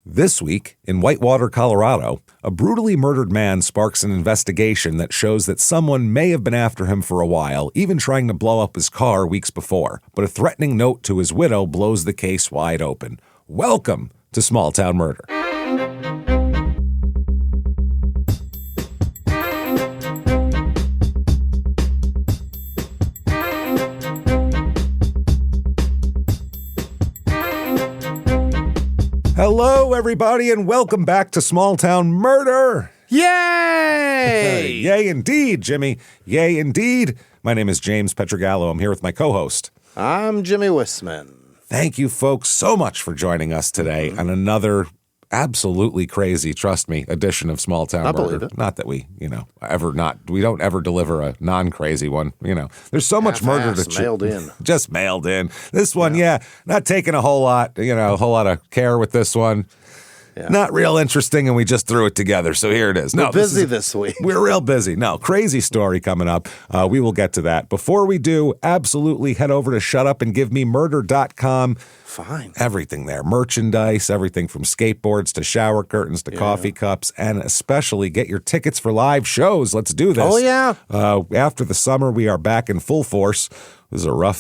This week, in Whitewater, Colorado, a brutally murdered man sparks an investigation that shows that someone may have been after him for a while, even trying to blow up his car weeks before. But a threatening note to his widow blows the case wide open. Welcome to Small Town Murder. Hello, everybody, and welcome back to Small Town Murder. Yay! Yay, indeed, Jimmy. Yay, indeed. My name is James Petrogallo. I'm here with my co-host. I'm Jimmy Wissman. Thank you, folks, so much for joining us today on another absolutely crazy, trust me, edition of Small Town Murder. Believe it. Not that we, we don't ever deliver a non-crazy one. There's so much murder to mailed in. Just mailed in. This one, not taking a whole lot of care with this one. Yeah. Not real interesting, and we just threw it together, so here it is. We're busy this week. We're real busy. No, crazy story coming up. We will get to that. Before we do, absolutely head over to shutupandgivememurder.com. Fine. Everything there. Merchandise, everything from skateboards to shower curtains to coffee cups, and especially get your tickets for live shows. Let's do this. Oh, yeah. After the summer, we are back in full force. This is a rough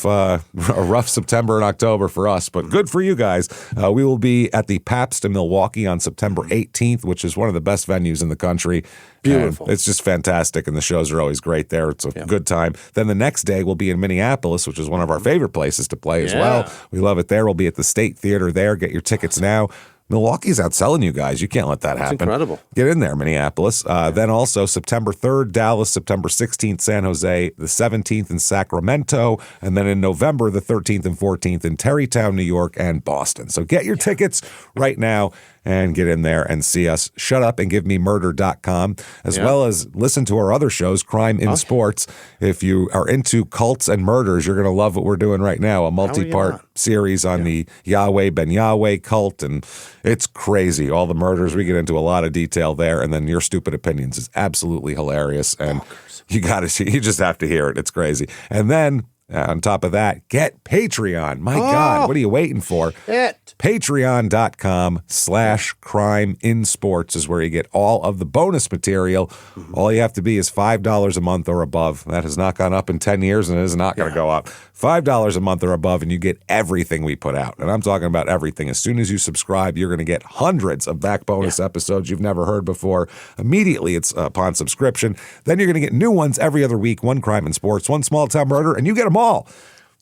September and October for us, but good for you guys. We will be at the Pabst in Milwaukee on September 18th, which is one of the best venues in the country. Beautiful. And it's just fantastic, and the shows are always great there. It's a good time. Then the next day, we'll be in Minneapolis, which is one of our favorite places to play as well. We love it there. We'll be at the State Theater there. Get your tickets now. Milwaukee's outselling you guys. You can't let that happen. It's incredible. Get in there, Minneapolis. Then also September 3rd, Dallas, September 16th, San Jose, the 17th in Sacramento, and then in November, the 13th and 14th in Terrytown, New York, and Boston. So get your tickets right now and get in there and see us. Shutupandgivememurder.com, as well as listen to our other shows, Crime in Sports. If you are into cults and murders, you're going to love what we're doing right now, a multi-part series on the Yahweh Ben Yahweh cult, and it's crazy. All the murders, we get into a lot of detail there, and then Your Stupid Opinions is absolutely hilarious, and you just have to hear it. It's crazy. And then on top of that, get Patreon. My God, what are you waiting for? Patreon.com/crimeinsports is where you get all of the bonus material. All you have to be is $5 a month or above. That has not gone up in 10 years, and it is not going to go up. $5 a month or above, and you get everything we put out. And I'm talking about everything. As soon as you subscribe, you're going to get hundreds of back bonus episodes you've never heard before. Immediately, it's upon subscription. Then you're going to get new ones every other week. One Crime in Sports, one Small Town Murder, and you get them all.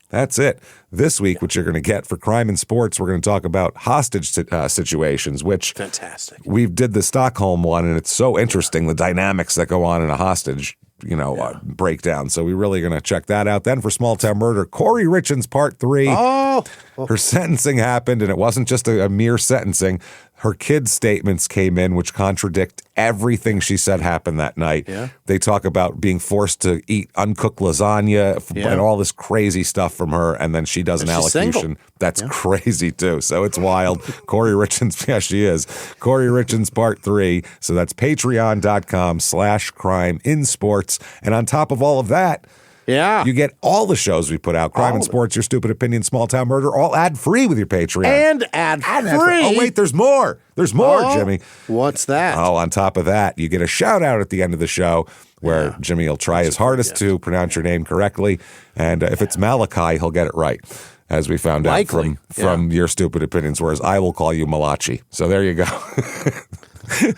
That's it. This week, what you're going to get for Crime in Sports, we're going to talk about hostage situations, which fantastic. We did the Stockholm one, and it's so interesting, the dynamics that go on in a hostage breakdown. So we're really going to check that out. Then for Small Town Murder, Corey Richins Part 3. Her sentencing happened, and it wasn't just a mere sentencing. Her kids' statements came in, which contradict everything she said happened that night. Yeah. They talk about being forced to eat uncooked lasagna and all this crazy stuff from her, and then she does an allocution. Single. That's crazy, too. So it's wild. Corey Richins, she is. Corey Richins Part 3. So that's patreon.com/crimeinsports. And on top of all of that, you get all the shows we put out. Crime in Sports, Your Stupid Opinion, Small Town Murder, all ad-free with your Patreon. And ad-free. Oh, wait, there's more. There's more, Jimmy. What's that? Oh, on top of that, you get a shout-out at the end of the show where Jimmy will try his hardest to pronounce your name correctly. And if it's Malachi, he'll get it right, as we found out from Your Stupid Opinions, whereas I will call you Malachi. So there you go.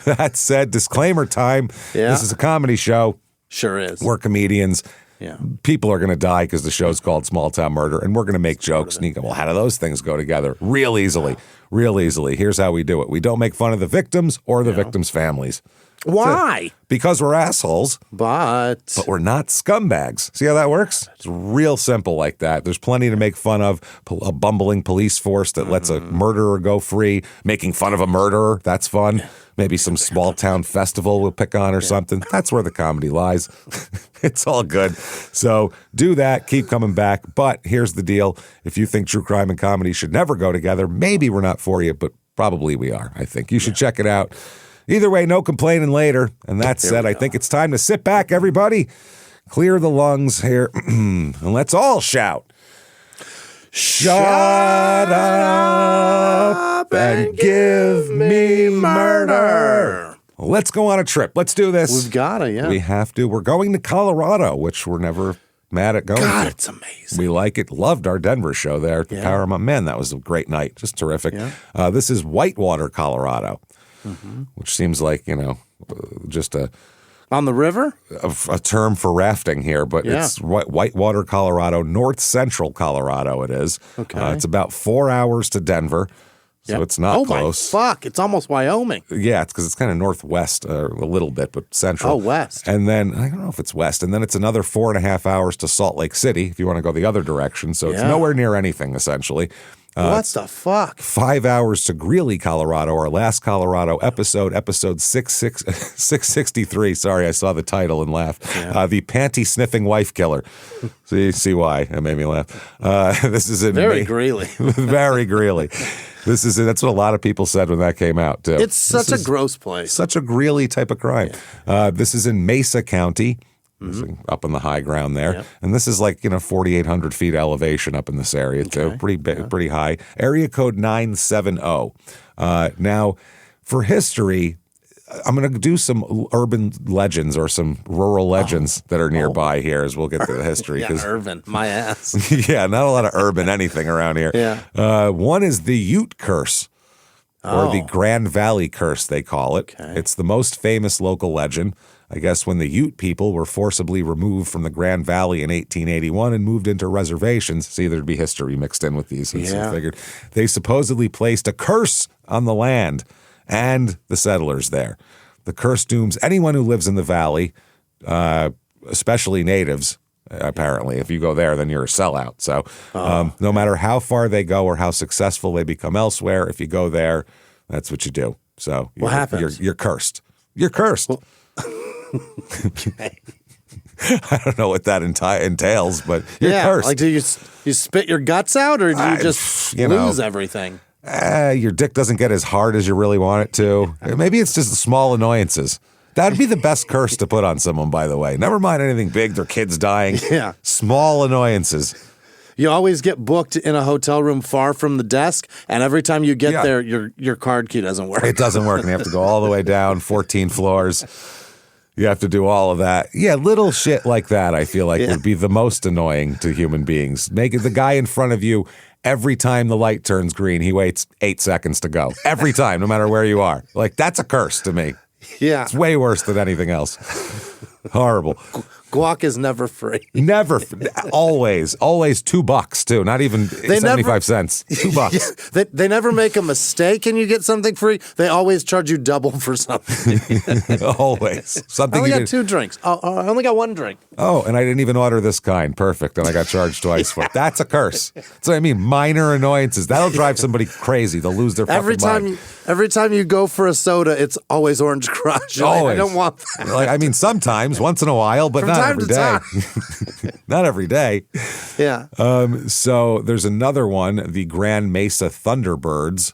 That said, disclaimer time. Yeah. This is a comedy show. Sure is. We're comedians. Yeah. People are going to die because the show's called Small Town Murder, and we're going to make jokes. And you go, well, how do those things go together? Real easily. Real easily. Here's how we do it. We don't make fun of the victims or the victims' families. Why? Because we're assholes. But we're not scumbags. See how that works? It's real simple like that. There's plenty to make fun of. A bumbling police force that lets a murderer go free. Making fun of a murderer. That's fun. Maybe some small town festival we'll pick on or something. That's where the comedy lies. It's all good. So do that. Keep coming back. But here's the deal. If you think true crime and comedy should never go together, maybe we're not for you, but probably we are, I think. You should check it out. Either way, no complaining later. And that said, I think it's time to sit back, everybody. Clear the lungs here. And let's all shout. Shut up and give me murder. Let's go on a trip. Let's do this. We've got to, yeah. We have to. We're going to Colorado, which we're never mad at going God, to. it's amazing. We like it. Loved our Denver show there at the Paramount. Man, that was a great night. Just terrific. Yeah. This is Whitewater, Colorado, which seems like, just On the river? a term for rafting here, but it's Whitewater, Colorado, north central Colorado it is. Okay. It's about 4 hours to Denver, so it's not close. Oh, my fuck. It's almost Wyoming. Yeah, it's because it's kind of northwest a little bit, but central. Oh, west. And then, I don't know if it's west, and then it's another 4.5 hours to Salt Lake City if you want to go the other direction, so it's nowhere near anything, essentially. What the fuck? 5 hours to Greeley, Colorado, our last Colorado episode 663. Sorry, I saw the title and laughed. The panty-sniffing wife killer. See why? It made me laugh. This is in Very Greeley. Very Greeley. That's what a lot of people said when that came out, too. It's such a gross place. Such a Greeley type of crime. This is in Mesa County. Up on the high ground there. And this is like, 4,800 feet elevation up in this area, too. Pretty big, pretty high. Area code 970. Now, for history, I'm going to do some urban legends or some rural legends that are nearby here as we'll get to the history. Urban, my ass. Yeah, not a lot of urban anything around here. One is the Ute Curse. Or the Grand Valley Curse, they call it. It's the most famous local legend. I guess when the Ute people were forcibly removed from the Grand Valley in 1881 and moved into reservations, see, there'd be history mixed in with these, so I figured, they supposedly placed a curse on the land and the settlers there. The curse dooms anyone who lives in the valley, especially natives. Apparently, if you go there, then you're a sellout. So no matter how far they go or how successful they become elsewhere, if you go there, that's what you do. So what happens? You're cursed. You're cursed. Well, I don't know what that entails, but you're cursed. Like, do you spit your guts out, or do you just lose everything? Your dick doesn't get as hard as you really want it to. Maybe it's just small annoyances. That'd be the best curse to put on someone, by the way. Never mind anything big, their kids dying. Yeah. Small annoyances. You always get booked in a hotel room far from the desk, and every time you get there, your card key doesn't work. It doesn't work, and you have to go all the way down 14 floors. You have to do all of that. Yeah, little shit like that, I feel like, would be the most annoying to human beings. Make it the guy in front of you, every time the light turns green, he waits 8 seconds to go. Every time, no matter where you are. Like, that's a curse to me. Yeah. It's way worse than anything else. Horrible. Guac is never free. Never. Always $2 too. Not even 75 cents. $2. Yeah, they never make a mistake and you get something free. They always charge you double for something. Always. Something I only got 2 drinks. I only got 1 drink. Oh, and I didn't even order this kind. Perfect. And I got charged twice for it. That's a curse. That's what I mean. Minor annoyances. That'll drive somebody crazy. They'll lose their fucking mind. Every time you go for a soda, it's always Orange Crush. Always. I don't want that. Like, I mean, sometimes, once in a while, but From not time every to day. time. Not every day. Yeah. So there's another one, the Grand Mesa Thunderbirds.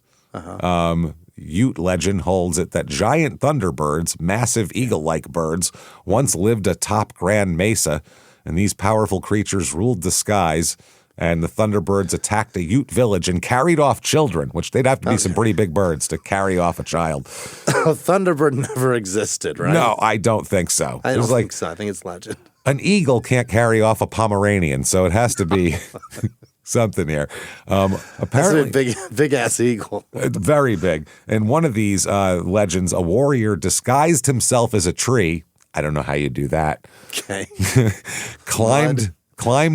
Ute legend holds it that giant thunderbirds, massive eagle-like birds, once lived atop Grand Mesa, and these powerful creatures ruled the skies. And the Thunderbirds attacked a Ute village and carried off children, which they'd have to be some pretty big birds to carry off a child. A Thunderbird never existed, right? No, I don't think so. I don't think so. I think it's legend. An eagle can't carry off a Pomeranian, so it has to be something here. Apparently, That's a big ass eagle. Very big. In one of these legends, a warrior disguised himself as a tree. I don't know how you do that. Okay. climbed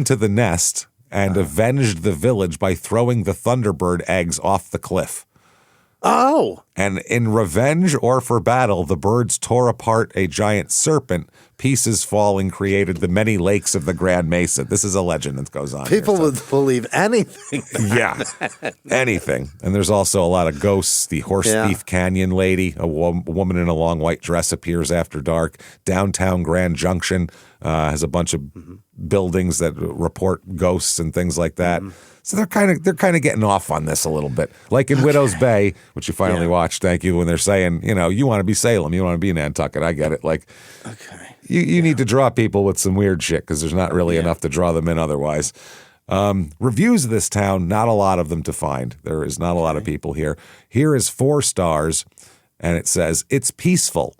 to the nest and avenged the village by throwing the Thunderbird eggs off the cliff. Oh. And in revenge or for battle, the birds tore apart a giant serpent. Pieces falling created the many lakes of the Grand Mesa. This is a legend that goes on. People would believe anything. Yeah, anything. And there's also a lot of ghosts. The Horse Thief Canyon lady, a woman in a long white dress appears after dark. Downtown Grand Junction has a bunch of buildings that report ghosts and things like that. So they're kind of getting off on this a little bit, like in Widow's Bay, which you finally watched. Thank you. When they're saying, you want to be Salem, you want to be Nantucket. I get it. Like, you need to draw people with some weird shit because there's not really enough to draw them in otherwise. Reviews of this town, not a lot of them to find. There is not a lot of people here. Here is 4 stars, and it says, it's peaceful.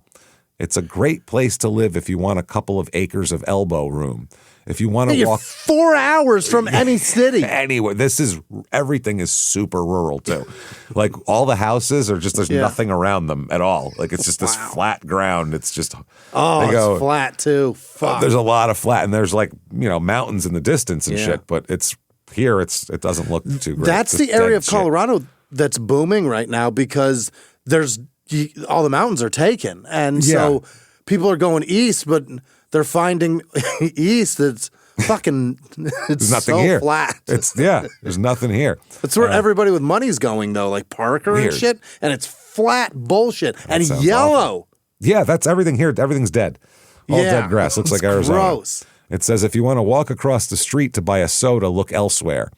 It's a great place to live if you want a couple of acres of elbow room. If you want to You're walk 4 hours from any city. anywhere, everything is super rural too. Like all the houses are just, there's nothing around them at all. Like it's just this flat ground. It's just, it's flat too. Fuck. There's a lot of flat, and there's like, mountains in the distance and shit, but it doesn't look too great. That's the area of Colorado that's booming right now because all the mountains are taken. And so people are going east, but they're finding east that's fucking, it's nothing so here. flat. There's nothing here. That's where everybody with money's going though, like Parker and shit, and it's flat bullshit and yellow. Awful. Yeah, that's everything here. Everything's dead. All dead grass. Looks like Arizona. Gross. It says, if you want to walk across the street to buy a soda, look elsewhere.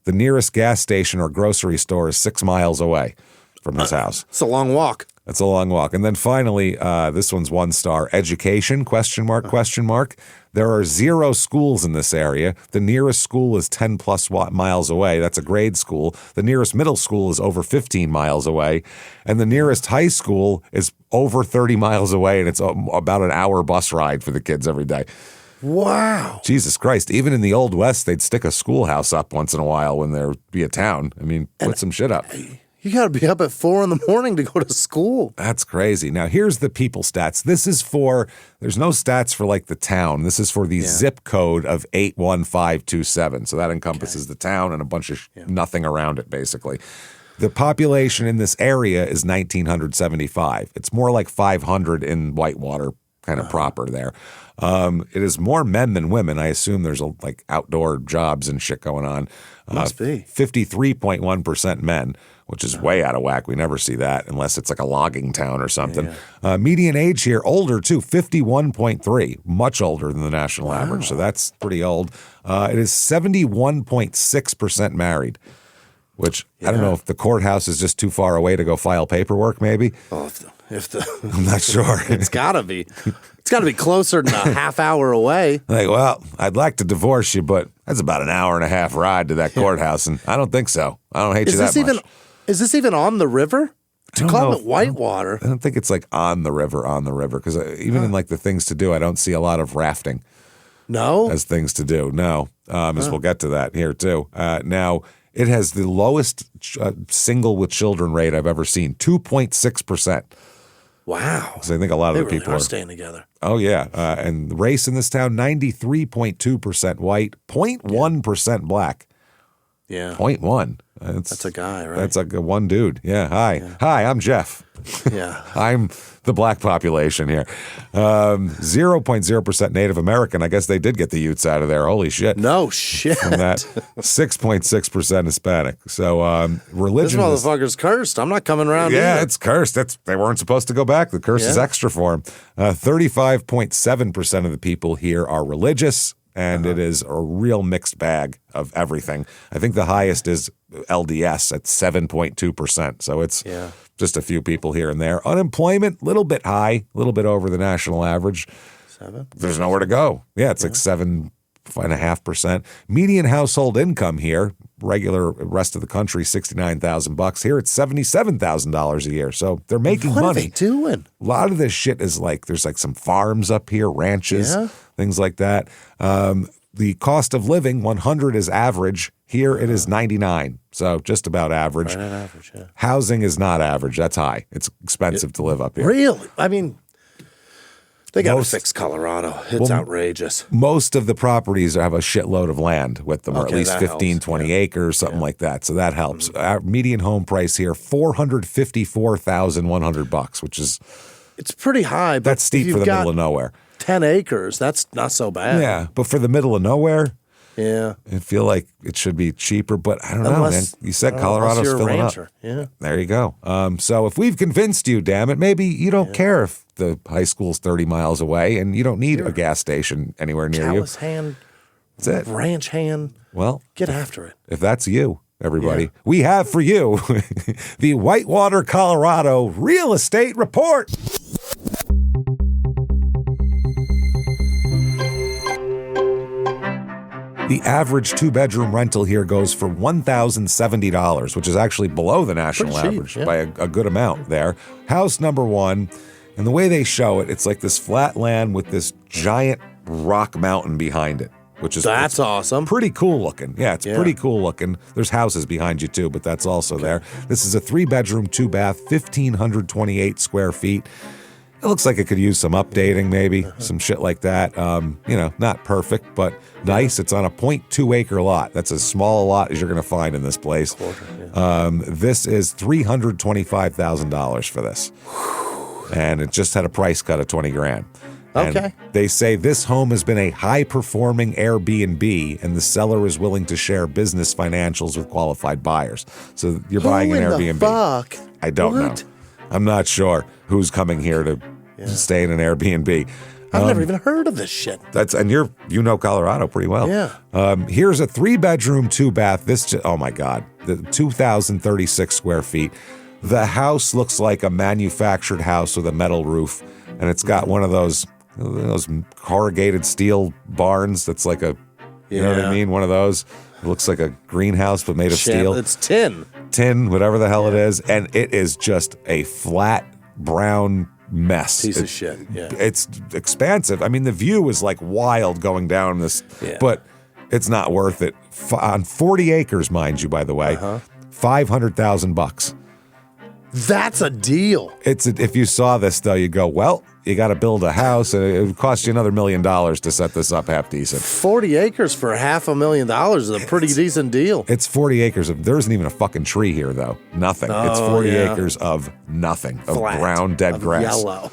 The nearest gas station or grocery store is 6 miles away from this house. It's a long walk. It's a long walk. And then finally, this one's 1 star. Education, ? There are 0 schools in this area. The nearest school is 10 plus miles away. That's a grade school. The nearest middle school is over 15 miles away. And the nearest high school is over 30 miles away. And it's about an hour bus ride for the kids every day. Wow. Jesus Christ. Even in the Old West, they'd stick a schoolhouse up once in a while when there'd be a town. I mean, put some shit up. You got to be up at 4 a.m. to go to school. That's crazy. Now, here's the people stats. This is there's no stats for like the town. This is for the zip code of 81527. So that encompasses the town and a bunch of nothing around it, basically. The population in this area is 1,975. It's more like 500 in Whitewater, kind of proper there. It is more men than women. I assume there's like outdoor jobs and shit going on. Must be. 53.1% men, which is way out of whack. We never see that unless it's like a logging town or something. Median age here, older too, 51.3, much older than the national average. So that's pretty old. It is 71.6% married, which I don't know if the courthouse is just too far away to go file paperwork, maybe. Oh, I'm not sure. It's got to be. It's got to be closer than a half hour away. Like, well, I'd like to divorce you, but that's about an hour and a half ride to that courthouse, and I don't think so. I don't hate you that much. Is this even on the river? To call it Whitewater. I don't think it's like on the river, because even in like the things to do, I don't see a lot of rafting. No? As things to do. No. As we'll get to that here too. Now, it has the lowest single with children rate I've ever seen, 2.6%. Wow. So I think a lot of the people are staying together. Oh, yeah. And the race in this town, 93.2% white, 0.1% black. Yeah. 0.1. That's a guy, right? That's like one dude. Yeah. Hi. Yeah. Hi, I'm Jeff. Yeah. I'm the black population here. 0.0% Native American. I guess they did get the Utes out of there. Holy shit. No shit. From that. 6.6% Hispanic. So religion. This motherfucker's cursed. I'm not coming around Yeah, either. it's cursed. They weren't supposed to go back. The curse is extra for them. 35.7% of the people here are religious. And it is a real mixed bag of everything. I think the highest is LDS at 7.2%. So it's just a few people here and there. Unemployment, a little bit high, a little bit over the national average. 7? There's nowhere to go. Yeah, it's like 7.5%. Median household income here, regular rest of the country, $69,000. Here it's $77,000 a year. So they're making money. What are they doing? A lot of this shit is like, there's like some farms up here, ranches, things like that. The cost of living, 100 is average. Here it is 99. So just about average. Right at average, yeah. Housing is not average. That's high. It's expensive to live up here. Really? I mean, they got to fix Colorado. It's outrageous. Most of the properties have a shitload of land with them, or at least 15, helps. 20 acres, something like that. So that helps. Our median home price here, $454,100, which is... It's pretty high. But that's steep for the middle of nowhere. 10 acres, that's not so bad. Yeah, but for the middle of nowhere... Yeah. I feel like it should be cheaper, but I don't know, man. You said Colorado's filling up. Yeah. There you go. So if we've convinced you, damn it, maybe you don't care if the high school's 30 miles away and you don't need a gas station anywhere near Callous hand. That's it. Ranch hand. Well, get after it. If that's you, everybody, we have for you the Whitewater, Colorado Real Estate Report. The average 2-bedroom rental here goes for $1,070, which is actually below the national Pretty cheap, average yeah. by a good amount there. House number 1, and the way they show it, it's like this flat land with this giant rock mountain behind it, which is That's awesome. pretty cool looking. Yeah, it's pretty cool looking. There's houses behind you too, but that's also there. This is a 3-bedroom, 2-bath, 1,528 square feet. It looks like it could use some updating, maybe some shit like that. Not perfect, but nice. It's on a 0.2 acre lot. That's as small a lot as you're going to find in this place. This is $325,000 for this, and it just had a price cut of $20,000. And they say this home has been a high-performing Airbnb, and the seller is willing to share business financials with qualified buyers. So you're buying an Airbnb. Fuck? I don't know. I'm not sure who's coming here to stay in an Airbnb. I've never even heard of this shit. And you know Colorado pretty well. Yeah. Here's a 3-bedroom, 2-bath. Oh my God, 2,036 square feet. The house looks like a manufactured house with a metal roof, and it's got one of those corrugated steel barns. That's like you know what I mean? One of those. It looks like a greenhouse but made of steel. It's tin, whatever the hell it is, and it is just a flat brown mess. Piece of shit. Yeah. It's expansive. I mean, the view is like wild going down this, but it's not worth it. On 40 acres, mind you, by the way, $500,000. That's a deal. If you saw this though, you go, well, you got to build a house, and it would cost you another $1 million to set this up half decent. 40 acres for $500,000 is a pretty decent deal. It's 40 acres of. There isn't even a fucking tree here though. Nothing. It's 40 acres of nothing, of Flat, brown dead of grass. Yellow.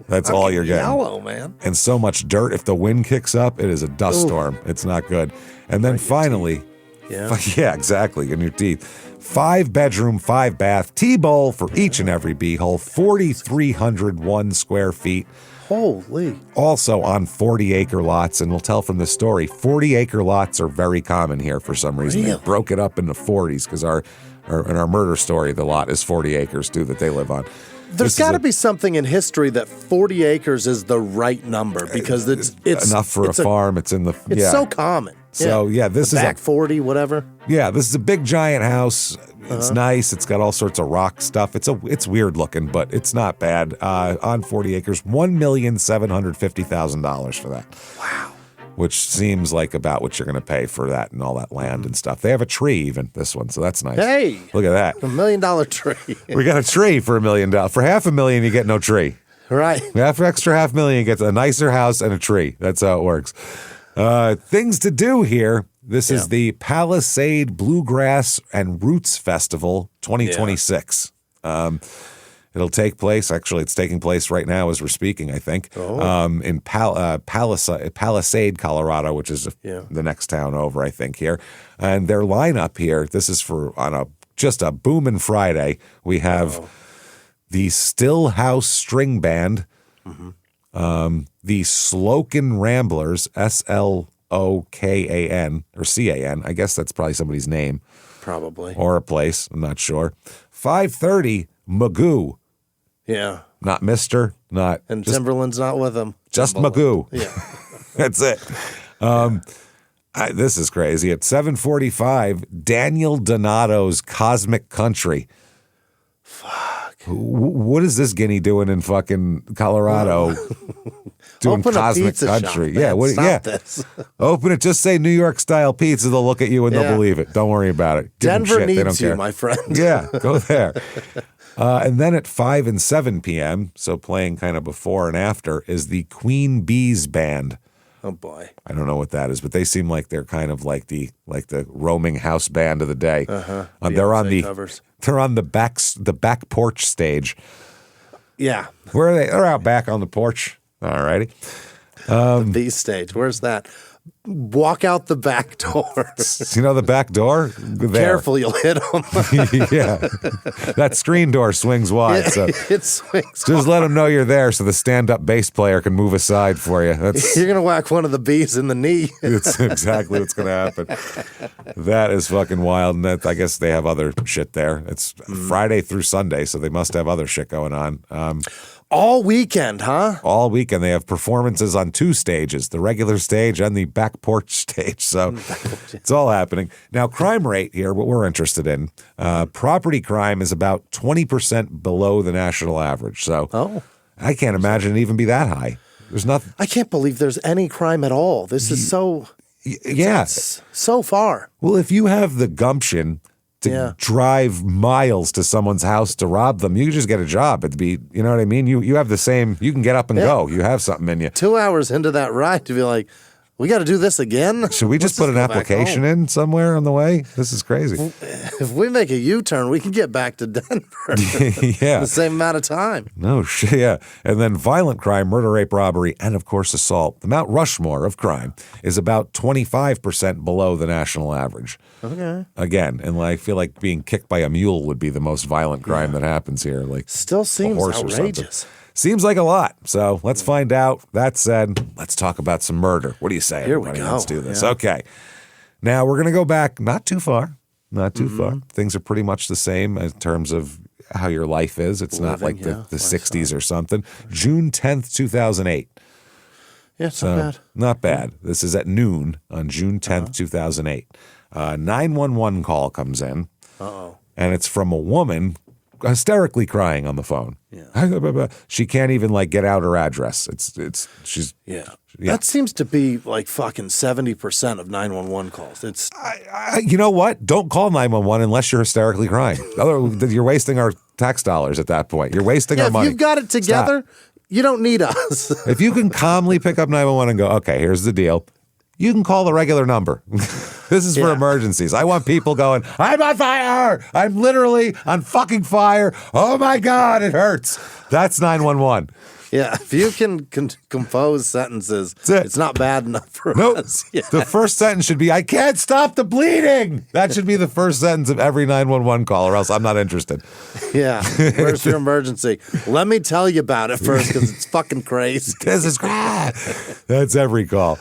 That's all you're getting. Yellow, man. And so much dirt. If the wind kicks up, it is a dust storm. It's not good. And then finally, yeah, exactly, in your teeth. 5-bedroom, 5-bath, T-bowl for each and every b-hole, 4,301 square feet. Holy. Also on 40-acre lots, and we'll tell from the story, 40-acre lots are very common here for some reason. Really? They broke it up into 40s because in our murder story, the lot is 40 acres too that they live on. There's got to be something in history that 40 acres is the right number because it's enough for a farm. It's in the It's so common. So this is back 40, whatever. Yeah, this is a big giant house. It's nice. It's got all sorts of rock stuff. It's weird looking, but it's not bad. On 40 acres, $1,750,000 for that. Wow. Which seems like about what you're going to pay for that and all that land and stuff. They have a tree even, this one, so that's nice. Hey, look at that. $1 million tree. We got a tree for $1 million. For $500,000, you get no tree. Right. Extra $500,000, you get a nicer house and a tree. That's how it works. Things to do here. This is the Palisade Bluegrass and Roots Festival 2026. It'll take place. Actually, it's taking place right now as we're speaking, I think, in Palisade, Colorado, which is the next town over, I think, here. And their lineup here, this is just a booming Friday. We have the Still House String Band, the Slocan Ramblers, Slokan or Can. I guess that's probably somebody's name. Probably. Or a place. I'm not sure. 5:30, Magoo. Yeah. Not Mr. Not. And Timberland's not with him. Just Magoo. Yeah. That's it. This is crazy. At 7:45, Daniel Donato's Cosmic Country. Fuck. What is this guinea doing in fucking Colorado? Doing Open Cosmic Country. This. Open it. Just say New York style pizza. They'll look at you and they'll believe it. Don't worry about it. Denver needs you, my friend. Yeah, go there. And then at 5 and 7 p.m., so playing kind of before and after, is the Queen Bees Band. Oh boy, I don't know what that is, but they seem like they're kind of like the roaming house band of the day. They're on the back porch stage. Yeah, where are they? They're out back on the porch. All righty. The B stage. Where's that? Walk out the back door. You know the back door? There. Careful, you'll hit them. Yeah. That screen door swings wide. So it swings just let them know you're there so the stand-up bass player can move aside for you. You're going to whack one of the bees in the knee. It's exactly what's going to happen. That is fucking wild. And I guess they have other shit there. It's Friday through Sunday, so they must have other shit going on. All weekend, huh? All weekend. They have performances on 2 stages, the regular stage and the back back porch stage. So it's all happening. Now, crime rate here, what we're interested in, property crime is about 20% below the national average. So I can't imagine it even be that high. There's nothing. I can't believe there's any crime at all. This is so so far. Well, if you have the gumption to drive miles to someone's house to rob them, you just get a job. It'd be, you know what I mean? You have the same, you can get up and go. You have something in you. 2 hours into that ride to be like, we got to do this again? Should we just put an application in somewhere on the way? This is crazy. If we make a U-turn, we can get back to Denver in the same amount of time. No shit, yeah. And then violent crime, murder, rape, robbery, and of course assault. The Mount Rushmore of crime is about 25% below the national average. Okay. Again, and I feel like being kicked by a mule would be the most violent crime that happens here. Like still seems outrageous. Seems like a lot. So let's find out. That said, let's talk about some murder. What do you say? Here we everybody? go. Let's do this. Yeah. Okay. Now we're going to go back not too far. Not too far. Things are pretty much the same in terms of how your life is. It's not like the 60s or something. June 10th, 2008. Yeah, it's not bad. Not bad. This is at noon on June 10th, 2008. 911 call comes in. And it's from a woman hysterically crying on the phone. Yeah. She can't even like get out her address. She's That seems to be like fucking 70% of 911 calls. It's you know what? Don't call 911 unless you're hysterically crying. You're wasting our tax dollars at that point. You're wasting our money. If you've got it together, you don't need us. If you can calmly pick up 911 and go, okay, here's the deal. You can call the regular number. This is for emergencies. I want people going, I'm on fire. I'm literally on fucking fire. Oh my God, it hurts. That's 911. Yeah, if you can compose sentences, it's not bad enough for us. Yeah. The first sentence should be, I can't stop the bleeding. That should be the first sentence of every 911 call, or else I'm not interested. Yeah, where's your emergency? Let me tell you about it first, because it's fucking crazy. This is great. That's every call.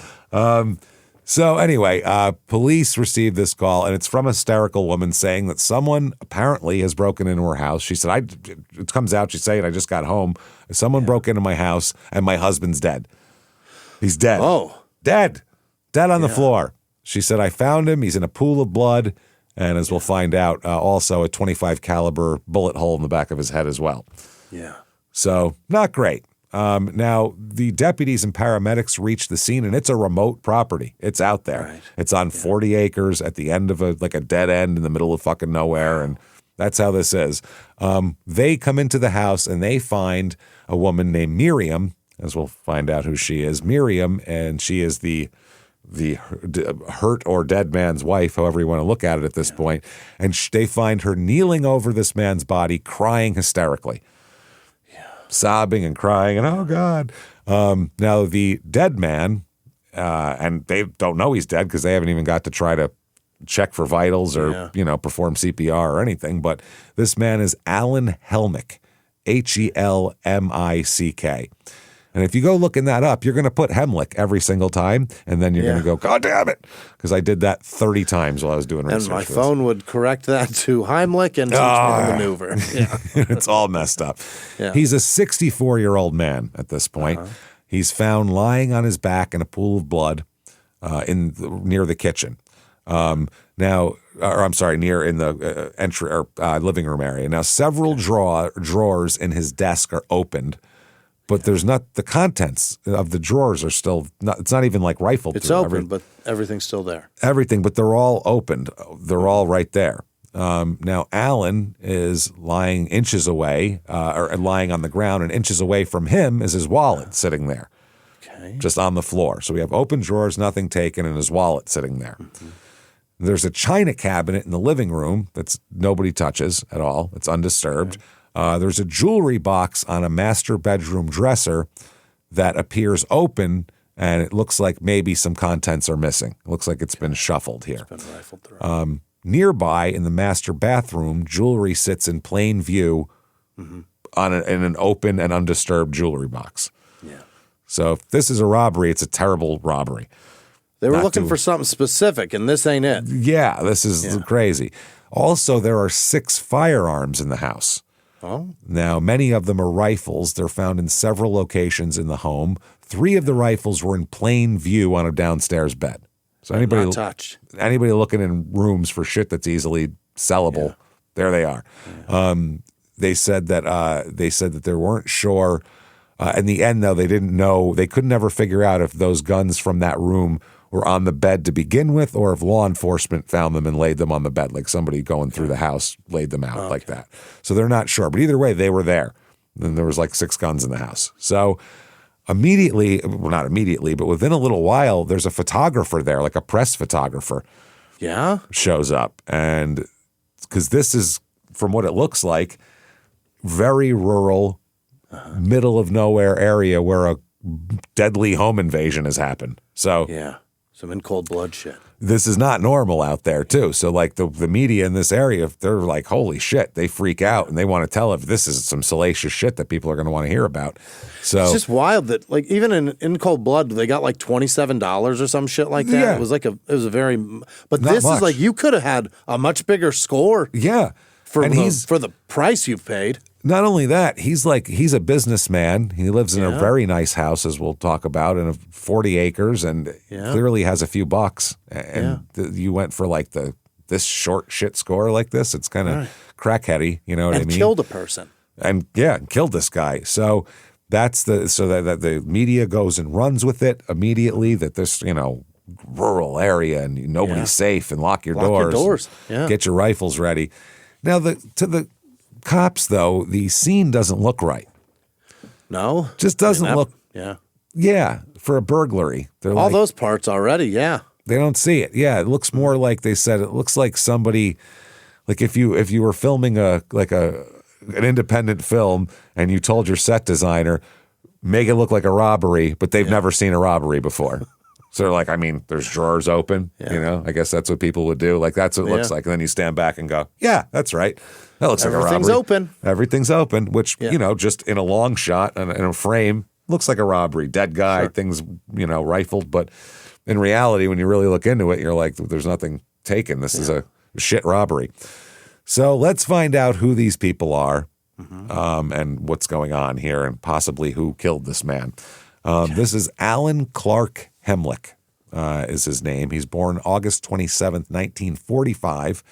So anyway, police received this call, and it's from a hysterical woman saying that someone apparently has broken into her house. She said, it comes out, she's saying, I just got home. Someone broke into my house, and my husband's dead. He's dead. Oh. Dead on the floor. She said, I found him. He's in a pool of blood, and as we'll find out, also a .25 caliber bullet hole in the back of his head as well. Yeah. So not great. Now, the deputies and paramedics reached the scene, and it's a remote property. It's out there. Right. It's on 40 acres at the end of a dead end in the middle of fucking nowhere, and that's how this is. They come into the house, and they find a woman named Miriam, as we'll find out who she is. Miriam, and she is the hurt or dead man's wife, however you want to look at it at this point. And they find her kneeling over this man's body, crying hysterically. Sobbing and crying, and oh God. Now the dead man, and they don't know he's dead because they haven't even got to try to check for vitals or perform CPR or anything. But this man is Alan Helmick, Helmick. And if you go looking that up, you're going to put Hemlick every single time, and then you're going to go, God damn it, because I did that 30 times while I was doing research. And my phone would correct that to Heimlich and teach me the maneuver. Yeah. It's all messed up. Yeah. He's a 64-year-old man at this point. He's found lying on his back in a pool of blood near the kitchen. Near in the entry or living room area. Now, several drawers in his desk are opened. But there's not the contents of the drawers are still not. It's not even like rifled. It's open, but everything's still there. Everything, but they're all opened. They're all right there. Now Alan is lying inches away, or lying on the ground, and inches away from him is his wallet sitting there, just on the floor. So we have open drawers, nothing taken, and his wallet sitting there. Mm-hmm. There's a china cabinet in the living room that's nobody touches at all. It's undisturbed. There's a jewelry box on a master bedroom dresser that appears open, and it looks like maybe some contents are missing. It looks like it's been shuffled here. It's been rifled through. Nearby in the master bathroom, jewelry sits in plain view in an open and undisturbed jewelry box. Yeah. So if this is a robbery, it's a terrible robbery. They were looking for something specific, and this ain't it. Yeah, this is crazy. Also, there are 6 firearms in the house. Oh. Now, many of them are rifles. They're found in several locations in the home. 3 of the rifles were in plain view on a downstairs bed. So anybody Not touch. anybody looking in rooms for shit that's easily sellable, there they are. Yeah. They said that they weren't sure. In the end, though, they didn't know. They couldn't ever figure out if those guns from that room were on the bed to begin with, or if law enforcement found them and laid them on the bed, like somebody going through the house laid them out like that. So they're not sure. But either way, they were there. And there was like 6 guns in the house. So immediately, well, not immediately, but within a little while, there's a photographer there, like a press photographer. Yeah. Shows up. And because this is, from what it looks like, very rural, middle of nowhere area where a deadly home invasion has happened. So yeah, some in cold blood shit. This is not normal out there too. So like the media in this area, they're like, holy shit, they freak out and they want to tell if this is some salacious shit that people are going to want to hear about. So it's just wild that like even in cold blood, they got like $27 or some shit like that. Yeah. It was a very, but Not this much. is like, you could have had a much bigger score. Yeah. For the price you've paid. Not only that, he's a businessman. He lives in a very nice house, as we'll talk about, in 40 acres, and clearly has a few bucks. And you went for like this short shit score like this. It's kind of crackheady, you know what I mean? And killed a person. And killed this guy. So that's that the media goes and runs with it immediately. That this rural area and nobody's safe, and lock your doors. Yeah. Get your rifles ready. Now to the cops, though, the scene doesn't look right. No? Just doesn't look. Yeah. Yeah, for a burglary. They're all those parts already, yeah. They don't see it. Yeah, it looks more like they said. It looks like somebody, like if you were filming an independent film and you told your set designer, make it look like a robbery, but they've never seen a robbery before. So they're like, I mean, there's drawers open, I guess that's what people would do. Like, that's what it looks like. And then you stand back and go, yeah, that's right. That looks like a robbery. Everything's open. Everything's open, which, just in a long shot and in a frame, looks like a robbery. Dead guy, things, rifled. But in reality, when you really look into it, you're like, there's nothing taken. This is a shit robbery. So let's find out who these people are and what's going on here and possibly who killed this man. This is Alan Clark Hemlick is his name. He's born August 27th, 1945.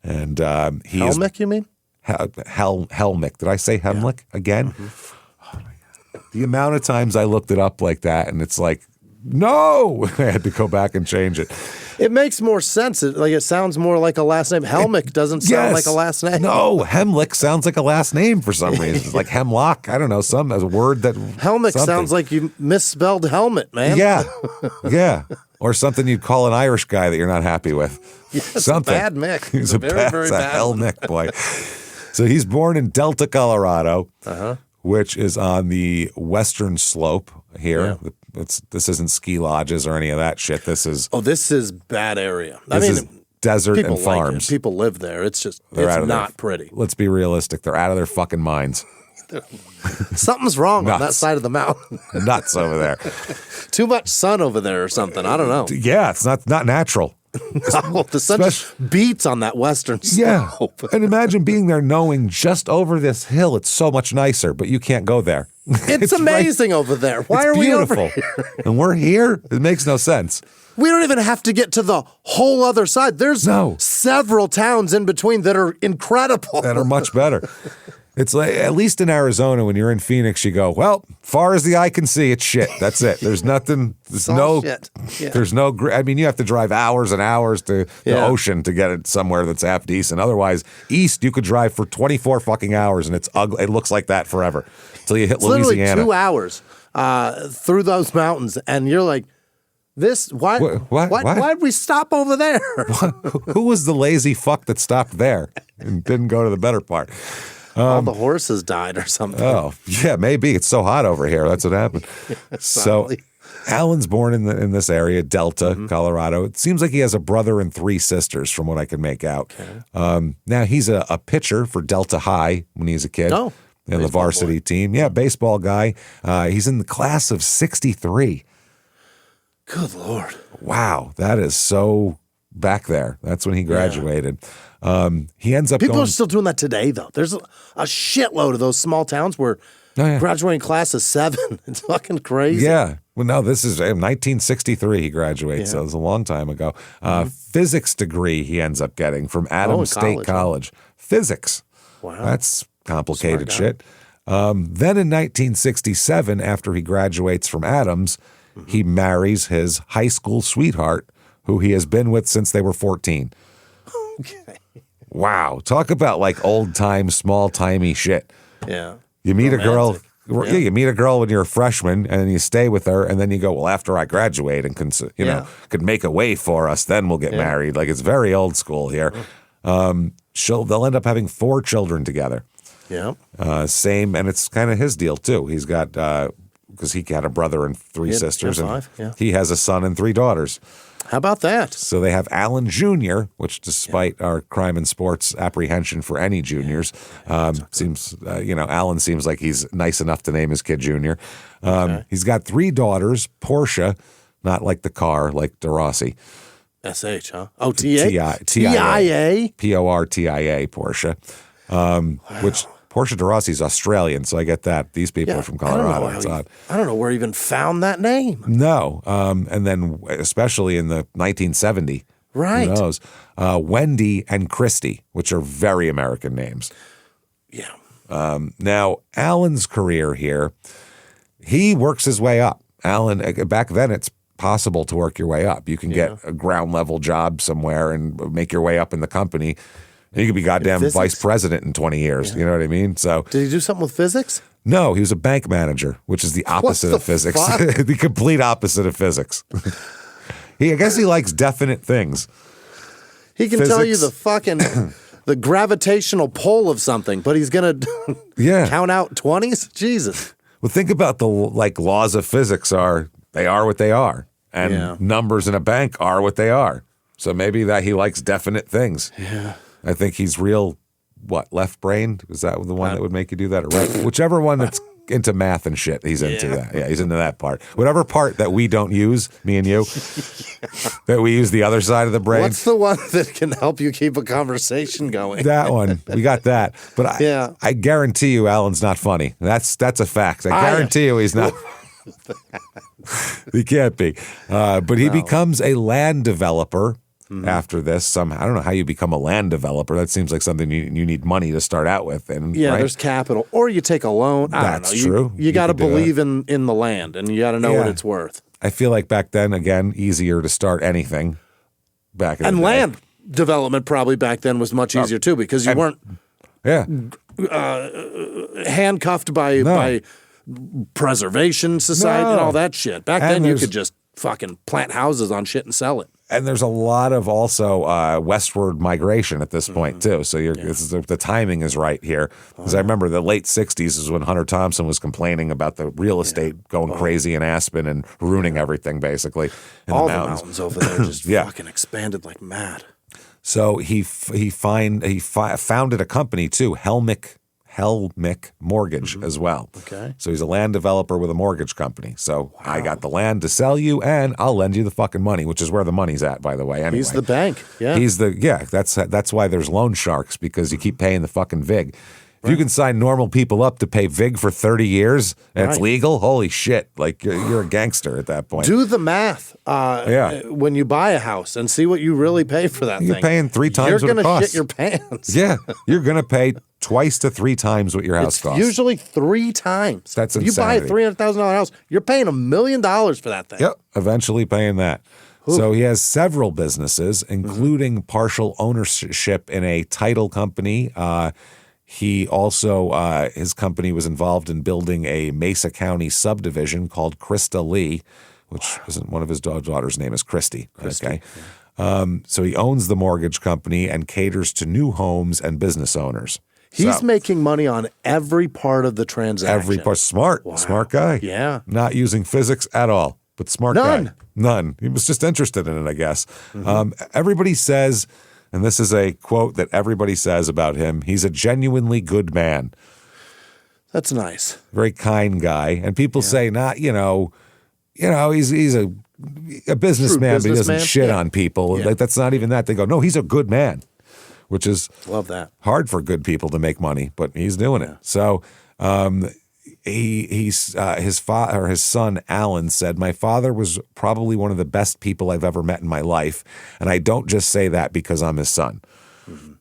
And he Helmick, you mean? Helmick. Did I say Hemlick again? Oh my God. The amount of times I looked it up like that, and it's like, no! I had to go back and change it. It makes more sense. It sounds more like a last name. Helmick doesn't sound like a last name. No, Hemlick sounds like a last name for some reason. It's like hemlock. I don't know, as a word that Helmick sounds like you misspelled helmet, man. Yeah, yeah. Or something you'd call an Irish guy that you're not happy with. Something. Bad Mick. He's a very bad Helmick boy. So he's born in Delta, Colorado, which is on the western slope here. Yeah. This isn't ski lodges or any of that shit. This is bad area. This is desert and farms. Like people live there. It's just it's not pretty. Let's be realistic. They're out of their fucking minds. Something's wrong on that side of the mountain. Nuts over there. Too much sun over there or something. I don't know. Yeah, it's not natural. No, the sun just beats on that western slope. Yeah. And imagine being there knowing just over this hill it's so much nicer, but you can't go there. It's amazing over there. Why are we over here? And we're here? It makes no sense. We don't even have to get to the whole other side. There's several towns in between that are incredible. That are much better. It's like, at least in Arizona, when you're in Phoenix, you go, well, far as the eye can see, it's shit. That's it. There's nothing. There's no shit. Yeah. There's no, I mean, you have to drive hours and hours to the ocean to get it somewhere that's half decent. Otherwise, east, you could drive for 24 fucking hours and it's ugly. It looks like that forever until you hit Louisiana. Literally 2 hours through those mountains. And you're like, why'd we stop over there? Who was the lazy fuck that stopped there and didn't go to the better part? All the horses died or something. Oh, yeah, maybe. It's so hot over here. That's what happened. So Alan's born in this area, Delta, Colorado. It seems like he has a brother and 3 sisters from what I can make out. Okay. Now, he's a pitcher for Delta High when he was a kid. Oh, in the varsity team. Yeah, baseball guy. He's in the class of 63. Good Lord. Wow, that is so back there. That's when he graduated. He ends up People are still doing that today, though. There's a shitload of those small towns where Oh, yeah. Graduating class of 7. It's fucking crazy. Yeah. Well, no, this is 1963 he graduates, so it was a long time ago. Physics degree he ends up getting from Adams State College. Physics. Wow. That's complicated shit. Then in 1967, after he graduates from Adams, he marries his high school sweetheart, who he has been with since they were 14. Okay. Wow. Talk about like old-time, small-timey shit. Yeah. You meet a girl... Yeah. You meet a girl when you're a freshman and you stay with her and then you go, well, after I graduate and could make a way for us, then we'll get married. Like it's very old school here. They'll end up having 4 children together. Yeah. Same, and it's kind of his deal too. He's got because he had a brother and 3 sisters, and 5, he has a son and 3 daughters. How about that? So they have Alan Jr., which despite our crime and sports apprehension for any juniors, seems, Alan seems like he's nice enough to name his kid Junior. He's got 3 daughters, Portia, not like the car, like DeRossi. S-H, huh? Oh, T-A? T-I-A. P-O-R-T-I-A, Portia, which... Portia de Rossi's Australian, so I get that. These people are from Colorado. I don't know where he even found that name. No. And then especially in the 1970, right. Who knows? Wendy and Christy, which are very American names. Yeah. Now, Alan's career here, he works his way up. Alan, back then it's possible to work your way up. You can get a ground level job somewhere and make your way up in the company. You could be goddamn vice president in 20 years. You know what I mean? So did he do something with physics? No, he was a bank manager, which is the opposite of physics. The complete opposite of physics. I guess he likes definite things. He can tell you the fucking the gravitational pull of something, but he's gonna count out 20s? Jesus. Well, think about the laws of physics they are what they are. And numbers in a bank are what they are. So maybe that he likes definite things. Yeah. I think he's real, left-brained? Is that the one that would make you do that? Or right? Whichever one that's into math and shit, he's into that. Yeah, he's into that part. Whatever part that we don't use, me and you, that we use the other side of the brain. What's the one that can help you keep a conversation going? That one. We got that. But I guarantee you Alan's not funny. That's a fact. I guarantee you he's not. He can't be. But he becomes a land developer. After this, I don't know how you become a land developer. That seems like something you need money to start out with. And there's capital, or you take a loan. That's true. You got to believe in the land, and you got to know what it's worth. I feel like back then, again, easier to start anything. Back in the day. Land development probably back then was much easier too, because you weren't handcuffed by preservation society and all that shit. Back then, you could just fucking plant houses on shit and sell it. And there's a lot of also westward migration at this point too. So the timing is right here. Because I remember the late 60s is when Hunter Thompson was complaining about the real estate going crazy in Aspen and ruining everything basically. All the mountains over there just fucking expanded like mad. So he founded a company too, Helmick Mortgage as well. Okay. So he's a land developer with a mortgage company. So I got the land to sell you and I'll lend you the fucking money, which is where the money's at, by the way. Anyway. He's the bank. Yeah. That's why there's loan sharks, because you keep paying the fucking VIG. If you can sign normal people up to pay VIG for 30 years and it's legal, holy shit. Like you're a gangster at that point. Do the math when you buy a house and see what you really pay for that thing. You're paying 3 times what it costs. You're going to shit your pants. Yeah. You're going to pay twice to 3 times what your house costs. Usually 3 times. That's insanity. If you buy a $300,000 house, you're paying $1 million for that thing. Yep. Eventually paying that. Ooh. So he has several businesses, including partial ownership in a title company. He also, his company was involved in building a Mesa County subdivision called Krista Lee, which isn't one of his daughter's name is Christy. Okay. Yeah. So he owns the mortgage company and caters to new homes and business owners. He's making money on every part of the transaction. Every part. Smart. Wow. Smart guy. Yeah. Not using physics at all, but smart guy. None. He was just interested in it, I guess. Everybody says, and this is a quote that everybody says about him, he's a genuinely good man. That's nice. Very kind guy. And people say, he's a businessman, but he doesn't shit on people. Like, that's not even that. They go, no, he's a good man, which is love that. Hard for good people to make money, but he's doing it. So his son Alan said, "My father was probably one of the best people I've ever met in my life, and I don't just say that because I'm his son." Mm-hmm.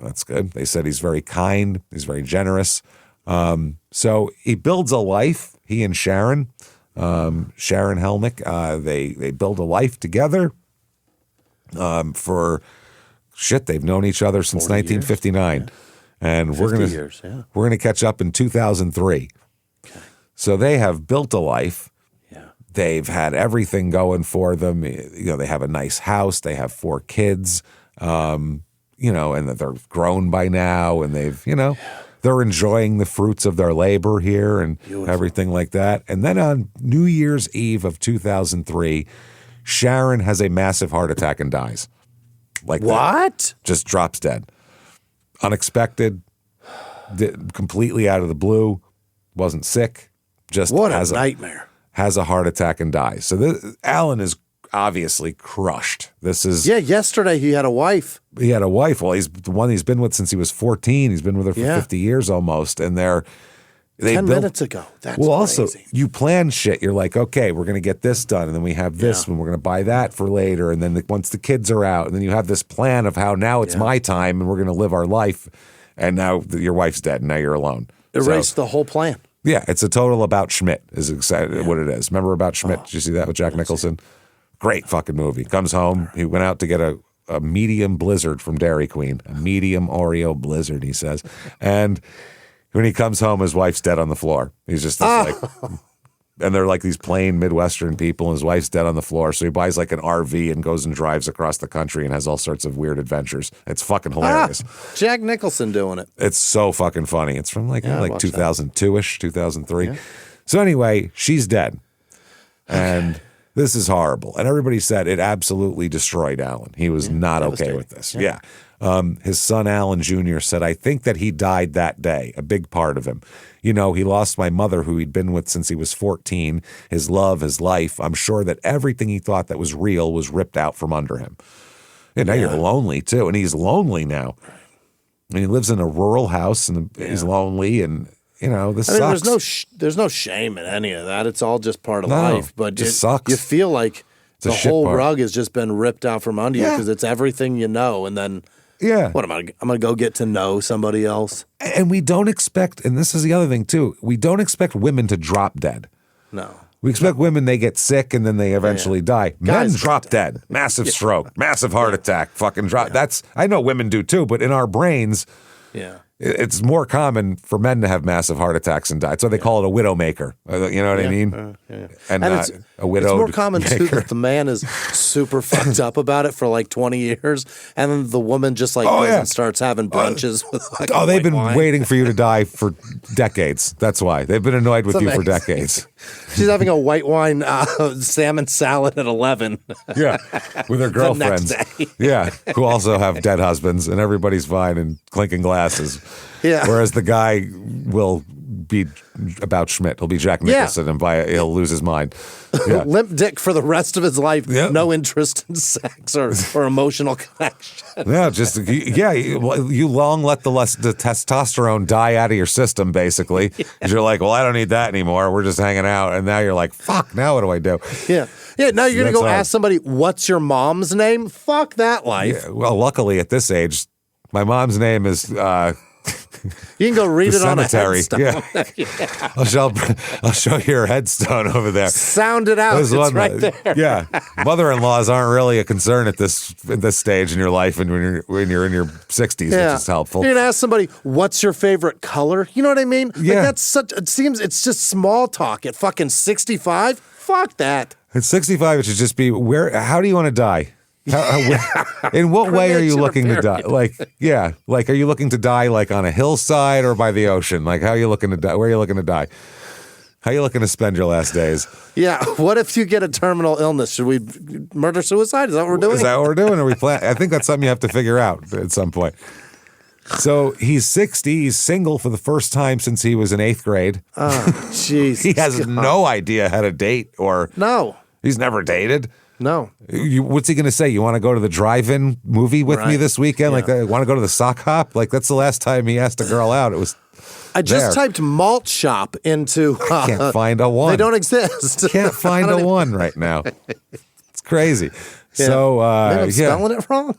That's good. They said he's very kind, he's very generous. So he builds a life. He and Sharon Helmick, they build a life together. They've known each other since 1959, and we're gonna catch up in 2003. Okay. So they have built a life. Yeah. They've had everything going for them. You know, they have a nice house. They have 4 kids. You know, and they're grown by now, and they're enjoying the fruits of their labor here and everything like that. And then on New Year's Eve of 2003, Sharon has a massive heart attack and dies. Like what? That. Just drops dead. Unexpected, completely out of the blue, wasn't sick, just what a nightmare. Has a heart attack and dies. So Alan is obviously crushed. Yesterday he had a wife. He had a wife. Well, he's the one he's been with since he was 14. He's been with her for 50 years almost. And they 10 minutes ago. That's crazy. Also, you plan shit. You're like, okay, we're going to get this done. And then we have this and we're going to buy that for later. And then once the kids are out, and then you have this plan of how now it's my time and we're going to live our life. And now your wife's dead and now you're alone. Erase the whole plan. Yeah. It's a total About Schmidt is what it is. Remember About Schmidt? Did you see that with Jack Nicholson? Great fucking movie. Comes home. He went out to get a medium blizzard from Dairy Queen. A medium Oreo blizzard, he says. And when he comes home, his wife's dead on the floor. He's just like, and they're like these plain Midwestern people, and his wife's dead on the floor. So he buys like an RV and goes and drives across the country and has all sorts of weird adventures. It's fucking hilarious. Jack Nicholson doing it. It's so fucking funny. It's from like 2002-ish, 2003. Yeah. So anyway, she's dead. And this is horrible. And everybody said it absolutely destroyed Alan. He was not okay with this. Yeah. His son, Alan Jr., said, "I think that he died that day, a big part of him. You know, he lost my mother, who he'd been with since he was 14, his love, his life. I'm sure that everything he thought that was real was ripped out from under him." And now you're lonely, too. And he's lonely now. And he lives in a rural house, and he's lonely, and this sucks. There's no shame in any of that. It's all just part of life. But it sucks. You feel like the whole rug has just been ripped out from under you because it's everything you know. And then, what am I going to go get to know somebody else? And we don't expect, and this is the other thing too, we don't expect women to drop dead. No. We expect women, they get sick and then they eventually die. Men drop dead. Massive stroke, massive heart attack, fucking drop. I know women do too, but in our brains, it's more common for men to have massive heart attacks and die. So they call it a widowmaker. You know what I mean? And not a widow. It's more common too that the man is super fucked up about it for like 20 years, and then the woman just goes and starts having brunches with they've been waiting for you to die for decades. That's why they've been annoyed with you for decades. She's having a white wine salmon salad at 11. With her girlfriends. Who also have dead husbands, and everybody's fine and clinking glasses. Whereas the guy will be About Schmidt. He'll be Jack Nicholson, and he'll lose his mind. Limp dick for the rest of his life. No interest in sex or emotional connection. You long let the testosterone die out of your system, basically. Because you're like, well, I don't need that anymore. We're just hanging out. And now you're like, fuck, now what do I do? Now you're going to go ask somebody, what's your mom's name? Fuck that life. Well, luckily at this age, my mom's name is... you can go read it on a headstone. I'll show you her headstone over there. Sound it out. It's right there. Mother-in-laws aren't really a concern at this stage in your life, and when you're in your 60s, which is helpful. You're gonna ask somebody, "What's your favorite color?" You know what I mean? That's it seems it's just small talk at fucking 65. Fuck that. At 65, it should just be how do you want to die? In what way are you looking to die? Are you looking to die like on a hillside or by the ocean? Like, how are you looking to die? Where are you looking to die? How are you looking to spend your last days? What if you get a terminal illness? Should we murder suicide? Is that what we're doing? Is that what we're doing? Or we plan? I think that's something you have to figure out at some point. So he's 60. He's single for the first time since he was in 8th grade. Oh, jeez. He has no idea how to date or no. He's never dated. No. What's he going to say? You want to go to the drive-in movie with me this weekend? Want to go to the sock hop? Like, that's the last time he asked a girl out. It was I just typed malt shop into. Can't find a one. They don't exist. Can't find a one right now. It's crazy. Yeah. So Maybe I'm spelling it wrong.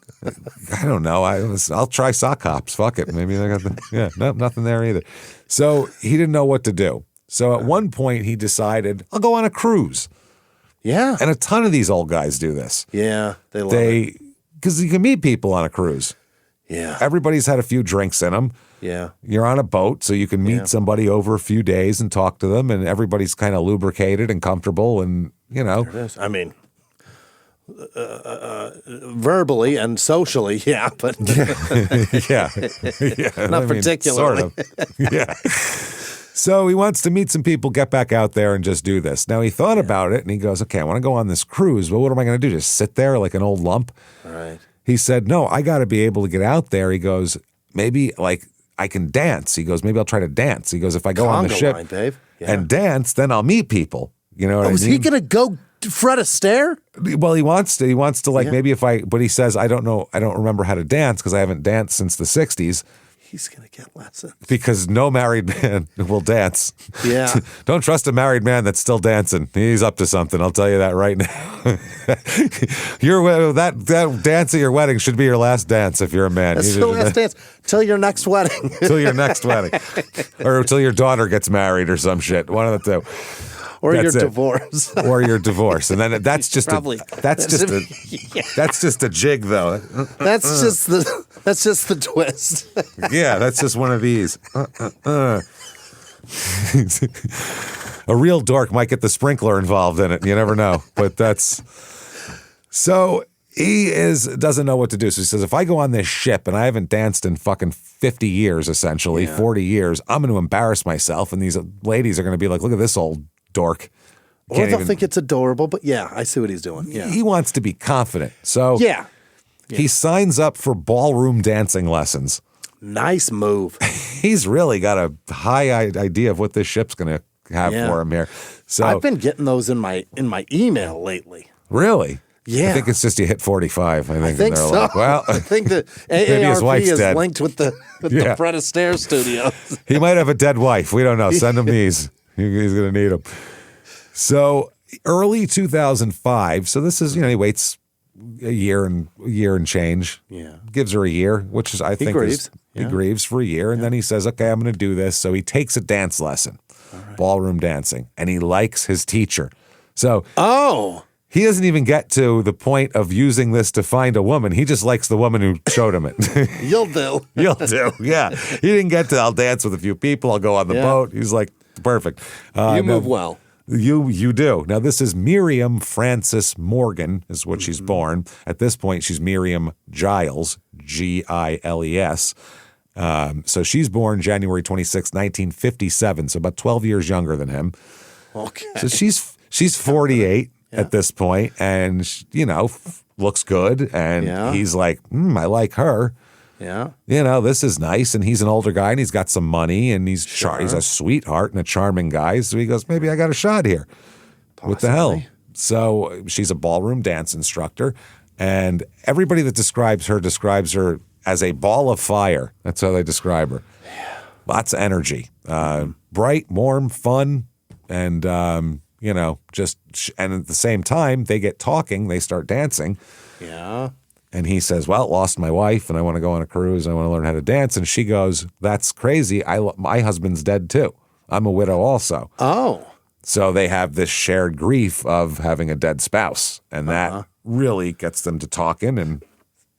I don't know. I'll try sock hops. Fuck it. Maybe they got nothing there either. So he didn't know what to do. So at one point he decided, I'll go on a cruise. Yeah. And a ton of these old guys do this. Yeah, they love it. Because you can meet people on a cruise. Yeah. Everybody's had a few drinks in them. Yeah. You're on a boat, so you can meet somebody over a few days and talk to them, and everybody's kind of lubricated and comfortable, and, you know. There it is. I mean, verbally and socially, yeah, but yeah. not particularly. Sort of. Yeah. So he wants to meet some people, get back out there and just do this. Now he thought about it and he goes, okay, I want to go on this cruise. Well, what am I going to do? Just sit there like an old lump? Right. He said, no, I got to be able to get out there. He goes, maybe like I can dance. He goes, maybe I'll try to dance. He goes, if I go on the ship babe. Yeah. and dance, then I'll meet people. You know what I mean? Is he going to go Fred Astaire? Well, he wants to like maybe but he says, I don't know. I don't remember how to dance because I haven't danced since the 60s. He's going to get lessons. Because no married man will dance. Yeah. Don't trust a married man that's still dancing. He's up to something. I'll tell you that right now. That dance at your wedding should be your last dance if you're a man. That's your last dance till your next wedding. Till your next wedding. Or till your daughter gets married or some shit. One of the two. Or your divorce. Or your divorce. And then that's just that's just a jig though. That's just the twist. Yeah, that's just one of these. A real dork might get the sprinkler involved in it. You never know. But so he doesn't know what to do. So he says, if I go on this ship and I haven't danced in fucking 50 years, essentially, 40 years, I'm going to embarrass myself. And these ladies are going to be like, look at this old dork. Or they'll think it's adorable, but yeah, I see what he's doing. Yeah. He wants to be confident. So he signs up for ballroom dancing lessons. Nice move. He's really got a high idea of what this ship's going to have for him here. So I've been getting those in my email lately. Really? Yeah. I think it's just you hit 45. I think so. Like, well, I think the AARP is linked with the Fred Astaire studios. He might have a dead wife. We don't know. Send him these. He's going to need them. So early 2005. So this is, he waits a year and change. Yeah. Gives her a year, which is, I think grieves. He grieves for a year. And then he says, okay, I'm going to do this. So he takes a dance lesson, ballroom dancing, and he likes his teacher. So he doesn't even get to the point of using this to find a woman. He just likes the woman who showed him it. You'll do. You'll do. Yeah. He didn't get to, I'll dance with a few people. I'll go on the boat. He's like, perfect. You move well. You do. Now, this is Miriam Frances Morgan is what she's born. At this point, she's Miriam Giles, Giles. So she's born January 26, 1957, so about 12 years younger than him. Okay. So she's 48 at this point, and, looks good. And he's like, I like her. Yeah. This is nice. And he's an older guy and he's got some money and he's a sweetheart and a charming guy. So he goes, maybe I got a shot here. Possibly. What the hell? So she's a ballroom dance instructor. And everybody that describes her as a ball of fire. That's how they describe her. Yeah. Lots of energy. Bright, warm, fun. And, and at the same time, they get talking. They start dancing. Yeah. And he says, well, lost my wife and I want to go on a cruise. I want to learn how to dance. And she goes, that's crazy. My husband's dead too. I'm a widow also. Oh. So they have this shared grief of having a dead spouse. And that really gets them to talking. And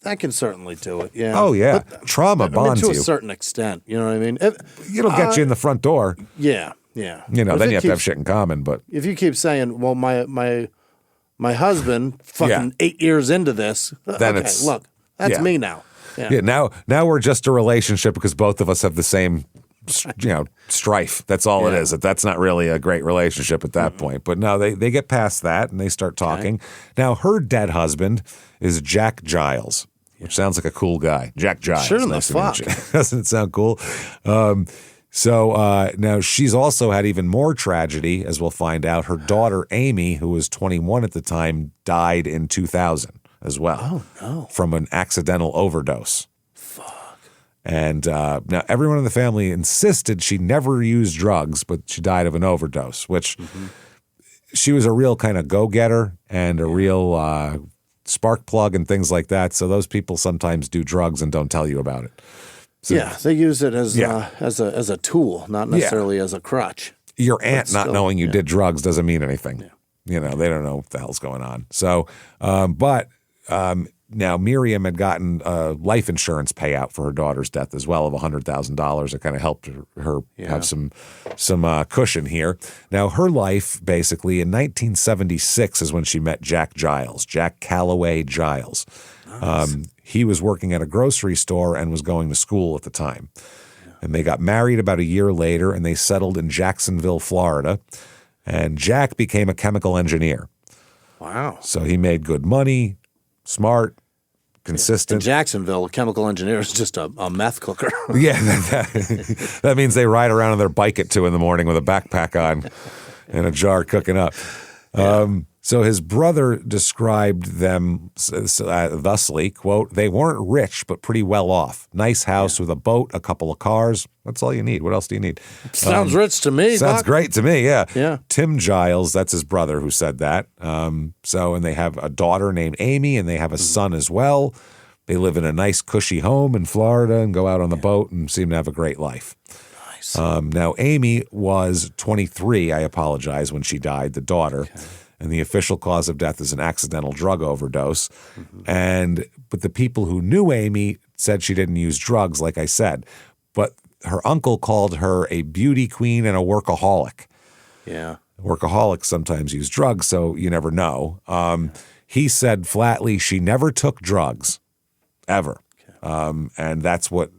that can certainly do it. Yeah. Oh, yeah. But, trauma bonds you. To a certain extent. You know what I mean? It'll get you in the front door. Yeah. Yeah. Then you have to have shit in common. But if you keep saying, well, my husband, fucking 8 years into this. Then that's me now. Yeah. Now we're just a relationship because both of us have the same, strife. That's all it is. That's not really a great relationship at that point. But no, they get past that and they start talking. Okay. Now her dead husband is Jack Giles, which sounds like a cool guy. Jack Giles. Sure the fuck. Doesn't it sound cool? So now she's also had even more tragedy, as we'll find out. Her daughter, Amy, who was 21 at the time, died in 2000 as well. Oh, no. From an accidental overdose. Fuck. And now everyone in the family insisted she never used drugs, but she died of an overdose, which she was a real kind of go-getter and a real spark plug and things like that. So those people sometimes do drugs and don't tell you about it. So, yeah, they use it as a tool, not necessarily as a crutch. Your aunt not knowing you did drugs doesn't mean anything. Yeah. You know, they don't know what the hell's going on. So, now Miriam had gotten a life insurance payout for her daughter's death as well of $100,000. It kind of helped her have some cushion here. Now, her life, basically, in 1976 is when she met Jack Calloway Giles. Nice. He was working at a grocery store and was going to school at the time. Yeah. And they got married about a year later, and they settled in Jacksonville, Florida. And Jack became a chemical engineer. Wow. So he made good money, smart, consistent. In Jacksonville, a chemical engineer is just a meth cooker. Yeah, that means they ride around on their bike at 2 a.m. with a backpack on and a jar cooking up. Yeah. So his brother described them thusly, quote, "They weren't rich, but pretty well off. Nice house with a boat, a couple of cars. That's all you need. What else do you need?" Sounds rich to me. Sounds great to me, yeah. Yeah. Tim Giles, that's his brother who said that. And they have a daughter named Amy, and they have a son as well. They live in a nice, cushy home in Florida and go out on the boat and seem to have a great life. Nice. Now, Amy was 23, I apologize, when she died, the daughter. Okay. And the official cause of death is an accidental drug overdose. But the people who knew Amy said she didn't use drugs, like I said. But her uncle called her a beauty queen and a workaholic. Yeah. Workaholics sometimes use drugs, so you never know. He said flatly she never took drugs, ever. Okay. And that's what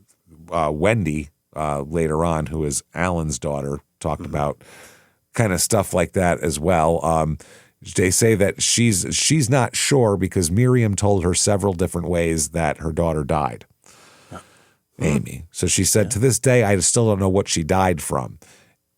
Wendy, later on, who is Alan's daughter, talked about, kind of stuff like that as well. They say that she's not sure because Miriam told her several different ways that her daughter died, Amy. So she said, to this day, I still don't know what she died from.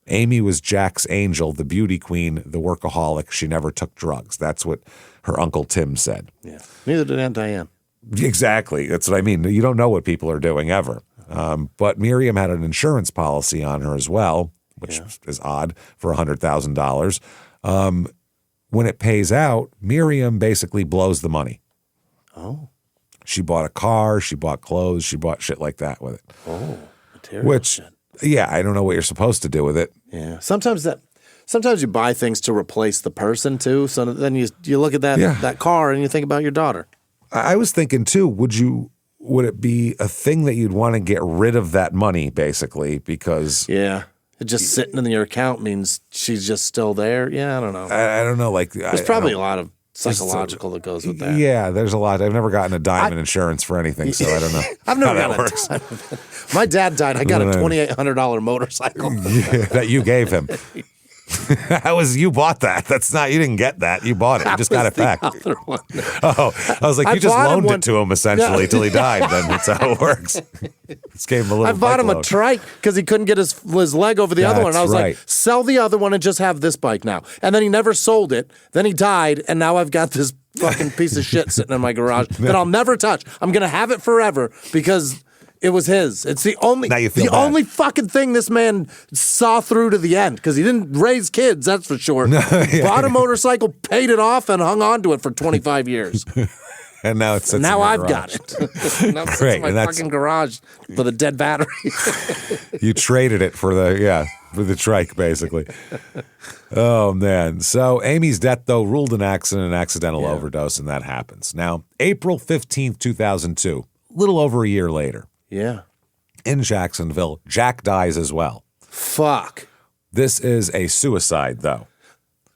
Amy was Jack's angel, the beauty queen, the workaholic. She never took drugs. That's what her Uncle Tim said. Yeah. Neither did Aunt Diane. Exactly. That's what I mean. You don't know what people are doing ever. But Miriam had an insurance policy on her as well, which is odd for $100,000. When it pays out, Miriam basically blows the money. Oh. She bought a car, she bought clothes, she bought shit like that with it. Oh, material shit. Yeah, I don't know what you're supposed to do with it. Yeah. Sometimes you buy things to replace the person too. So then you look at that car and you think about your daughter. I was thinking too, would it be a thing that you'd want to get rid of that money, basically, because just sitting in your account means she's just still there. Yeah, I don't know. I don't know. There's probably a lot of psychological that goes with that. Yeah, there's a lot. I've never gotten a dime in insurance for anything, so I don't know. I've never gotten that works. My dad died. I got a $2,800 motorcycle that you gave him. You bought that. That's not, you didn't get that. You bought it. You just got it back. Oh, I was like, you just loaned it to him essentially till he died. Then that's how it works. Just gave him a little. I bought him a trike because he couldn't get his leg over the other one. And I was like, sell the other one and just have this bike now. And then he never sold it. Then he died, and now I've got this fucking piece of shit sitting in my garage that I'll never touch. I'm gonna have it forever because it was his. It's the only fucking thing this man saw through to the end because he didn't raise kids, that's for sure. Bought a motorcycle, paid it off, and hung on to it for 25 years. And now it's now I've got it. Now it sits in my fucking garage with a dead battery. You traded it for the trike, basically. Oh, man. So Amy's death, though, ruled an accidental overdose, and that happens. Now, April 15th, 2002, a little over a year later. Yeah. In Jacksonville, Jack dies as well. Fuck. This is a suicide, though.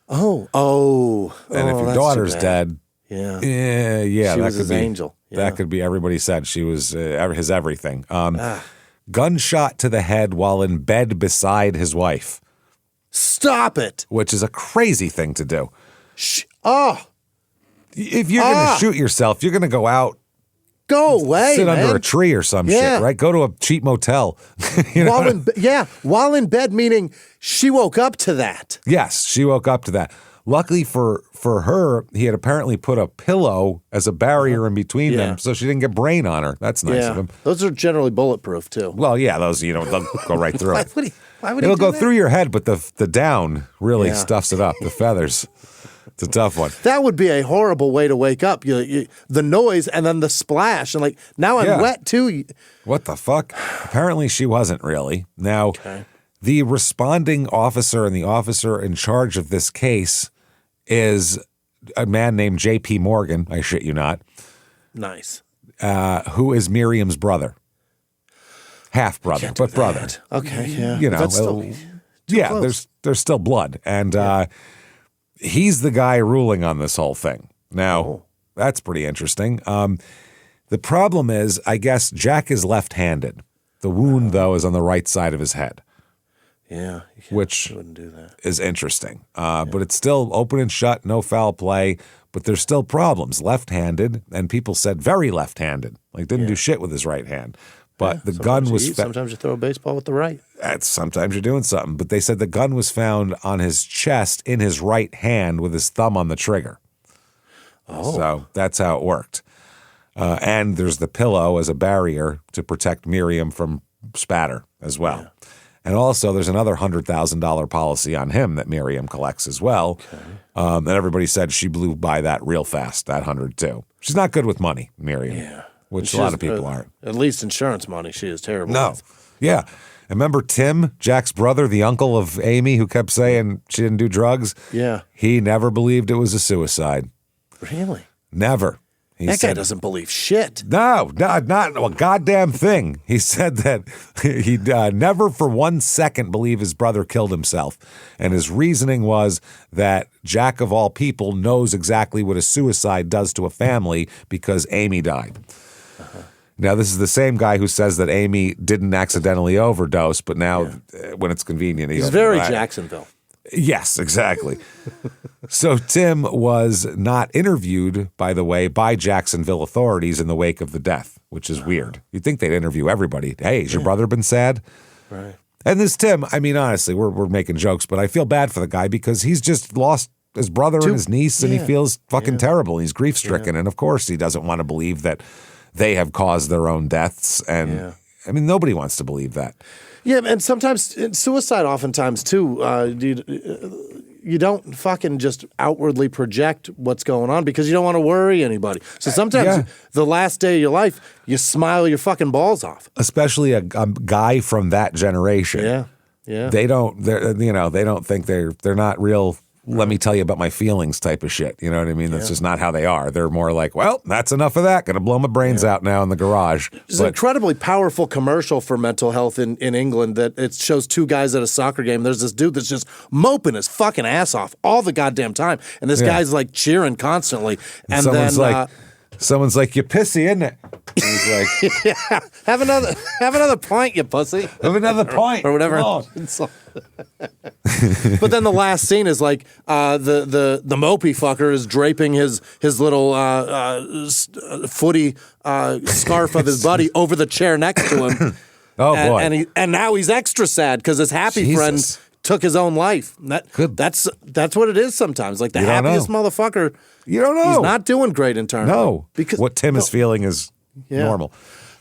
Oh. And if your daughter's dead, she was his angel. Yeah. That could be, everybody said she was his everything. Gunshot to the head while in bed beside his wife. Stop it. Which is a crazy thing to do. If you're going to shoot yourself, you're going to go out. Go away, sit under a tree or some shit, right? Go to a cheap motel. While in bed, meaning she woke up to that. Yes, she woke up to that. luckily for her, he had apparently put a pillow as a barrier in between them so she didn't get brain on her. That's nice of him. Those are generally bulletproof, too. Well, yeah, those, they'll go right through it. Why would It'll he go do through your head, but the down really Yeah. stuffs it up, the feathers. It's a tough one. That would be a horrible way to wake up. The noise and then the splash. And now I'm wet, too. What the fuck? Apparently she wasn't really. Now, the responding officer and the officer in charge of this case is a man named J.P. Morgan, I shit you not. Nice. Who is Miriam's brother. Half brother, but brother. Okay, yeah. You know, That's still close. there's still blood. And he's the guy ruling on this whole thing. Now, that's pretty interesting. The problem is, I guess Jack is left-handed. The wound, though, is on the right side of his head. Yeah. Which wouldn't do that. is interesting. But it's still open and shut, no foul play, but there's still problems. Left-handed, and people said very left-handed. Didn't do shit with his right hand. But the gun was sometimes you throw a baseball with the right. Sometimes you're doing something. But they said the gun was found on his chest in his right hand with his thumb on the trigger. Oh. So that's how it worked. And there's the pillow as a barrier to protect Miriam from spatter as well. Yeah. And also there's another $100,000 policy on him that Miriam collects as well. Okay. And everybody said she blew by that real fast, that 100 too. She's not good with money, Miriam. Yeah. Which a lot of people aren't. At least insurance money, she is terrible. No. Yeah. And remember Tim, Jack's brother, the uncle of Amy, who kept saying she didn't do drugs? Yeah. He never believed it was a suicide. Really? Never. That guy doesn't believe shit. No, not a goddamn thing. He said that he'd never for 1 second believe his brother killed himself. And his reasoning was that Jack, of all people, knows exactly what a suicide does to a family because Amy died. Now, this is the same guy who says that Amy didn't accidentally overdose, but now when it's convenient, he's very Jacksonville. Yes, exactly. So Tim was not interviewed, by the way, by Jacksonville authorities in the wake of the death, which is weird. You'd think they'd interview everybody. Hey, has your brother been sad? Right. And this Tim, I mean, honestly, we're making jokes, but I feel bad for the guy because he's just lost his brother and his niece, and he feels fucking terrible. He's grief-stricken, and of course he doesn't want to believe that they have caused their own deaths. And I mean, nobody wants to believe that. Yeah, and sometimes suicide, oftentimes too. You don't fucking just outwardly project what's going on because you don't want to worry anybody. So sometimes the last day of your life, you smile your fucking balls off. Especially a guy from that generation. Yeah, yeah. They don't. They don't think they're not real. Let me tell you about my feelings type of shit. You know what I mean? That's just not how they are. They're more like, well, that's enough of that. Gonna blow my brains out now in the garage. There's an incredibly powerful commercial for mental health in England that it shows two guys at a soccer game. There's this dude that's just moping his fucking ass off all the goddamn time. And this guy's like cheering constantly. And someone's then like, someone's like, you're pissy, isn't it? And he's like, have another pint, you pussy. Have another pint. Or whatever. But then the last scene is like the mopey fucker is draping his little footy scarf of his buddy over the chair next to him. Oh boy! And now he's extra sad because his happy friend took his own life. That's what it is sometimes. Like the happiest motherfucker. You don't know. He's not doing great internally. No, because what Tim is feeling is normal.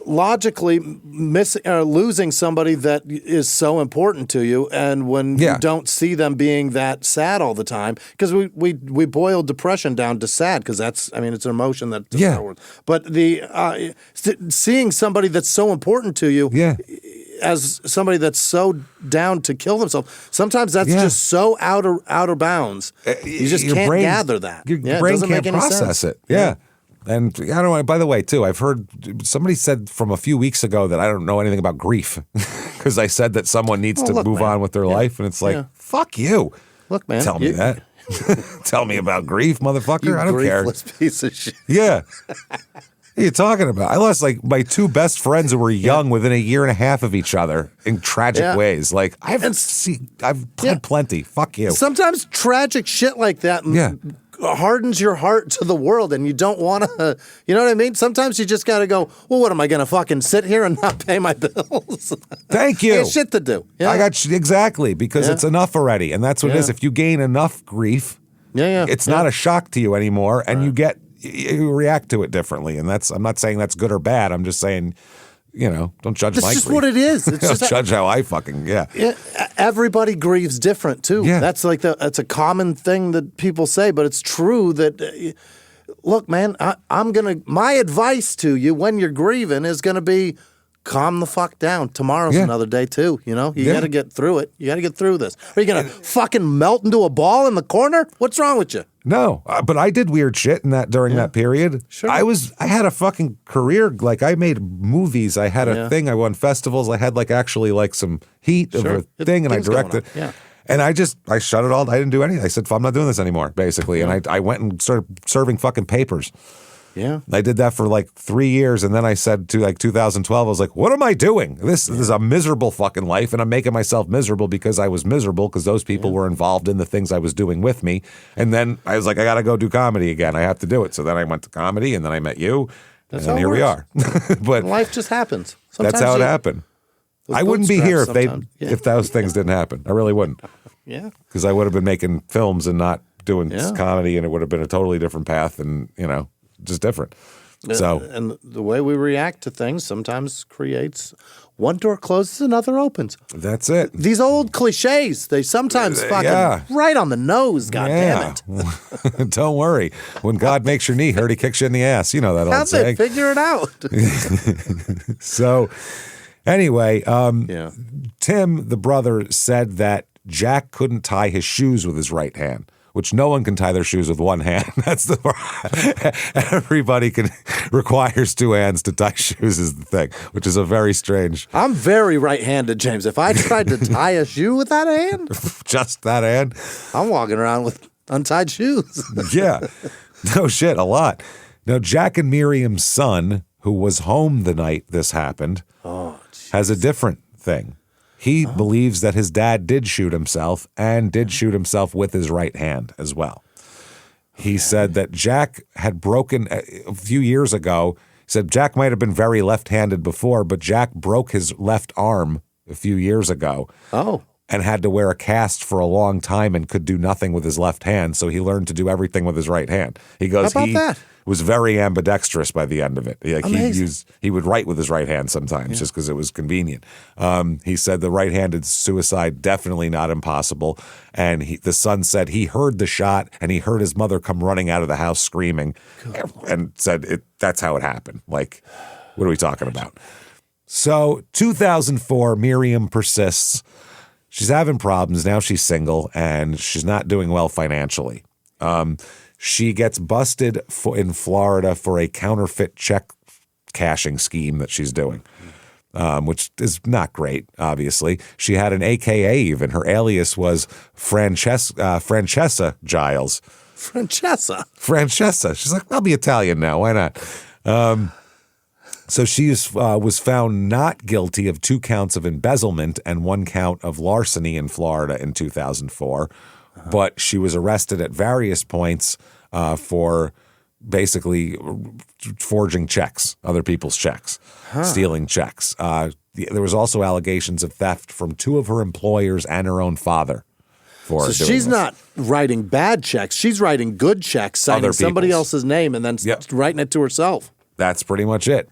Logically, losing somebody that is so important to you, and when you don't see them being that sad all the time, because we boil depression down to sad, because it's an emotion that but the seeing somebody that's so important to you as somebody that's so down to kill themselves, sometimes that's just so out of bounds. You just can't gather that. Your brain can't process it. Yeah. And I don't know, by the way, too, I've heard somebody said from a few weeks ago that I don't know anything about grief because I said that someone needs to move on with their life. And it's like, fuck you. Look, man. Tell me that. Tell me about grief, motherfucker. I don't care. Griefless piece of shit. Yeah. What are you talking about? I lost like my two best friends who were young within a year and a half of each other in tragic ways. Like I've had plenty. Fuck you. Sometimes tragic shit like that hardens your heart to the world, and you don't want to, you know what I mean? Sometimes you just got to go, well, what am I going to fucking sit here and not pay my bills? Thank you. I got shit to do. I got exactly, because it's enough already. And that's what it is. If you gain enough grief, Yeah. It's not a shock to you anymore, and you react to it differently. And I'm not saying that's good or bad. I'm just saying, don't judge my grief. That's just what it is. It's Don't just judge how I fucking, everybody grieves different too. Yeah. That's that's a common thing that people say, but it's true that, look, man, my advice to you when you're grieving is going to be calm the fuck down. Tomorrow's another day too, You got to get through it. You got to get through this. Are you going to fucking melt into a ball in the corner? What's wrong with you? No, but I did weird shit during that period. Sure. I had a fucking career. Like, I made movies. I had a thing. I won festivals. I had some heat of a thing, and I directed. Yeah. And I shut it all. I didn't do anything. I said, I'm not doing this anymore, basically. And I went and started serving fucking papers. Yeah. I did that for 3 years, and then I said to 2012, I was like, what am I doing? This is a miserable fucking life, and I'm making myself miserable because I was miserable because those people were involved in the things I was doing with me. And then I was like, I got to go do comedy again. I have to do it. So then I went to comedy, and then I met you, and then here we are. But life just happens. Sometimes that's how it happened. I wouldn't be here if those things didn't happen. I really wouldn't. Yeah. Because I would have been making films and not doing comedy, and it would have been a totally different path, and just different. So, and the way we react to things sometimes creates one door closes, another opens. That's it. These old cliches, they sometimes fucking right on the nose, damn it. Don't worry. When God makes your knee hurt, he kicks you in the ass. You know that old saying. Figure it out. So, anyway, Tim, the brother, said that Jack couldn't tie his shoes with his right hand, which no one can tie their shoes with one hand. That's everybody requires two hands to tie shoes is the thing, which is a very strange. I'm very right-handed, James. If I tried to tie a shoe with that hand, just that hand, I'm walking around with untied shoes. Yeah, no shit, a lot. Now, Jack and Miriam's son, who was home the night this happened, has a different thing. He believes that his dad did shoot himself and did shoot himself with his right hand as well. He said that Jack had broken a few years ago. He said Jack might have been very left-handed before, but Jack broke his left arm a few years ago. Oh. And had to wear a cast for a long time and could do nothing with his left hand, so he learned to do everything with his right hand. He goes, How about that? Was very ambidextrous by the end of it. Amazing. He would write with his right hand sometimes just because it was convenient. He said the right-handed suicide, definitely not impossible. And the son said he heard the shot and he heard his mother come running out of the house screaming and said that's how it happened. Like, what are we talking about? So 2004, Miriam persists. She's having problems. Now she's single and she's not doing well financially. She gets busted in Florida for a counterfeit check cashing scheme that she's doing, which is not great, obviously. She had an AKA even. Her alias was Francesca Giles. Francesca. She's like, I'll be Italian now. Why not? So she was found not guilty of 2 counts of embezzlement and 1 count of larceny in Florida in 2004. But she was arrested at various points for basically forging checks, other people's checks, stealing checks. There was also allegations of theft from 2 of her employers and her own father. So she's not writing bad checks. She's writing good checks, signing somebody else's name and then writing it to herself. That's pretty much it.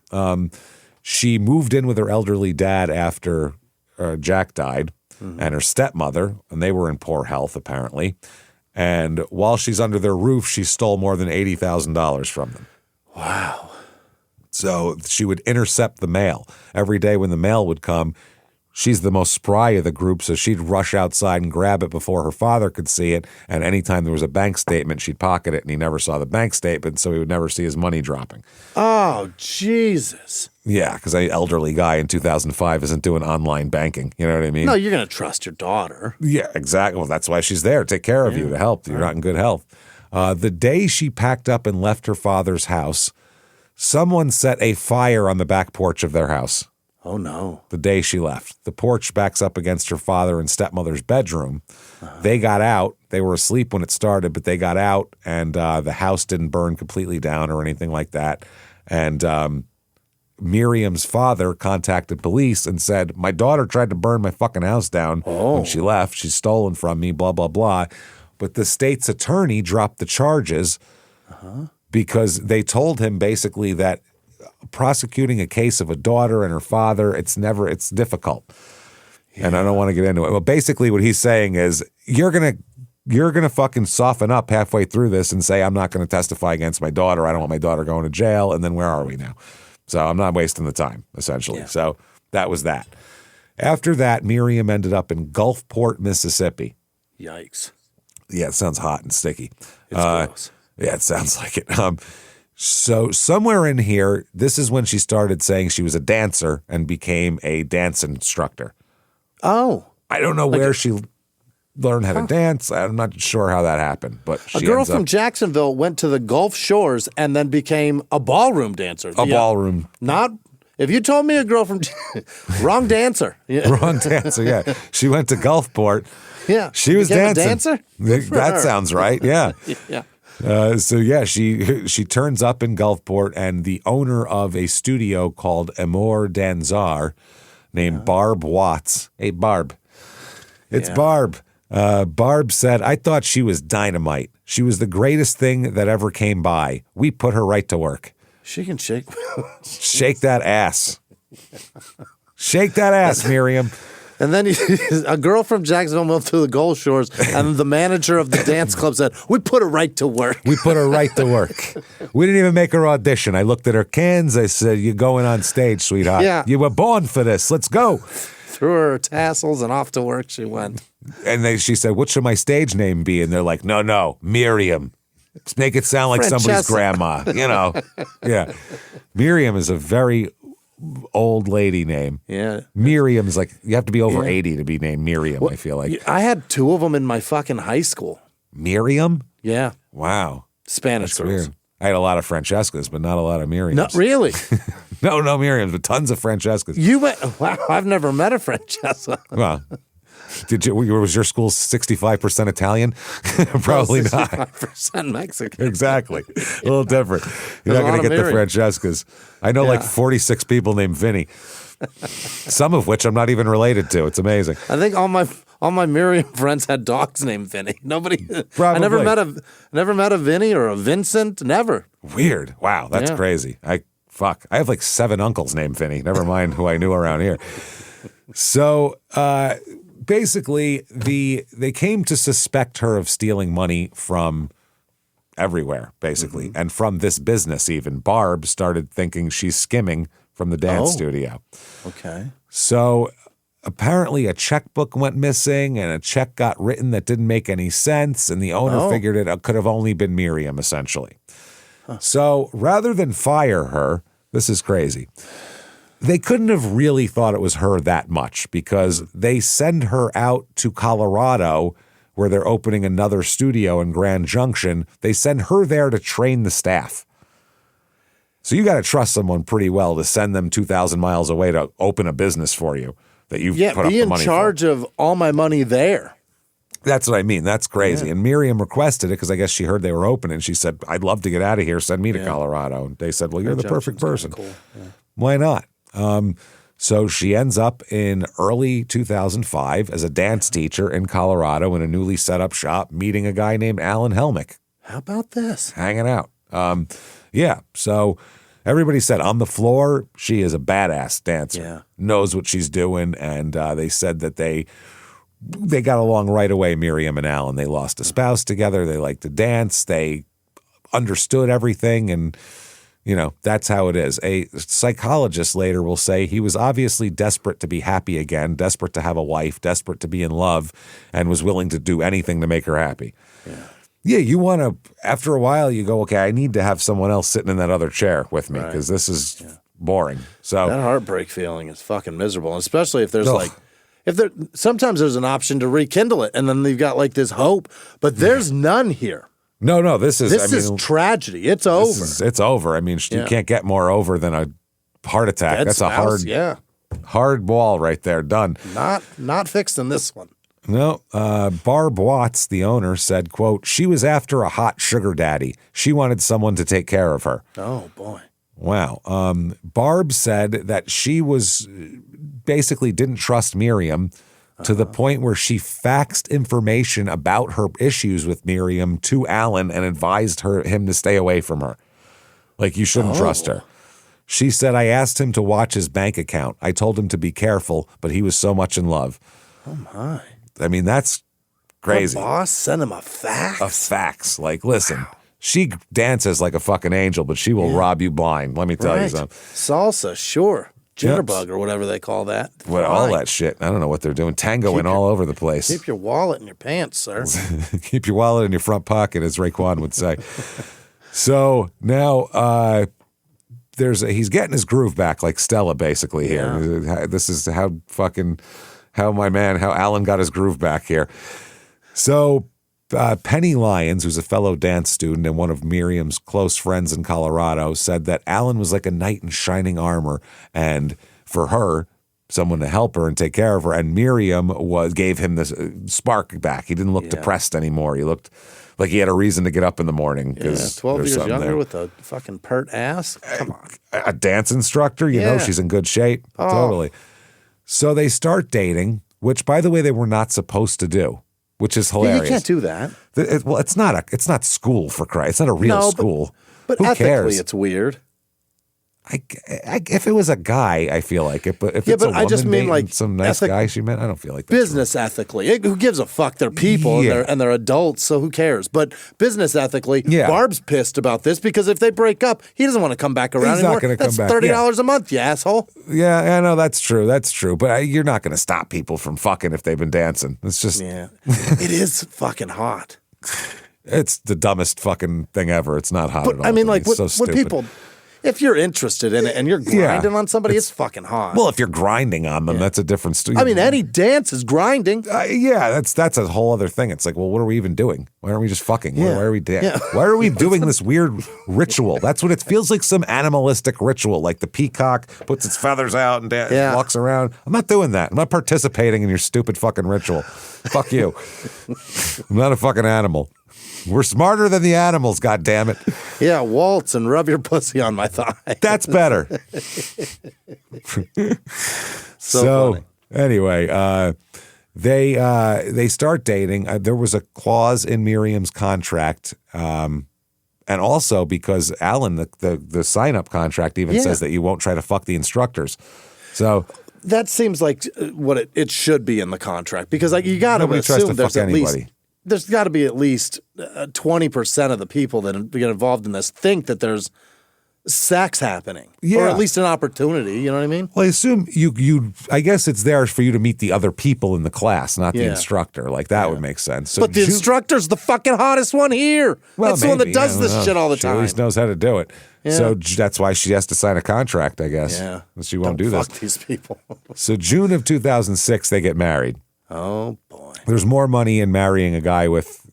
She moved in with her elderly dad after Jack died. And her stepmother, and they were in poor health, apparently. And while she's under their roof, she stole more than $80,000 from them. Wow. So she would intercept the mail. Every day when the mail would come, she's the most spry of the group, so she'd rush outside and grab it before her father could see it. And anytime there was a bank statement, she'd pocket it, and he never saw the bank statement, so he would never see his money dropping. Oh, Jesus. Yeah, because an elderly guy in 2005 isn't doing online banking. You know what I mean? No, you're going to trust your daughter. Yeah, exactly. Well, that's why she's there, take care of you, to help. You're not in good health. The day she packed up and left her father's house, someone set a fire on the back porch of their house. Oh, no. The day she left. The porch backs up against her father and stepmother's bedroom. They got out. They were asleep when it started, but they got out, and the house didn't burn completely down or anything like that. And Miriam's father contacted police and said, my daughter tried to burn my fucking house down when she left. She's stolen from me, blah, blah, blah. but the state's attorney dropped the charges because they told him basically that prosecuting a case of a daughter and her father, it's difficult. Yeah. And I don't want to get into it. Well, basically what he's saying is you're gonna fucking soften up halfway through this and say, I'm not going to testify against my daughter. I don't want my daughter going to jail. And then where are we now? So I'm not wasting the time, essentially. Yeah. So that was that. After that, Miriam ended up in Gulfport, Mississippi. Yikes. Yeah, it sounds hot and sticky. It's gross. Yeah, it sounds like it. So somewhere in here, this is when she started saying she was a dancer and became a dance instructor. Oh. I don't know where she learned how to dance. I'm not sure how that happened, but a girl from Jacksonville went to the Gulf Shores and then became a ballroom dancer. Ballroom. Not if you told me a girl from wrong dancer. Yeah. Wrong dancer. Yeah, she went to Gulfport. Yeah, she was dancing. A dancer. That sounds right. Yeah. Yeah. She turns up in Gulfport, and the owner of a studio called Amour Danzar, named Barb Watts. Hey, Barb. It's Barb. Barb said, I thought she was dynamite. She was the greatest thing that ever came by. We put her right to work. She can shake. Shake that ass. Shake that ass, Miriam. And then a girl from Jacksonville moved to the Gulf Shores, and the manager of the dance club said, we put her right to work. We put her right to work. We didn't even make her audition. I looked at her cans. I said, you're going on stage, sweetheart. Yeah. You were born for this. Let's go. Threw her tassels, and off to work she went. And she said, what should my stage name be? And they're like, no, Miriam. Let's make it sound like somebody's grandma, Yeah. Miriam is a very old lady name. Yeah. Miriam's like, you have to be over 80 to be named Miriam, I feel like. I had two of them in my fucking high school. Miriam? Yeah. Wow. Spanish girls. Weird. I had a lot of Francescas, but not a lot of Miriams. Not really. No Miriams, but tons of Francescas. Wow, I've never met a Francesca. Well, was your school 65% Italian? Probably not. 65% Mexican. Exactly. A little different. You're not going to get the Francescas. I know like 46 people named Vinny, some of which I'm not even related to. It's amazing. I think all my Miriam friends had dogs named Vinny. Nobody. Probably. I never met a Vinny or a Vincent. Never. Weird. Wow, that's crazy. I have like 7 uncles named Vinny. Never mind who I knew around here. So basically, they came to suspect her of stealing money from everywhere, basically, and from this business even. Barb started thinking she's skimming from the dance studio. Okay. So apparently a checkbook went missing and a check got written that didn't make any sense, and the owner figured it could have only been Miriam, essentially. Huh. So rather than fire her, this is crazy, they couldn't have really thought it was her that much because they send her out to Colorado where they're opening another studio in Grand Junction. They send her there to train the staff. So you got to trust someone pretty well to send them 2,000 miles away to open a business for you that you've put up the money for. Be in charge of all my money there. That's what I mean. That's crazy. Yeah. And Miriam requested it because I guess she heard they were open, and she said, I'd love to get out of here. Send me to Colorado. And they said, well, you're the perfect person. Cool. Yeah. Why not? So she ends up in early 2005 as a dance teacher in Colorado in a newly set up shop, meeting a guy named Alan Helmick. How about this? Hanging out. So everybody said on the floor, she is a badass dancer, knows what she's doing. And they said that they got along right away, Miriam and Alan. They lost a spouse together. They liked to dance. They understood everything. And that's how it is. A psychologist later will say he was obviously desperate to be happy again, desperate to have a wife, desperate to be in love, and was willing to do anything to make her happy. Yeah, you want to, after a while, you go, okay, I need to have someone else sitting in that other chair with me because this is boring. So that heartbreak feeling is fucking miserable, especially if there's sometimes there's an option to rekindle it, and then you've got like this hope, but there's none here. No, this is tragedy. It's over. It's over. I mean, you can't get more over than a heart attack. That's a hard wall right there. Done. Not fixing this one. No. Barb Watts, the owner, said, quote, she was after a hot sugar daddy. She wanted someone to take care of her. Oh, boy. Wow. Barb said that she was basically didn't trust Miriam to the point where she faxed information about her issues with Miriam to Alan and advised him to stay away from her. Like, you shouldn't trust her. She said, I asked him to watch his bank account. I told him to be careful, but he was so much in love. Oh, my. I mean, that's crazy. Her boss sent him a fax? A fax. Like, listen, she dances like a fucking angel, but she will rob you blind. Let me tell you something. Salsa, sure. Jitterbug or whatever they call that. What, all that shit. I don't know what they're doing. Tangoing all over the place. Keep your wallet in your pants, sir. Keep your wallet in your front pocket, as Raekwon would say. So now he's getting his groove back, like Stella, basically here. Yeah. This is how Alan got his groove back here. So Penny Lyons, who's a fellow dance student and one of Miriam's close friends in Colorado, said that Alan was like a knight in shining armor, and for her, someone to help her and take care of her. And Miriam gave him this spark back. He didn't look depressed anymore. He looked like he had a reason to get up in the morning. 12 years younger with a fucking pert ass. Come on. A dance instructor, you know, she's in good shape. Oh. Totally. So they start dating, which, by the way, they were not supposed to do. Which is hilarious. You can't do that. It's not school, for Christ. It's not a real school. But who ethically, cares? It's weird. If it was a guy, I feel like it. But if it's a woman, I just mean like some nice guy she met, I don't feel like that. Business ethically, who gives a fuck? They're people and they're adults, so who cares? But business ethically, Barb's pissed about this because if they break up, he doesn't want to come back around anymore. That's $30 a month, you asshole. Yeah, I know that's true. That's true. But you're not going to stop people from fucking if they've been dancing. It's just it is fucking hot. It's the dumbest fucking thing ever. It's not hot at all. I mean, like so when people. If you're interested in it and you're grinding on somebody, it's fucking hot. Well, if you're grinding on them, that's a different story. I mean, any dance is grinding. That's a whole other thing. It's like, well, what are we even doing? Why aren't we just fucking? Why are we dancing? Yeah. Why are we doing this weird ritual? That's what it feels like, some animalistic ritual, like the peacock puts its feathers out and walks around. I'm not doing that. I'm not participating in your stupid fucking ritual. Fuck you. I'm not a fucking animal. We're smarter than the animals, goddammit. Yeah, waltz and rub your pussy on my thigh. That's better. So funny. Anyway, they start dating. There was a clause in Miriam's contract, and also because Alan, the sign-up contract even says that you won't try to fuck the instructors. So that seems like what it should be in the contract, because like you got to assume there's got to be at least 20% of the people that get involved in this think that there's sex happening, or at least an opportunity. You know what I mean? Well, I assume I guess it's there for you to meet the other people in the class, not the instructor. Like that would make sense. So but the instructor's the fucking hottest one here. Well, that's the one that does this shit all the time. She at least knows how to do it. Yeah. So that's why she has to sign a contract, I guess. Yeah. She won't do this. Fuck these people. So June of 2006, they get married. Oh boy. There's more money in marrying a guy with,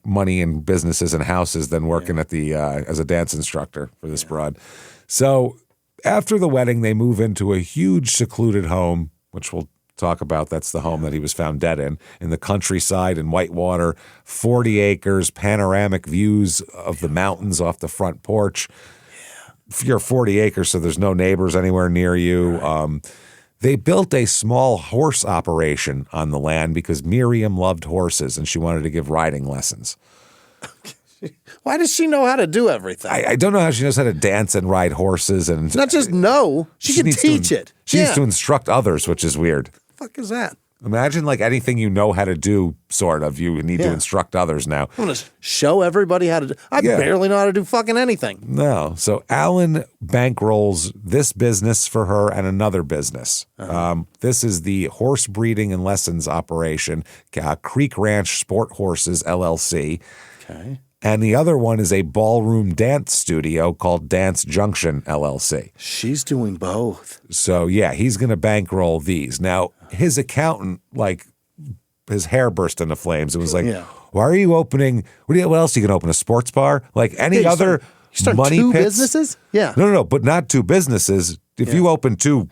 money in businesses and houses than working at the as a dance instructor for this broad. So after the wedding, they move into a huge secluded home, which we'll talk about. That's the home that he was found dead in the countryside in Whitewater, 40 acres, panoramic views of the mountains off the front porch. You're 40 acres, so there's no neighbors anywhere near you. Right. They built a small horse operation on the land because Miriam loved horses and she wanted to give riding lessons. Why does she know how to do everything? I don't know how she knows how to dance and ride horses. And not just know, she can teach it. She needs to instruct others, which is weird. What the fuck is that? Imagine like anything you know how to do, sort of. You need to instruct others now. I'm going to show everybody how to do. I barely know how to do fucking anything. No. So Alan bankrolls this business for her and another business. This is the horse breeding and lessons operation, Creek Ranch Sport Horses, LLC. Okay. And the other one is a ballroom dance studio called Dance Junction, LLC. She's doing both. So, he's going to bankroll these. Now, his accountant, like, his hair burst into flames. It was like, why are you opening – what else are you going to open, a sports bar? Like any other money two pits? Businesses? Yeah. No, but not two businesses. If you open two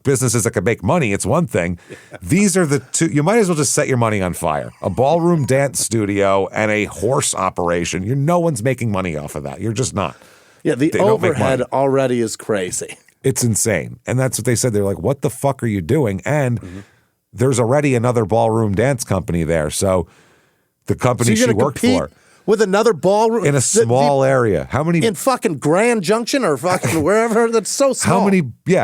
businesses that can make money, it's one thing. These are the two. You might as well just set your money on fire. A ballroom dance studio and a horse operation. No one's making money off of that. You're just not. Yeah, the overhead already is crazy. It's insane. And that's what they said. They're like, what the fuck are you doing? And there's already another ballroom dance company there. So the company So you're she gonna worked compete for with another ballroom in a small area. How many in fucking Grand Junction or fucking wherever? That's so small.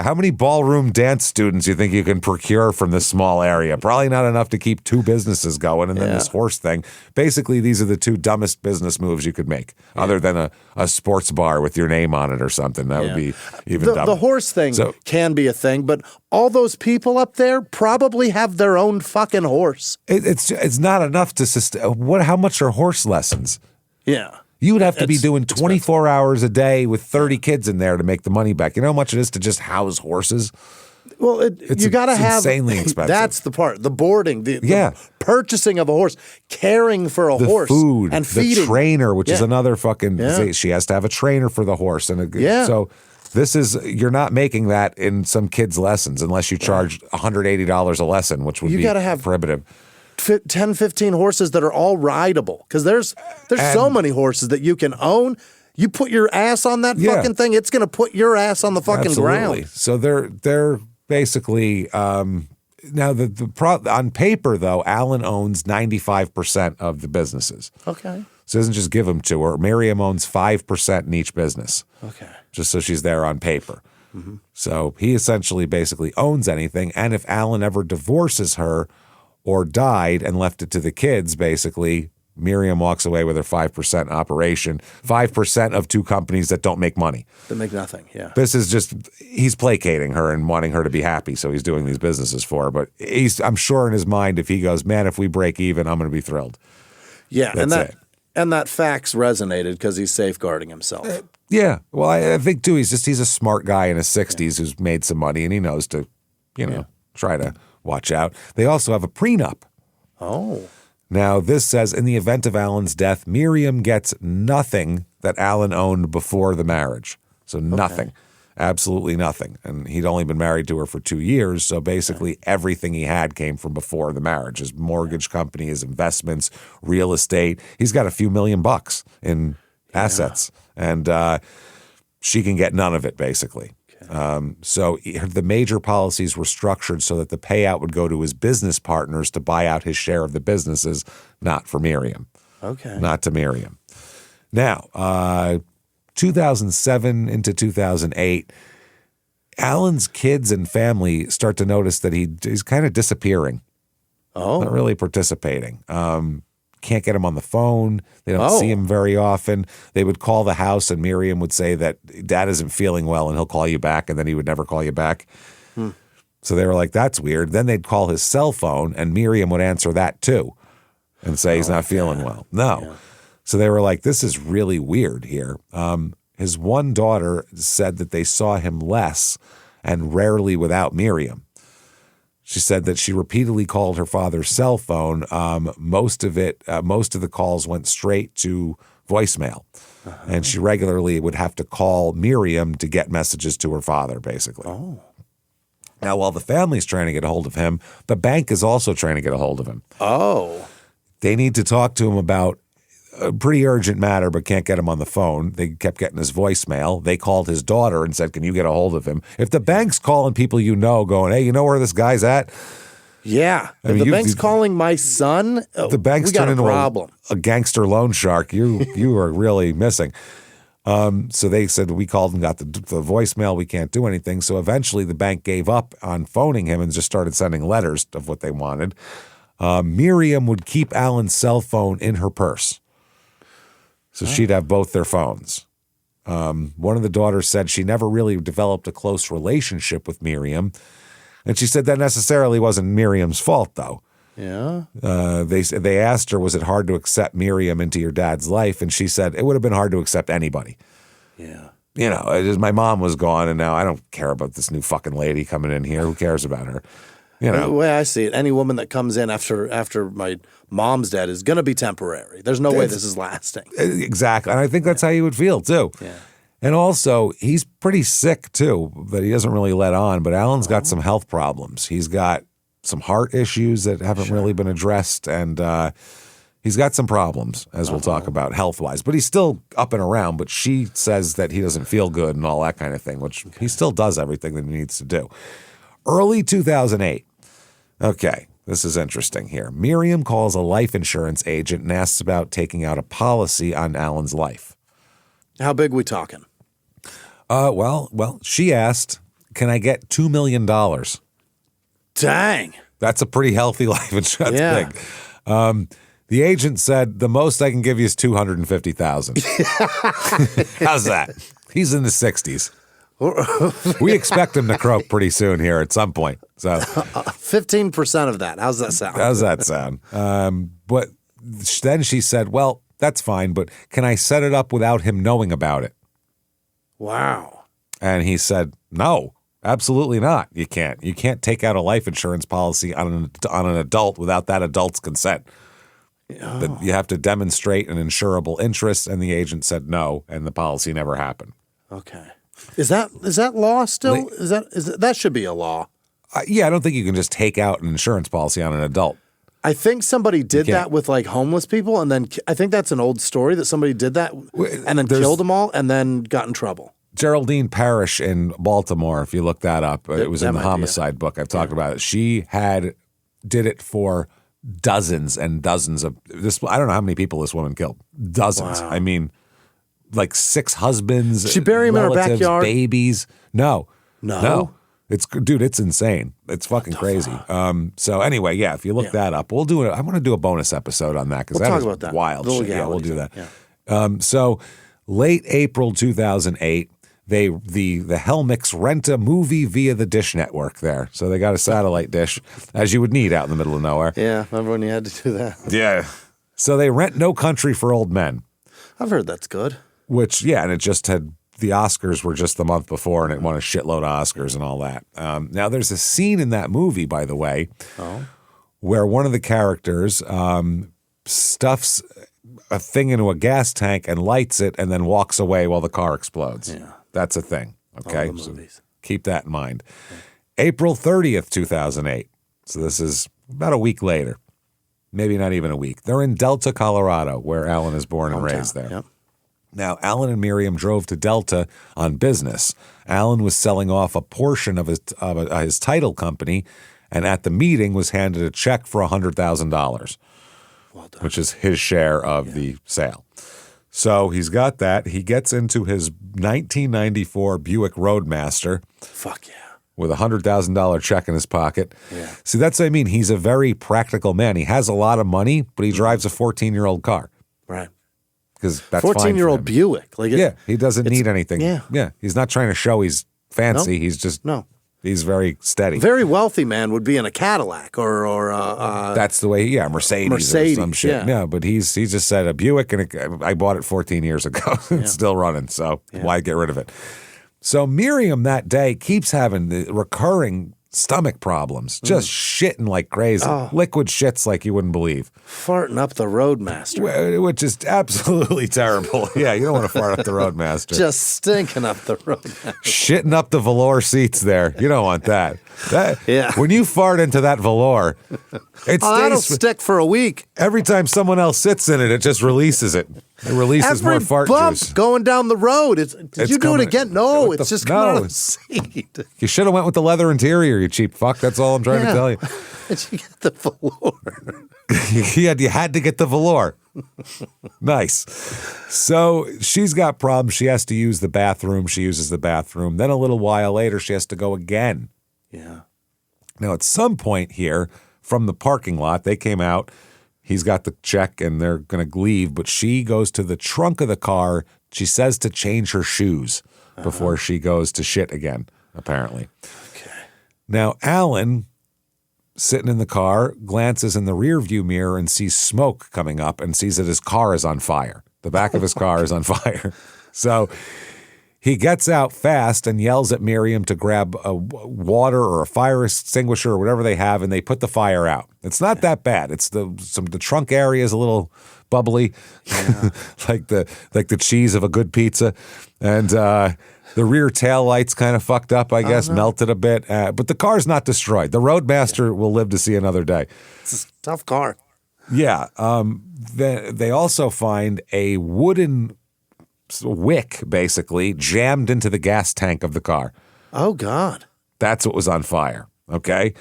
how many ballroom dance students you think you can procure from this small area? Probably not enough to keep 2 businesses going. And then this horse thing. Basically, these are the 2 dumbest business moves you could make, other than a sports bar with your name on it or something. That would be even dumber. The horse thing can be a thing, but all those people up there probably have their own fucking horse. It's not enough to sustain. How much are horse lessons? Yeah. You would have to be doing 24 hours a day with 30 kids in there to make the money back. You know how much it is to just house horses? Well, you got to have insanely expensive. That's the part. The boarding, the purchasing of a horse, caring for a horse, food, and feeding. the trainer, which is another fucking. She has to have a trainer for the horse, and so you're not making that in some kids' lessons unless you charge $180 a lesson, which would be prohibitive. 10, 15 horses that are all rideable, because there's so many horses that you can own. You put your ass on that fucking thing, it's going to put your ass on the fucking ground. So they're basically now on paper though, Alan owns 95% of the businesses. Okay. So he doesn't just give them to her. Miriam owns 5% in each business. Okay. Just so she's there on paper. Mm-hmm. So he essentially basically owns anything. And if Alan ever divorces her or died and left it to the kids, basically, Miriam walks away with her 5% operation, 5% of 2 companies that don't make money. That make nothing, yeah. This is just, he's placating her and wanting her to be happy, so he's doing these businesses for her. But I'm sure in his mind, if he goes, man, if we break even, I'm going to be thrilled. Yeah, and that fax resonated because he's safeguarding himself. Yeah, well, I think, too, he's a smart guy in his 60s who's made some money, and he knows to, try to watch out. They also have a prenup. Oh. Now, this says, in the event of Alan's death, Miriam gets nothing that Alan owned before the marriage. So nothing. Absolutely nothing. And he'd only been married to her for 2 years, so basically everything he had came from before the marriage. His mortgage company, his investments, real estate. He's got a few $1,000,000 in assets. And she can get none of it, basically. So the major policies were structured so that the payout would go to his business partners to buy out his share of the businesses, not for Miriam. Okay. Not to Miriam. Now, 2007 into 2008, Alan's kids and family start to notice that he's kind of disappearing. Oh. Not really participating. Can't get him on the phone. They don't see him very often. They would call the house and Miriam would say that Dad isn't feeling well and he'll call you back, and then he would never call you back. So they were like, that's weird. Then they'd call his cell phone and Miriam would answer that too and say he's not feeling well. No. Yeah. So they were like, this is really weird here. His one daughter said that they saw him less and rarely without Miriam. She said that she repeatedly called her father's cell phone. Most of the calls went straight to voicemail. And she regularly would have to call Miriam to get messages to her father, basically. Oh. Now, while the family's trying to get a hold of him, the bank is also trying to get a hold of him. Oh. They need to talk to him about a pretty urgent matter, but can't get him on the phone. They kept getting his voicemail. They called his daughter and said, can you get a hold of him? If the bank's calling people going, hey, you know where this guy's at? Yeah. If the bank's calling my son, the bank's turning into a gangster loan shark. You are really missing. So they said, we called and got the voicemail. We can't do anything. So eventually the bank gave up on phoning him and just started sending letters of what they wanted. Miriam would keep Alan's cell phone in her purse. So she'd have both their phones. One of the daughters said she never really developed a close relationship with Miriam. And she said that necessarily wasn't Miriam's fault, though. Yeah. They asked her, was it hard to accept Miriam into your dad's life? And she said, it would have been hard to accept anybody. Yeah. You know, my mom was gone, and now I don't care about this new fucking lady coming in here. Who cares about her? You know. The way I see it, any woman that comes in after my mom's dead is going to be temporary. There's no way this is lasting. Exactly. And I think that's how you would feel, too. Yeah. And also, he's pretty sick, too, that he doesn't really let on. But Alan's got some health problems. He's got some heart issues that haven't really been addressed. And he's got some problems, as we'll talk about, health-wise. But he's still up and around. But she says that he doesn't feel good and all that kind of thing, which he still does everything that he needs to do. Early 2008, Okay, this is interesting here. Miriam calls a life insurance agent and asks about taking out a policy on Alan's life. How big we talking? Well, she asked, can I get $2 million? Dang. That's a pretty healthy life insurance thing. The agent said, the most I can give you is $250,000. How's that? He's in the 60s. We expect him to croak pretty soon here at some point. So 15% of that. How's that sound? How's that sound? But then she said, well, that's fine, but can I set it up without him knowing about it? Wow. And he said, no, absolutely not. You can't. You can't take out a life insurance policy on an adult without that adult's consent. Oh. You have to demonstrate an insurable interest, and the agent said no, and the policy never happened. Okay. Is that law still? That should be a law? Yeah, I don't think you can just take out an insurance policy on an adult. I think somebody did that with like homeless people, and then I think that's an old story that somebody did that and then killed them all and then got in trouble. Geraldine Parrish in Baltimore, if you look that up, it was in the homicide book. I've talked about it. She did it for dozens and dozens of this. I don't know how many people this woman killed. Dozens. Wow. I mean, like 6 husbands. She buried him in her backyard. Babies. No. It's insane. It's fucking crazy. So anyway, yeah, if you look that up, we'll do it. I want to do a bonus episode on that because that is wild shit. Yeah, we'll do that. Yeah. So late April 2008. The Helmicks rent a movie via the Dish Network there. So they got a satellite dish, as you would need out in the middle of nowhere. Yeah, remember when you had to do that? Yeah. So they rent No Country for Old Men. I've heard that's good. And it just had, the Oscars were just the month before, and it won a shitload of Oscars and all that. Now, there's a scene in that movie, by the way, where one of the characters stuffs a thing into a gas tank and lights it and then walks away while the car explodes. Yeah. That's a thing, okay? So keep that in mind. April 30th, 2008. So this is about a week later. Maybe not even a week. They're in Delta, Colorado, where Alan is born and raised there. Yep. Now, Alan and Miriam drove to Delta on business. Alan was selling off a portion of his title company, and at the meeting was handed a check for $100,000, which is his share of the sale. So he's got that. He gets into his 1994 Buick Roadmaster. Fuck yeah. With a $100,000 check in his pocket. Yeah. See, that's what I mean. He's a very practical man. He has a lot of money, but he drives a 14-year-old car. Right. Because that's 14-year-old Buick. He doesn't need anything. Yeah. He's not trying to show he's fancy. He's just He's very steady. Very wealthy man would be in a Cadillac or that's the way. Yeah, Mercedes or some shit. Yeah, but he just said a Buick, and I bought it 14 years ago. It's still running, so why get rid of it? So Miriam that day keeps having the recurring stomach problems, just shitting like crazy, liquid shits like you wouldn't believe. Farting up the Roadmaster. Which is absolutely terrible. Yeah, you don't want to fart up the Roadmaster. Just stinking up the Roadmaster. Shitting up the velour seats there. You don't want that. When you fart into that velour, that'll stick for a week. Every time someone else sits in it, it just releases it. It releases more fart bump juice. Going down the road. Did you do it again? No, it's just coming out of the seat. You should have went with the leather interior, you cheap fuck. That's all I'm trying to tell you. Did you get the velour? You had to get the velour. Nice. So she's got problems. She has to use the bathroom. She uses the bathroom. Then a little while later, she has to go again. Yeah. Now, at some point here, from the parking lot, they came out. He's got the check, and they're going to leave. But she goes to the trunk of the car. She says to change her shoes before she goes to shit again, apparently. Okay. Now, Alan, sitting in the car, glances in the rearview mirror and sees smoke coming up and sees that his car is on fire. The back of his car is on fire. So he gets out fast and yells at Miriam to grab a water or a fire extinguisher or whatever they have, and they put the fire out. It's not that bad. It's the trunk area is a little bubbly, like the cheese of a good pizza, and the rear tail lights kind of fucked up, I guess, melted a bit. But the car's not destroyed. The Roadmaster will live to see another day. It's a tough car. Yeah. They also find a wooden wick, basically, jammed into the gas tank of the car. Oh, God. That's what was on fire, okay?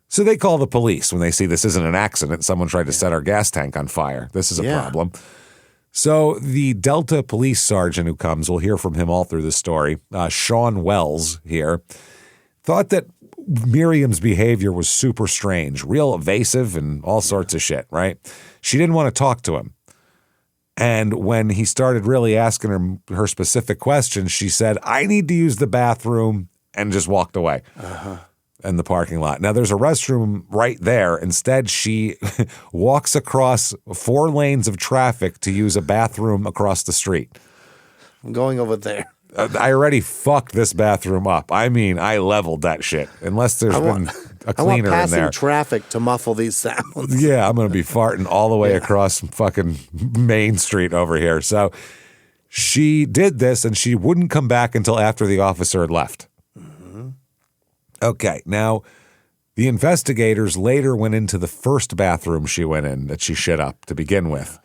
So they call the police when they see this isn't an accident. Someone tried to set our gas tank on fire. This is a problem. So the Delta police sergeant who comes, we'll hear from him all through the story, Sean Wells here, thought that Miriam's behavior was super strange, real evasive and all sorts of shit, right? She didn't want to talk to him. And when he started really asking her specific questions, she said, I need to use the bathroom, and just walked away in the parking lot. Now, there's a restroom right there. Instead, she walks across 4 lanes of traffic to use a bathroom across the street. I'm going over there. I already fucked this bathroom up. I mean, I leveled that shit. Unless there's been a cleaner in passing there. traffic to muffle these sounds. Yeah, I'm going to be farting all the way across fucking Main Street over here. So she did this, and she wouldn't come back until after the officer had left. Okay, now the investigators later went into the first bathroom she went in that she shit up to begin with.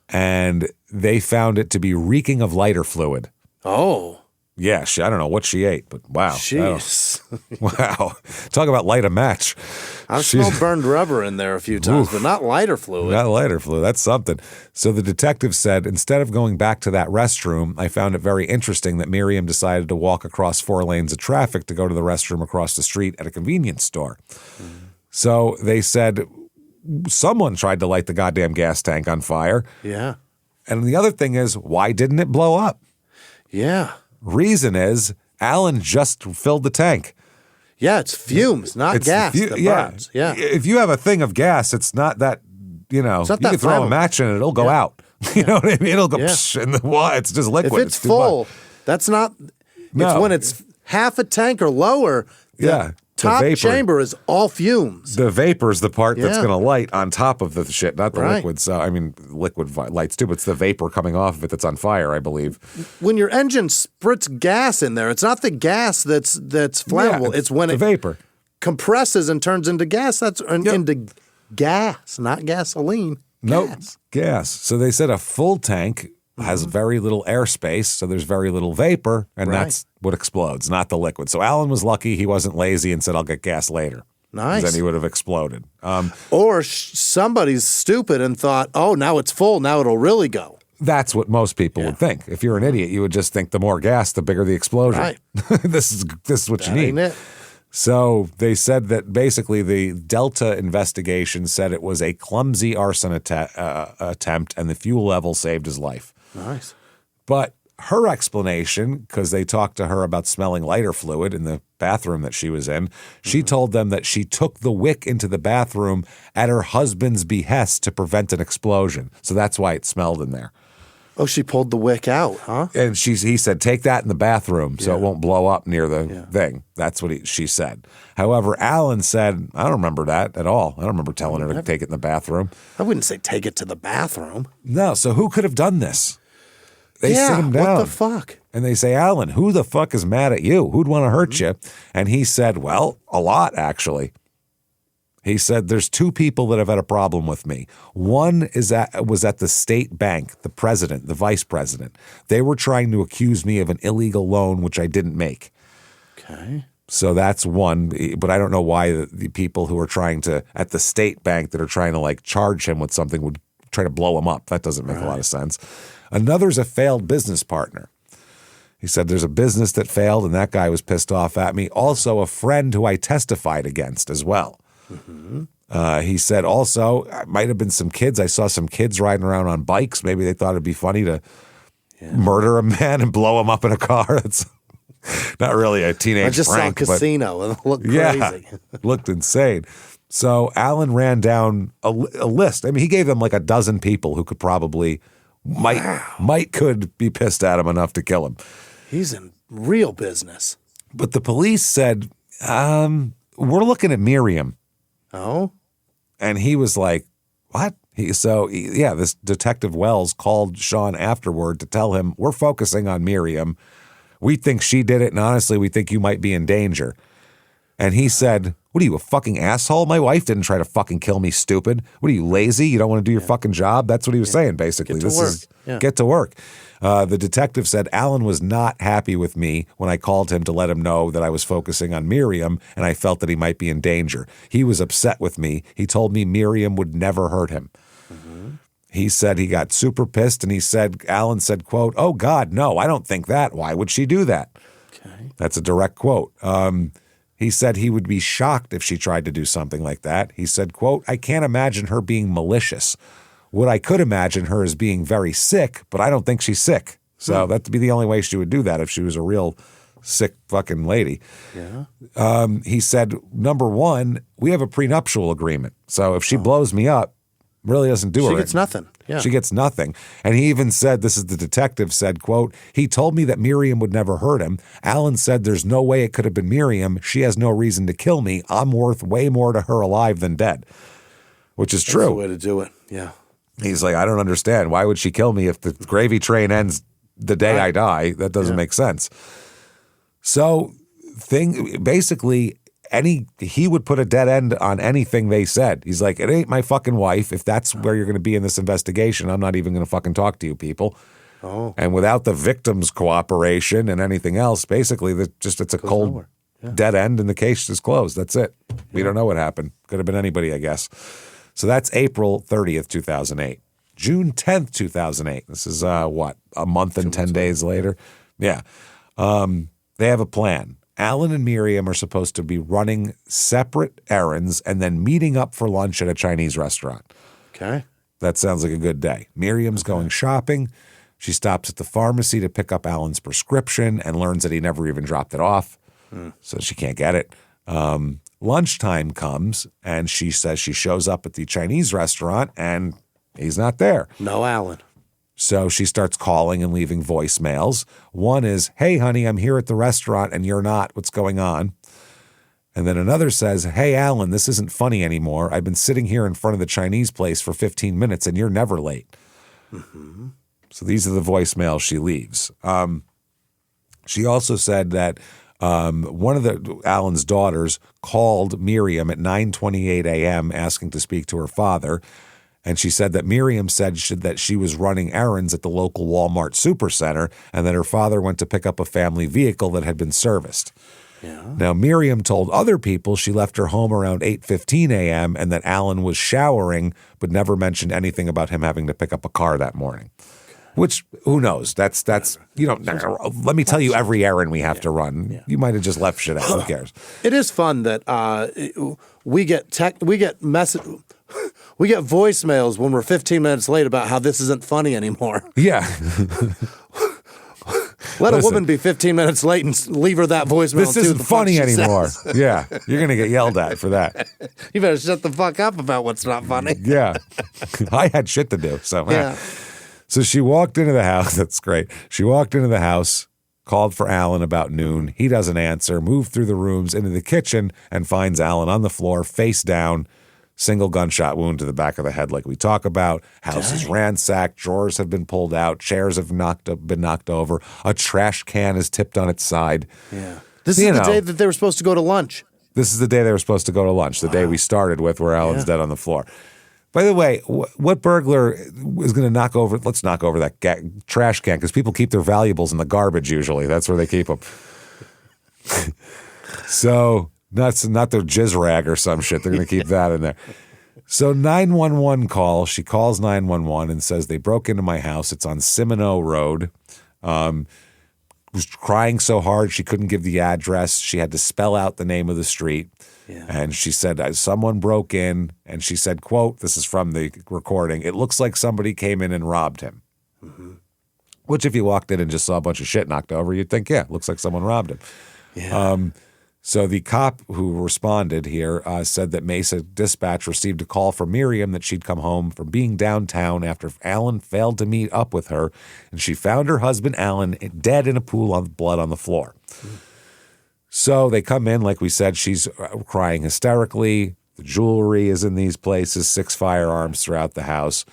And they found it to be reeking of lighter fluid. Oh. Yeah, I don't know what she ate, but wow. Jeez. Wow. Talk about light a match. I've smelled burned rubber in there a few times, but not lighter fluid. Not lighter fluid. That's something. So the detective said, instead of going back to that restroom, I found it very interesting that Miriam decided to walk across 4 lanes of traffic to go to the restroom across the street at a convenience store. So they said someone tried to light the goddamn gas tank on fire. Yeah. And the other thing is, why didn't it blow up? Yeah. Reason is, Alan just filled the tank. Yeah, it's fumes, not gas that burns. Yeah. If you have a thing of gas, it's not that, you can throw a match in it, it'll go out. You know what I mean? It'll go psh, and it's just liquid. If it's full, that's not, it's when it's half a tank or lower, the top chamber is all fumes. The vapor is the part that's going to light on top of the shit, not the liquid. So, I mean, liquid lights too, but it's the vapor coming off of it that's on fire, I believe. When your engine spritz gas in there, it's not the gas that's flammable. It's when the vapor compresses and turns into gas. That's into gas, not gasoline. Nope, gas. So they said a full tank has very little airspace, so there's very little vapor, and that's what explodes, not the liquid. So Alan was lucky he wasn't lazy and said, I'll get gas later. Nice. Then he would have exploded. Or somebody's stupid and thought, oh, now it's full, now it'll really go. That's what most people would think. If you're an idiot, you would just think the more gas, the bigger the explosion. Right. This is what you need. Ain't it? So they said that basically the Delta investigation said it was a clumsy arson attempt, and the fuel level saved his life. Nice. But her explanation, because they talked to her about smelling lighter fluid in the bathroom that she was in, she told them that she took the wick into the bathroom at her husband's behest to prevent an explosion. So that's why it smelled in there. Oh, she pulled the wick out, huh? And he said, take that in the bathroom so it won't blow up near the thing. That's what she said. However, Alan said, I don't remember that at all. I don't remember telling her to take it in the bathroom. I wouldn't say take it to the bathroom. No, so who could have done this? They sit him down. What the fuck? And they say, Alan, who the fuck is mad at you? Who'd want to hurt you? And he said, well, a lot, actually. He said, there's 2 people that have had a problem with me. One was at the state bank, the president, the vice president. They were trying to accuse me of an illegal loan, which I didn't make. Okay. So that's one. But I don't know why the people who are trying to, at the state bank that are trying to charge him with something would try to blow him up. That doesn't make a lot of sense. Another's a failed business partner. He said, there's a business that failed, and that guy was pissed off at me. Also, a friend who I testified against as well. He said also, might have been some kids. I saw some kids riding around on bikes. Maybe they thought it'd be funny to murder a man and blow him up in a car. That's not really a teenage prank. I just saw a casino and it looked crazy. Looked insane. So Alan ran down a list. I mean, he gave them like a dozen people who could probably could be pissed at him enough to kill him. He's in real business. But the police said, we're looking at Miriam. Oh? And he was like, what? This Detective Wells called Sean afterward to tell him, we're focusing on Miriam. We think she did it, and honestly, we think you might be in danger. And he said, What are you, a fucking asshole? My wife didn't try to fucking kill me, stupid. What are you, lazy? You don't want to do your fucking job? That's what he was saying, basically. Get to work. Get to work. The detective said Alan was not happy with me when I called him to let him know that I was focusing on Miriam and I felt that he might be in danger. He was upset with me. He told me Miriam would never hurt him. He said he got super pissed, and Alan said, quote, "Oh, God, no, I don't think that. Why would she do that?" Okay. That's a direct quote. He said he would be shocked if she tried to do something like that. He said, quote, "I can't imagine her being malicious. What I could imagine her is being very sick, but I don't think she's sick. So that'd be the only way she would do that if she was a real sick fucking lady." Yeah. He said, number one, we have a prenuptial agreement. So if she blows me up, really doesn't do her. She gets nothing. Yeah. She gets nothing. And he even said, this is the detective said, quote, "He told me that Miriam would never hurt him. Alan said there's no way it could have been Miriam. She has no reason to kill me. I'm worth way more to her alive than dead." Which is true. That's the way to do it. Yeah. He's like, I don't understand. Why would she kill me if the gravy train ends the day I die? That doesn't make sense. So basically, he would put a dead end on anything they said. He's like, it ain't my fucking wife. If that's where you're going to be in this investigation, I'm not even going to fucking talk to you people. Oh. And without the victim's cooperation and anything else, basically, it's a cold dead end and the case is closed. That's it. We don't know what happened. Could have been anybody, I guess. So that's April 30th, 2008. June 10th, 2008. This is a month and 10 days later? Yeah. They have a plan. Alan and Miriam are supposed to be running separate errands and then meeting up for lunch at a Chinese restaurant. Okay. That sounds like a good day. Miriam's going shopping. She stops at the pharmacy to pick up Alan's prescription and learns that he never even dropped it off, so she can't get it. Lunchtime comes, and she says she shows up at the Chinese restaurant, and he's not there. No Alan. So she starts calling and leaving voicemails. One is, "Hey, honey, I'm here at the restaurant and you're not. What's going on?" And then another says, "Hey, Alan, this isn't funny anymore. I've been sitting here in front of the Chinese place for 15 minutes and you're never late." So these are the voicemails she leaves. She also said that one of Alan's daughters called Miriam at 9:28 a.m. asking to speak to her father. And she said that Miriam said that she was running errands at the local Walmart supercenter and that her father went to pick up a family vehicle that had been serviced. Yeah. Now, Miriam told other people she left her home around 8:15 a.m. and that Alan was showering, but never mentioned anything about him having to pick up a car that morning. Which, who knows? That's let me tell you every errand we have to run. Yeah. You might have just left shit out. Who cares? It is fun that we get voicemails when we're 15 minutes late about how this isn't funny anymore. Yeah. Let a woman be 15 minutes late and leave her that voicemail. This isn't funny anymore. Yeah. You're going to get yelled at for that. You better shut the fuck up about what's not funny. Yeah. I had shit to do. So, yeah. So she walked into the house. That's great. She walked into the house, called for Alan about noon. He doesn't answer, moved through the rooms into the kitchen and finds Alan on the floor, face down, single gunshot wound to the back of the head like we talk about. House is ransacked. Drawers have been pulled out. Chairs have been knocked over. A trash can is tipped on its side. Yeah. This is the day that they were supposed to go to lunch. This is the day they were supposed to go to lunch, the day we started with where Alan's dead on the floor. By the way, what burglar is going to knock over? Let's knock over that trash can because people keep their valuables in the garbage usually. That's where they keep them. So that's not their jizz rag or some shit. They're going to keep that in there. So 911 call. She calls 911 and says they broke into my house. It's on Seminole Road. Was crying so hard she couldn't give the address. She had to spell out the name of the street. Yeah. And she said, someone broke in, and she said, quote, this is from the recording, "It looks like somebody came in and robbed him." Mm-hmm. Which if you walked in and just saw a bunch of shit knocked over, you'd think, yeah, looks like someone robbed him. Yeah. So the cop who responded here said that Mesa Dispatch received a call from Miriam that she'd come home from being downtown after Alan failed to meet up with her, and she found her husband, Alan, dead in a pool of blood on the floor. Mm. So they come in, like we said, she's crying hysterically. The jewelry is in these places, 6 firearms throughout the house,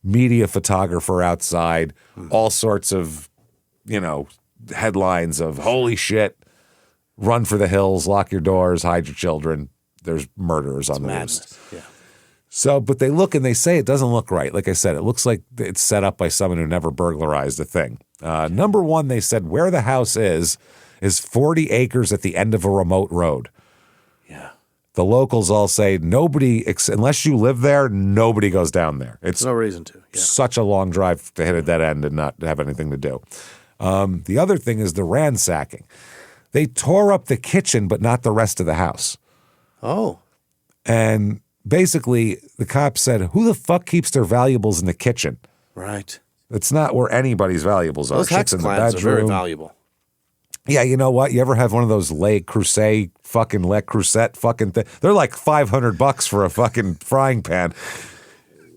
media photographer outside, all sorts of, headlines of holy shit, run for the hills, lock your doors, hide your children. there's murderers on the loose. Madness. Yeah. So, but they look and they say it doesn't look right. Like I said, it looks like it's set up by someone who never burglarized a thing. Number one, they said where the house is 40 acres at the end of a remote road. Yeah. The locals all say nobody, unless you live there, nobody goes down there. It's no reason to. Yeah. such a long drive to hit a dead end and not have anything to do. The other thing is the ransacking. They tore up the kitchen, but not the rest of the house. Oh. And basically, the cops said, who the fuck keeps their valuables in the kitchen? Right. It's not where anybody's valuables are. Those hex Shit's in the clamps are very bedroom. valuable. Yeah, you know what? You ever have one of those Le Creuset fucking thing? They're like $500 for a fucking frying pan.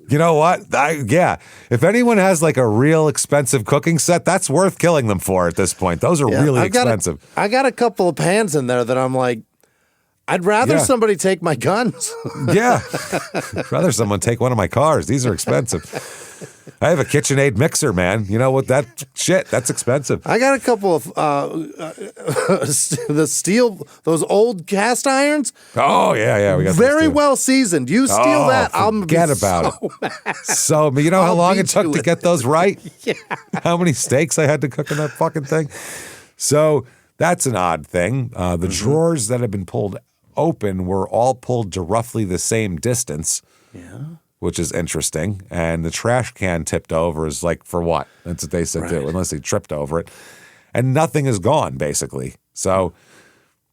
You know what? Yeah. If anyone has like a real expensive cooking set, that's worth killing them for at this point. Those are really expensive. I got a couple of pans in there that I'm like, I'd rather somebody take my guns. Yeah. I'd rather someone take one of my cars. These are expensive. I have a KitchenAid mixer, man. You know what? That's expensive. I got a couple of the steel, those old cast irons. Oh, yeah. We got very well seasoned. You steal that, I'm forget about it. So, you know how long it took to get those right? Yeah. How many steaks I had to cook in that fucking thing? So that's an odd thing. The drawers that have been pulled open were all pulled to roughly the same distance. Yeah. Which is interesting. And the trash can tipped over is like, for what? That's what they said too, unless they tripped over it. And nothing is gone, basically. So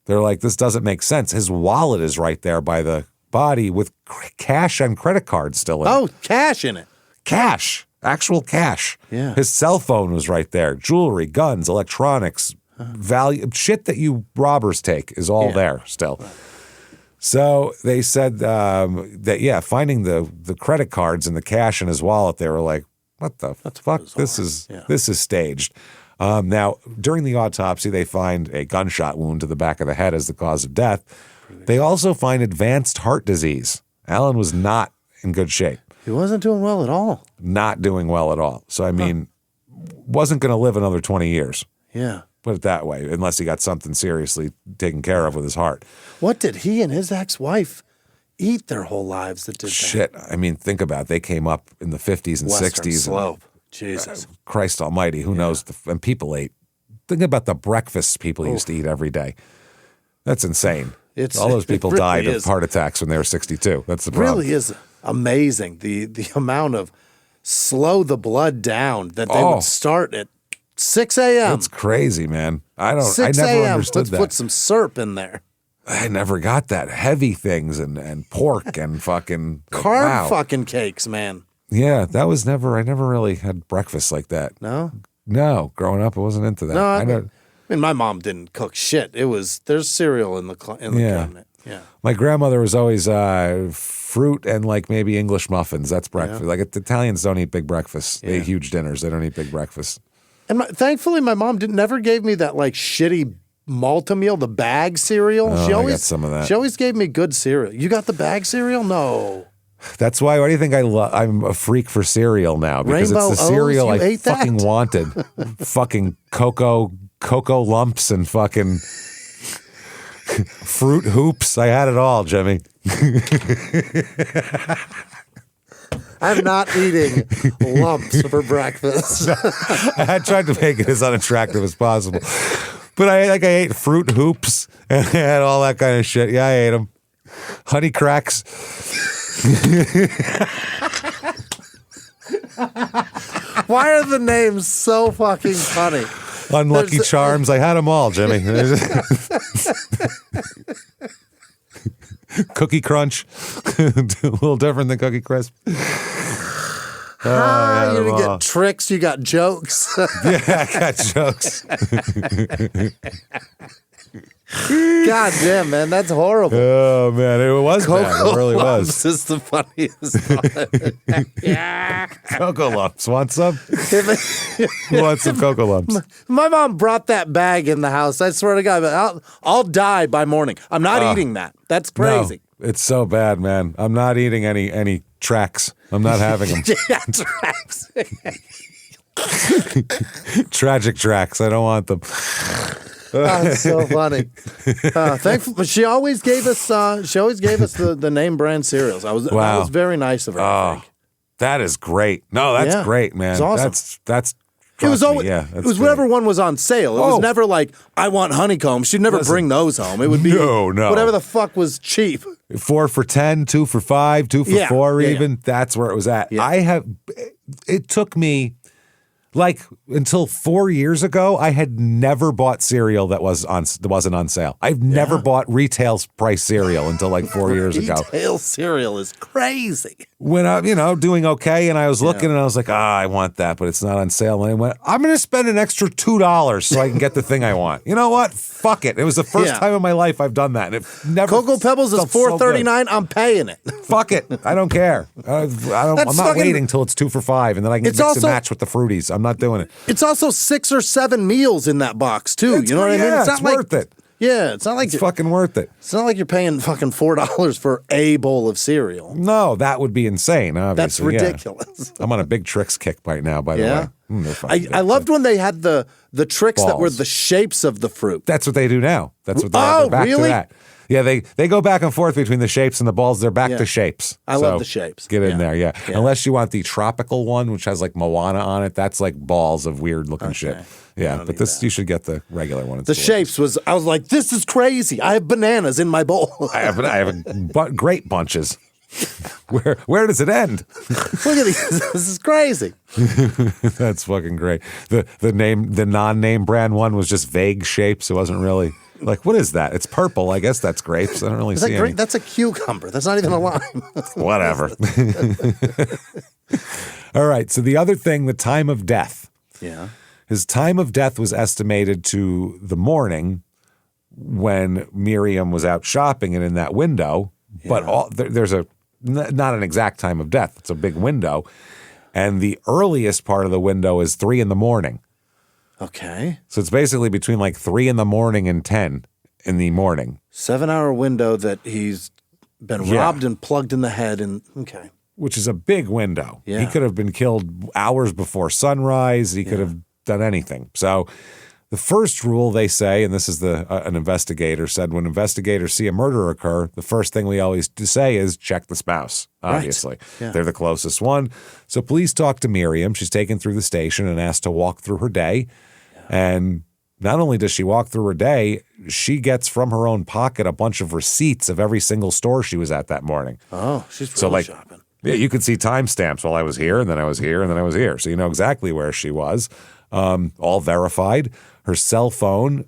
they're like, this doesn't make sense. His wallet is right there by the body with cash and credit cards still in it. Oh, cash in it. Cash. Actual cash. Yeah. His cell phone was right there. Jewelry, guns, electronics, value, shit that you robbers take is all there still. Right. So they said that, finding the credit cards and the cash in his wallet, they were like, what the fuck? Bizarre. This is staged. Now, during the autopsy, they find a gunshot wound to the back of the head as the cause of death. They also find advanced heart disease. Alan was not in good shape. He wasn't doing well at all. Not doing well at all. So, I mean, wasn't going to live another 20 years. Yeah. Put it that way, unless he got something seriously taken care of with his heart. What did he and his ex-wife eat their whole lives that did that? Shit. I mean, think about it. They came up in the 50s and Western 60s. Slope. Jesus. Christ almighty. Who knows? And people ate. Think about the breakfasts people used to eat every day. That's insane. All those people really died of heart attacks when they were 62. That's the problem. It really is amazing, the amount of slow the blood down that they would start at 6 a.m. That's crazy, man. I never understood that. Let's put some syrup in there. I never got that. Heavy things and pork and fucking carb fucking cakes, man. Yeah, I never really had breakfast like that. No? No, growing up I wasn't into that. No, I mean my mom didn't cook shit. There's cereal in the cabinet. Yeah. My grandmother was always fruit and like maybe English muffins. That's breakfast. Like Italians don't eat big breakfasts. They eat huge dinners. They don't eat big breakfasts. And thankfully, my mom never gave me that like shitty Malta-Meal, the bag cereal. Oh, I got some of that. She always gave me good cereal. You got the bag cereal? No. That's why. Why do you think I'm a freak for cereal now? Because Rainbow it's the cereal O's, I fucking wanted. Fucking cocoa lumps and fucking fruit hoops. I had it all, Jimmy. I'm not eating lumps for breakfast. I tried to make it as unattractive as possible. But I ate fruit hoops and I had all that kind of shit. Yeah, I ate them. Honey cracks. Why are the names so fucking funny? Unlucky Charms. I had them all, Jimmy. Cookie Crunch. A little different than Cookie Crisp. You didn't get tricks, you got jokes. Yeah, I got jokes. God damn, man, that's horrible. Oh, man, it was bad. It really was. This is the funniest. Yeah. Cocoa Lumps. Want some? Who wants some Cocoa Lumps? My mom brought that bag in the house. I swear to God, but I'll die by morning. I'm not eating that. That's crazy. No, it's so bad, man. I'm not eating any tracks. I'm not having them. Yeah, tracks. Tragic tracks. I don't want them. That's so funny. Thankful, but she always gave us. The name brand cereals. That was very nice of her. I think. That is great. No, that's great, man. It's awesome. That's. It was always it was whatever one was on sale. It was never like I want honeycomb. She'd never bring those home. It would be whatever the fuck was cheap. 4 for $10, 2 for $5, 2 for $4 even. That's where it was at. Yeah. It took me like until 4 years ago, I had never bought cereal that wasn't on sale. I've never bought retail price cereal until like 4 years ago. Retail cereal is crazy. When I'm, doing okay, and I was looking, and I was like, I want that, but it's not on sale. And I went, I'm going to spend an extra $2 so I can get the thing I want. You know what? Fuck it. It was the first time in my life I've done that, and it never. Cocoa Pebbles is $4.39. I'm paying it. Fuck it. I don't care. I'm not waiting till it's 2 for $5, and then I can mix and match with the Fruities. I'm not doing it. It's also 6 or 7 meals in that box too. You know what I mean? It's not worth it. Yeah, it's not like it's fucking worth it. It's not like you're paying fucking $4 for a bowl of cereal. No, that would be insane. Obviously, that's ridiculous. I'm on a big Trix kick right now. By the way, I loved when they had the Trix that were the shapes of the fruit. That's what they do now. That's what they're back really? to that. Yeah, they go back and forth between the shapes and the balls. They're back to shapes. I love the shapes. Get in there, yeah. Unless you want the tropical one, which has like Moana on it. That's like balls of weird looking shit. Yeah, but you should get the regular one. The shapes I was like, this is crazy. I have bananas in my bowl. I have great bunches. Where does it end? Look at these. This is crazy. That's fucking great. The non-name brand one was just vague shapes. It wasn't really. Like, what is that? It's purple. I guess that's grapes. I don't really see any. That's a cucumber. That's not even a lime. Whatever. All right. So the other thing, the time of death. Yeah. His time of death was estimated to the morning when Miriam was out shopping and in that window. Yeah. But there's not an exact time of death. It's a big window. And the earliest part of the window is 3 a.m. Okay. So it's basically between like 3 a.m. and 10 a.m. 7-hour window that he's been robbed and plugged in the head. Okay. Which is a big window. Yeah. He could have been killed hours before sunrise. He could have done anything. So the first rule they say, and this is an investigator said, when investigators see a murder occur, the first thing we always say is check the spouse, obviously. Right. Yeah. They're the closest one. So police talk to Miriam. She's taken through the station and asked to walk through her day. And not only does she walk through her day, she gets from her own pocket a bunch of receipts of every single store she was at that morning. Oh, she's really shopping. Yeah, you could see timestamps. Well, I was here, and then I was here, and then I was here. So you know exactly where she was. All verified. Her cell phone,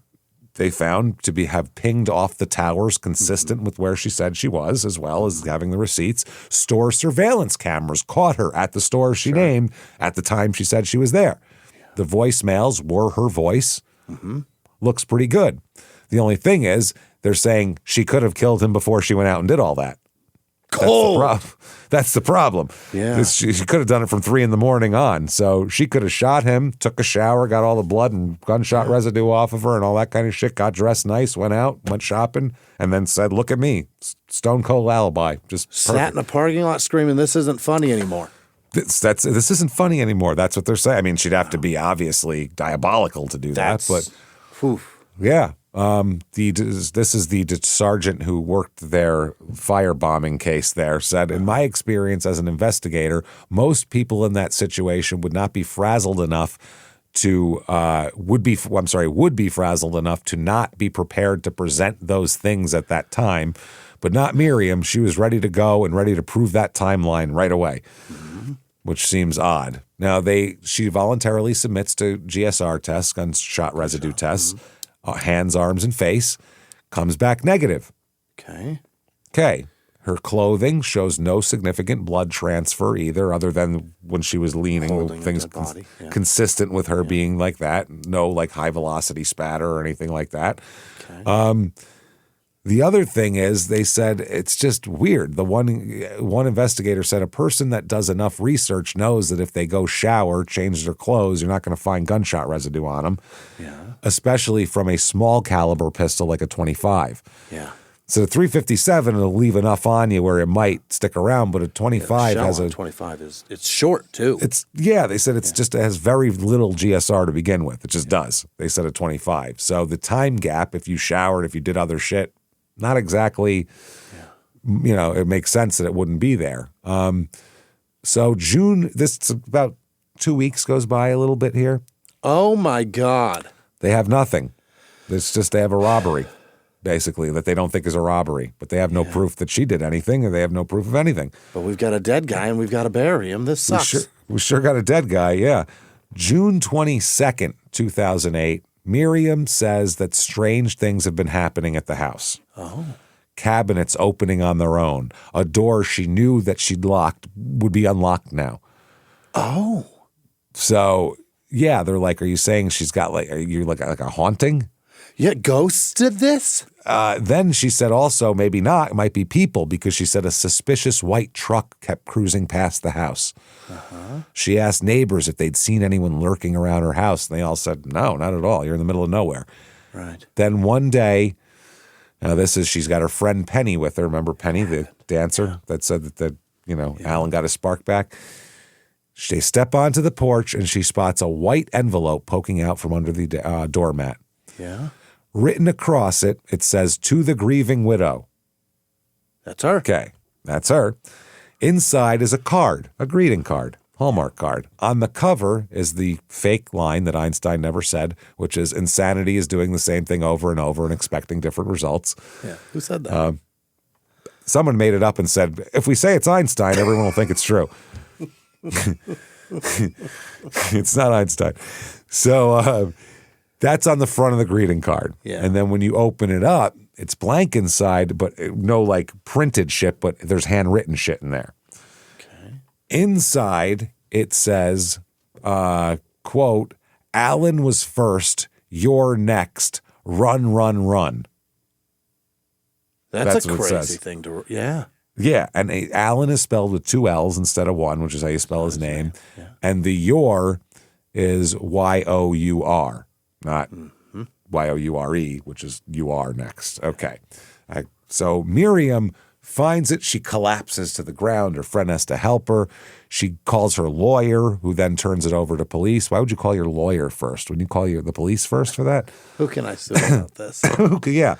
they found to have pinged off the towers consistent with where she said she was, as well as having the receipts. Store surveillance cameras caught her at the store she named at the time she said she was there. The voicemails were her voice. Mm-hmm. Looks pretty good. The only thing is, they're saying she could have killed him before she went out and did all that. That's the problem. Yeah. She could have done it from 3 a.m. on. So she could have shot him, took a shower, got all the blood and gunshot residue off of her and all that kind of shit, got dressed nice, went out, went shopping, and then said, look at me. Stone cold alibi. Just sat in a parking lot screaming, this isn't funny anymore. This isn't funny anymore. That's what they're saying. I mean, she'd have to be obviously diabolical to do that, but yeah. This is the sergeant who worked their firebombing case there said, in my experience as an investigator, most people in that situation would not be frazzled enough to would be frazzled enough to not be prepared to present those things at that time. But not Miriam. She was ready to go and ready to prove that timeline right away, which seems odd. Now, she voluntarily submits to GSR tests, gunshot residue tests, hands, arms, and face, comes back negative. Okay. Her clothing shows no significant blood transfer either, other than when she was leaning, things consistent with her being like that. No like high velocity spatter or anything like that. The other thing is they said it's just weird. The one investigator said a person that does enough research knows that if they go shower, change their clothes, you're not going to find gunshot residue on them, especially from a small caliber pistol like a .25. So the 357 will leave enough on you where it might stick around, but a 25 has a 25 it's short too. They said it has very little GSR to begin with. It just does. They said a 25. So the time gap, if you showered, if you did other shit, not exactly, it makes sense that it wouldn't be there. So June, this about 2 weeks goes by a little bit here. Oh my God. They have nothing. It's just they have a robbery, basically, that they don't think is a robbery. But they have no proof that she did anything, and they have no proof of anything. But we've got a dead guy, and we've got to bury him. This sucks. We sure got a dead guy, yeah. June 22nd, 2008, Miriam says that strange things have been happening at the house. Oh. Cabinets opening on their own. A door she knew that she'd locked would be unlocked now. Oh. So, yeah, they're like, are you saying she's got like a haunting? Yeah, ghosts did this? Then she said also, maybe not, it might be people, because she said a suspicious white truck kept cruising past the house. She asked neighbors if they'd seen anyone lurking around her house, and they all said, no, not at all. You're in the middle of nowhere. Right. Then one day, she's got her friend Penny with her. Remember Penny, the dancer, that said that Alan got his spark back? They step onto the porch, and she spots a white envelope poking out from under the doormat. Yeah. Written across it, it says, "To the grieving widow." That's her. Okay, that's her. Inside is a card, a greeting card, Hallmark card. On the cover is the fake line that Einstein never said, which is insanity is doing the same thing over and over and expecting different results. Yeah, who said that? Someone made it up and said, if we say it's Einstein, everyone will think it's true. It's not Einstein. So that's on the front of the greeting card. Yeah. And then when you open it up, it's blank inside, but no like printed shit, but there's handwritten shit in there. Okay. Inside, it says, quote, "Alan was first, you're next. Run, run, run." That's what a it crazy says. thing to, yeah. Yeah, and Alan is spelled with 2 L's instead of 1, which is how you spell his name. Yeah. And the your is Y-O-U-R, not Y-O-U-R-E, which is you are next. Okay. So Miriam finds it. She collapses to the ground. Her friend has to help her. She calls her lawyer, who then turns it over to police. Why would you call your lawyer first? Wouldn't you call the police first for that? Who can I sue about this? Yeah.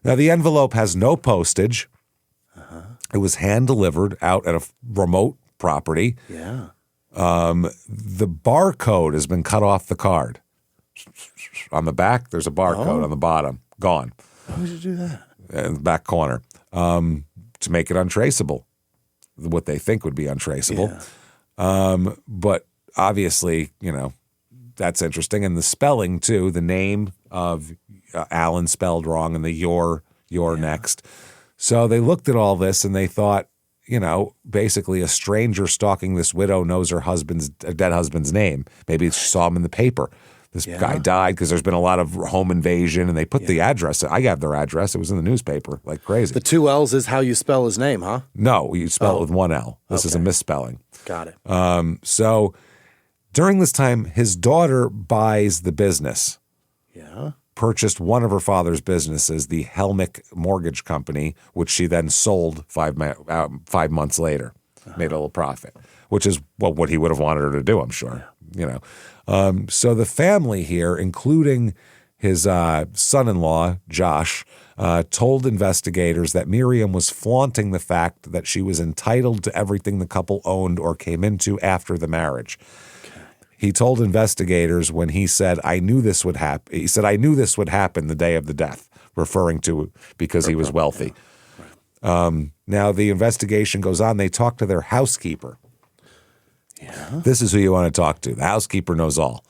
Now, the envelope has no postage. It was hand-delivered out at a remote property. Yeah. The barcode has been cut off the card. On the back, there's a barcode. On the bottom, gone. Why would you do that? In the back corner. To make it untraceable. What they think would be untraceable. Yeah. But obviously, that's interesting. And the spelling, too, the name of Alan spelled wrong and the you're next. So they looked at all this and they thought, basically a stranger stalking this widow knows her dead husband's name. Maybe she saw him in the paper. This guy died because there's been a lot of home invasion, and they put the address. I got their address. It was in the newspaper like crazy. The 2 L's is how you spell his name, huh? No, you spell it with 1 L. This is a misspelling. Got it. So during this time, his daughter buys the business. Yeah. Purchased one of her father's businesses, the Helmick Mortgage Company, which she then sold 5 months later, made a little profit, which is what he would have wanted her to do, I'm sure. So the family here, including his son-in-law, Josh, told investigators that Miriam was flaunting the fact that she was entitled to everything the couple owned or came into after the marriage. He told investigators when he said, "I knew this would happen." He said, "I knew this would happen the day of the death," referring to because he was wealthy. Now the investigation goes on. They talk to their housekeeper. Yeah. This is who you want to talk to. The housekeeper knows all.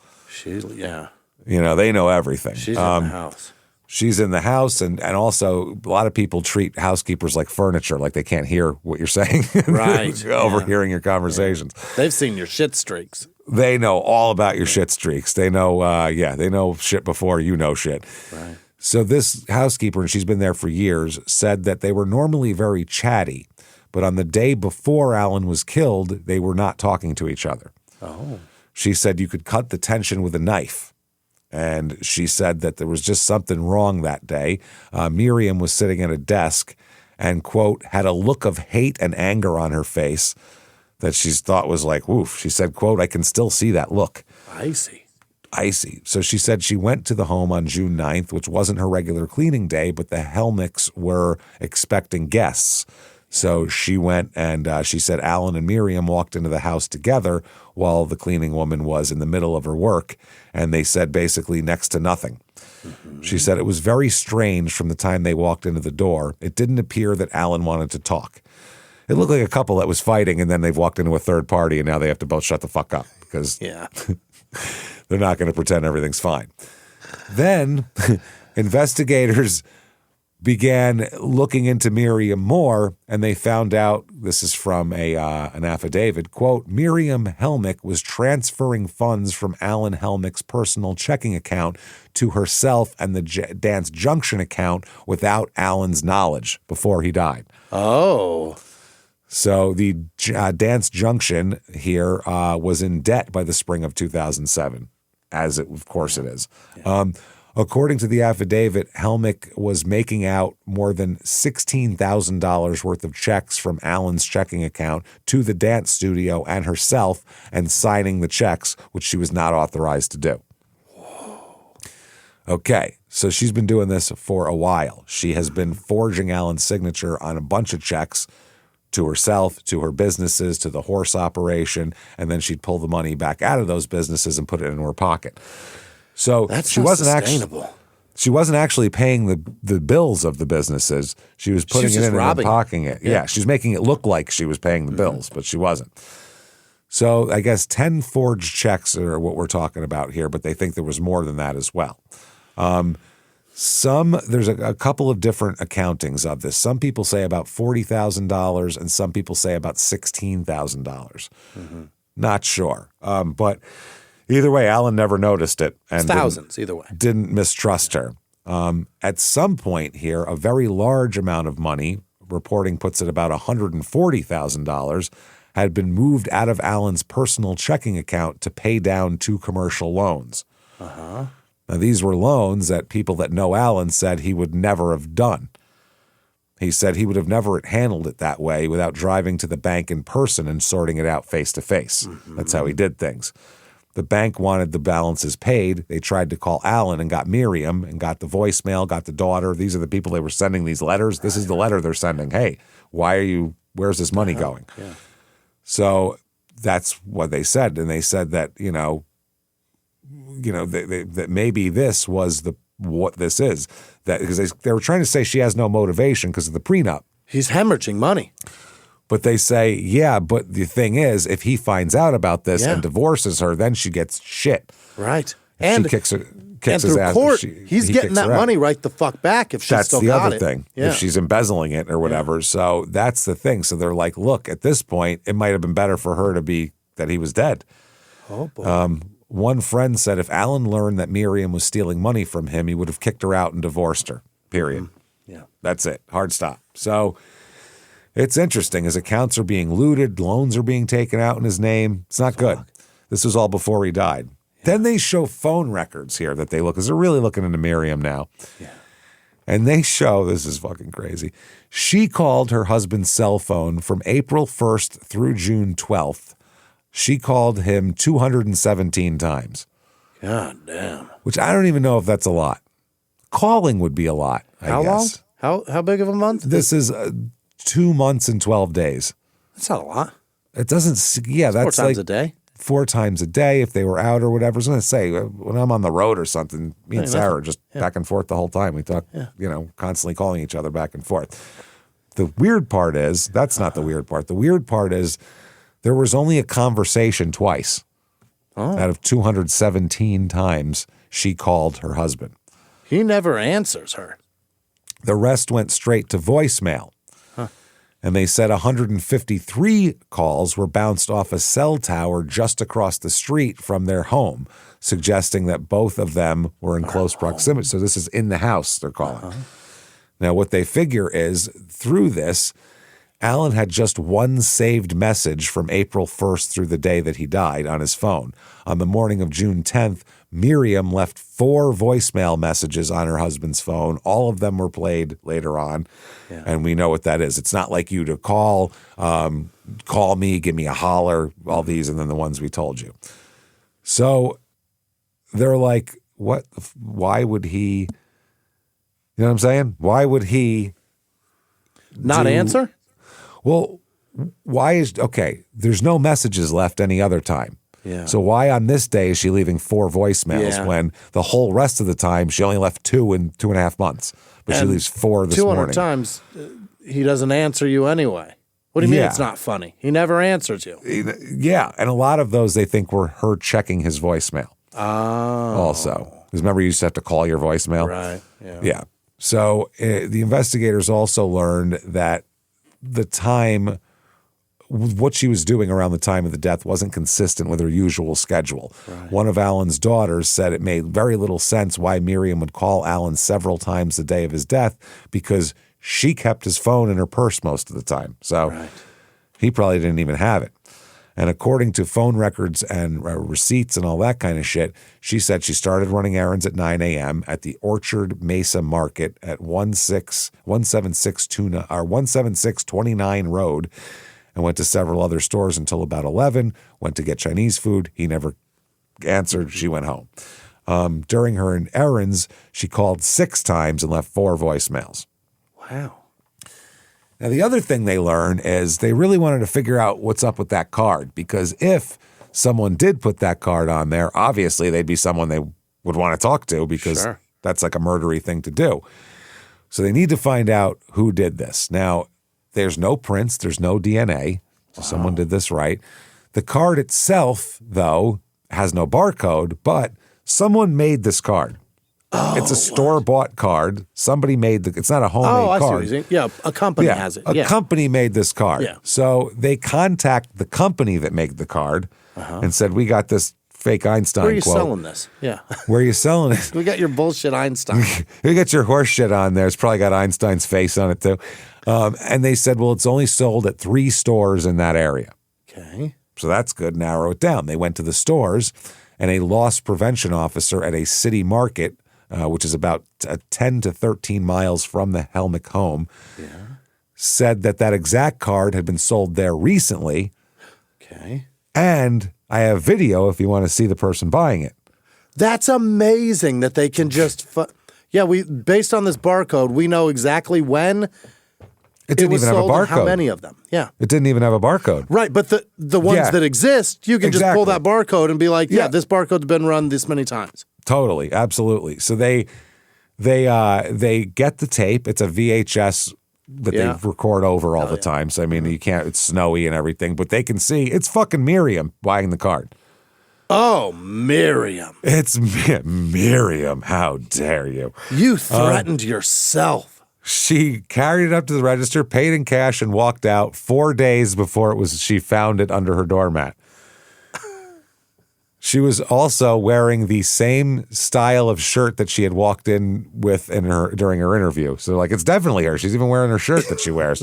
They know everything. She's in the house. She's in the house, and also a lot of people treat housekeepers like furniture, like they can't hear what you're saying. Right. Overhearing your conversations. Yeah. They've seen your shit streaks. They know all about your shit streaks. They know, they know shit before you know shit. Right. So this housekeeper, and she's been there for years, said that they were normally very chatty, but on the day before Alan was killed, they were not talking to each other. Oh. She said you could cut the tension with a knife. And she said that there was just something wrong that day. Miriam was sitting at a desk and, quote, had a look of hate and anger on her face that she thought was like, woof. She said, quote, I can still see that look. Icy. So she said she went to the home on June 9th, which wasn't her regular cleaning day, but the Helmicks were expecting guests. So she went and she said Alan and Miriam walked into the house together while the cleaning woman was in the middle of her work. And they said basically next to nothing. Mm-hmm. She said it was very strange from the time they walked into the door. It didn't appear that Alan wanted to talk. It looked like a couple that was fighting and then they've walked into a third party and now they have to both shut the fuck up because they're not going to pretend everything's fine. Then investigators began looking into Miriam more, and they found out, this is from an affidavit, quote, Miriam Helmick was transferring funds from Alan Helmick's personal checking account to herself and the Dance Junction account without Alan's knowledge before he died. Oh. So the Dance Junction here was in debt by the spring of 2007, as it, of course it is. Yeah. According to the affidavit, Helmick was making out more than $16,000 worth of checks from Alan's checking account to the dance studio and herself and signing the checks, which she was not authorized to do. Whoa. Okay, so she's been doing this for a while. She has been forging Alan's signature on a bunch of checks to herself, to her businesses, to the horse operation, and then she'd pull the money back out of those businesses and put it in her pocket. So she wasn't actually paying the bills of the businesses. She was putting it in and pocketing it. Yeah, she's making it look like she was paying the bills, but she wasn't. So I guess 10 forged checks are what we're talking about here, but they think there was more than that as well. There's a couple of different accountings of this. Some people say about $40,000 and some people say about $16,000. Mm-hmm. Not sure. But either way, Alan never noticed it. And it's thousands, either way. Didn't mistrust her. At some point here, a very large amount of money, reporting puts it about $140,000, had been moved out of Alan's personal checking account to pay down 2 commercial loans. Uh-huh. Now, these were loans that people that know Alan said he would never have done. He said he would have never handled it that way without driving to the bank in person and sorting it out face to face. That's how he did things. The bank wanted the balances paid. They tried to call Alan and got Miriam and got the voicemail, got the daughter. These are the people they were sending these letters. This is the letter they're sending. Hey, where's this money going? Yeah. So that's what they said. And they said that, that maybe this was what this is. That because they were trying to say she has no motivation because of the prenup. He's hemorrhaging money. But they say, yeah, but the thing is, if he finds out about this and divorces her, then she gets shit. Right. And she kicks his ass. Court, he's getting that money right the fuck back if she's still got it. That's the other thing, if she's embezzling it or whatever. Yeah. So that's the thing. So they're like, look, at this point, it might have been better for her to be that he was dead. Oh, boy. One friend said if Alan learned that Miriam was stealing money from him, he would have kicked her out and divorced her, period. Yeah. That's it. Hard stop. So it's interesting. His accounts are being looted. Loans are being taken out in his name. It's not good. This was all before he died. Yeah. Then they show phone records here that they look, because they're really looking into Miriam now. Yeah. And they show, this is fucking crazy, she called her husband's cell phone from April 1st through June 12th. She called him 217 times. God damn. Which I don't even know if that's a lot. Calling would be a lot, I guess. How long? How big of a month? This is 2 months and 12 days. That's not a lot. It doesn't, yeah, that's 4 times a day. 4 times a day if they were out or whatever. I was going to say, when I'm on the road or something, me and Sarah are just back and forth the whole time. We talk, constantly calling each other back and forth. The weird part is, that's not the weird part. The weird part is there was only a conversation twice out of 217 times she called her husband. He never answers her. The rest went straight to voicemail. And they said 153 calls were bounced off a cell tower just across the street from their home, suggesting that both of them were in close proximity. So this is in the house, they're calling. Now, what they figure is through this, Alan had just one saved message from April 1st through the day that he died on his phone. On the morning of June 10th, Miriam left 4 voicemail messages on her husband's phone. All of them were played later on, and we know what that is. It's not like you to call me, give me a holler, all these, and then the ones we told you. So they're like, what? Why would he? You know what I'm saying? Why would he not answer? Well, why is okay? There's no messages left any other time. Yeah. So why on this day is she leaving 4 voicemails when the whole rest of the time she only left 2 in 2.5 months, but she leaves 4 this 200 morning. times he doesn't answer you anyway. What do you mean it's not funny? He never answers you. Yeah, and a lot of those they think were her checking his voicemail. Oh. Also, because remember you used to have to call your voicemail, right? Yeah. Yeah. So the investigators also learned that the time, what she was doing around the time of the death wasn't consistent with her usual schedule. Right. One of Alan's daughters said it made very little sense why Miriam would call Alan several times the day of his death because she kept his phone in her purse most of the time. So he probably didn't even have it. And according to phone records and receipts and all that kind of shit, she said she started running errands at 9 a.m. at the Orchard Mesa Market at 176 29 Road and went to several other stores until about 11, went to get Chinese food. He never answered. She went home. During her errands, she called 6 times and left 4 voicemails. Wow. Now, the other thing they learn is they really wanted to figure out what's up with that card, because if someone did put that card on there, obviously they'd be someone they would want to talk to because that's like a murdery thing to do. So they need to find out who did this. Now, there's no prints, there's no DNA, so someone did this right. The card itself, though, has no barcode, but someone made this card. It's a store-bought card. Somebody made it's not a homemade card. I see what you're saying. Yeah, a company has it. A company made this card. Yeah. So they contact the company that made the card and said, we got this fake Einstein quote. Where are you selling this? Yeah. Where are you selling it? We got your bullshit Einstein. You got your horse shit on there. It's probably got Einstein's face on it too. And they said, well, it's only sold at 3 stores in that area. Okay. So that's good. Narrow it down. They went to the stores, and a loss prevention officer at a city market, which is about 10 to 13 miles from the Helmick home, said that exact card had been sold there recently. Okay. And I have video if you want to see the person buying it. That's amazing that they can just based on this barcode, we know exactly when it didn't even have a barcode. How many of them? Yeah. It didn't even have a barcode. Right, but the ones that exist, you can just pull that barcode and be like, this barcode's been run this many times. Totally, absolutely. So they get the tape. It's a VHS that they record over all the time. So I mean, you can't. It's snowy and everything, but they can see it's fucking Miriam buying the card. Oh, Miriam! It's Miriam. How dare you? You threatened yourself. She carried it up to the register, paid in cash, and walked out 4 days before she found it under her doormat. She was also wearing the same style of shirt that she had walked in with during her interview. So, like, it's definitely her. She's even wearing her shirt that she wears.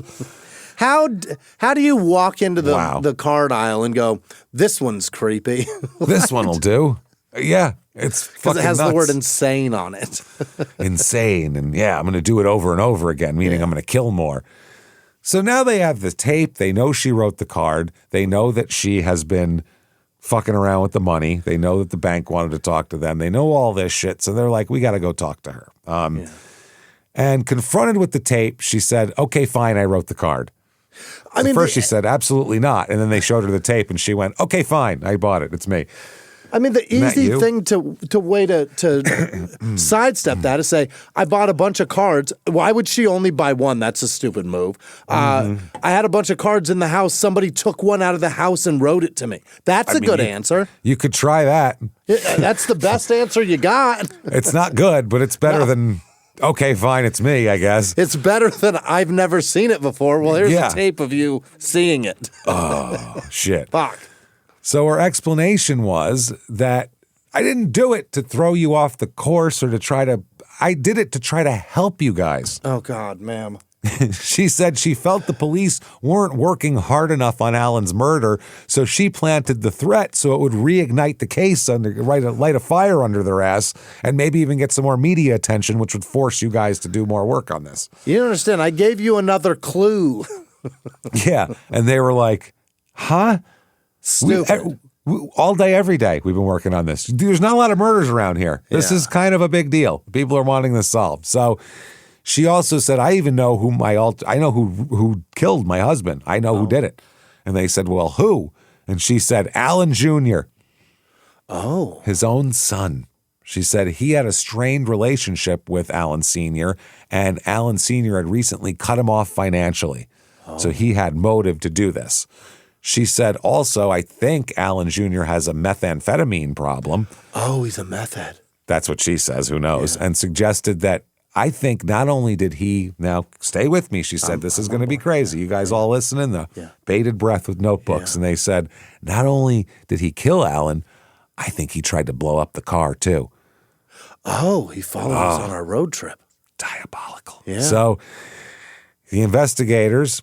How do you walk into the card aisle and go, this one's creepy? This one will do. Yeah, it's fucking because it has nuts. the word insane on it. Insane, and I'm going to do it over and over again, meaning I'm going to kill more. So now they have the tape. They know she wrote the card. They know that she has been fucking around with the money. They know that the bank wanted to talk to them. They know all this shit. So they're like, we got to go talk to her. And confronted with the tape, she said, okay, fine, I wrote the card. First she said, absolutely not. And then they showed her the tape and she went, okay, fine, I bought it. It's me. I mean, the easy thing to sidestep that is say, I bought a bunch of cards. Why would she only buy one? That's a stupid move. I had a bunch of cards in the house. Somebody took one out of the house and wrote it to me. That's a good answer. You could try that. That's the best answer you got. It's not good, but it's better than, okay, fine, it's me, I guess. It's better than I've never seen it before. Well, here's a tape of you seeing it. Oh, shit. Fuck. So her explanation was that I didn't do it to throw you off the course or I did it to try to help you guys. Oh, God, ma'am. She said she felt the police weren't working hard enough on Alan's murder, so she planted the threat so it would reignite the case, light a fire under their ass, and maybe even get some more media attention, which would force you guys to do more work on this. You don't understand. I gave you another clue. Yeah, and they were like, huh? Stupid. All day, every day, we've been working on this. There's not a lot of murders around here. This is kind of a big deal. People are wanting this solved. So she also said, I even know who killed my husband. I know who did it. And they said, well, who? And she said, Alan Jr. Oh. His own son. She said he had a strained relationship with Alan Sr., and Alan Sr. had recently cut him off financially. So he had motive to do this. She said also, I think Alan Jr. has a methamphetamine problem. Oh, he's a meth head. That's what she says. Who knows? And suggested that I think not only did he, now stay with me, she said, this is going to be crazy. You guys all listening, the bated breath with notebooks. And they said, not only did he kill Alan, I think he tried to blow up the car too. Oh, he followed us on our road trip. Diabolical. Yeah. So the investigators,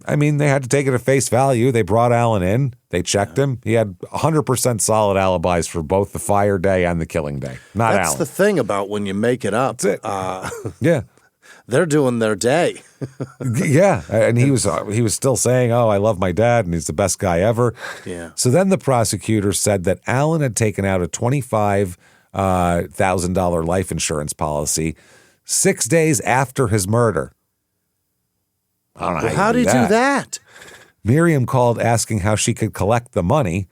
I mean, they had to take it at face value. They brought Alan in. They checked him. He had 100% solid alibis for both the fire day and the killing day. Not That's Alan. the thing about when you make it up. That's it. Yeah. They're doing their day. Yeah. And he was still saying, oh, I love my dad, and he's the best guy ever. Yeah. So then the prosecutor said that Alan had taken out a $25,000 life insurance policy 6 days after his murder. I don't know How did he do that? Miriam called asking how she could collect the money,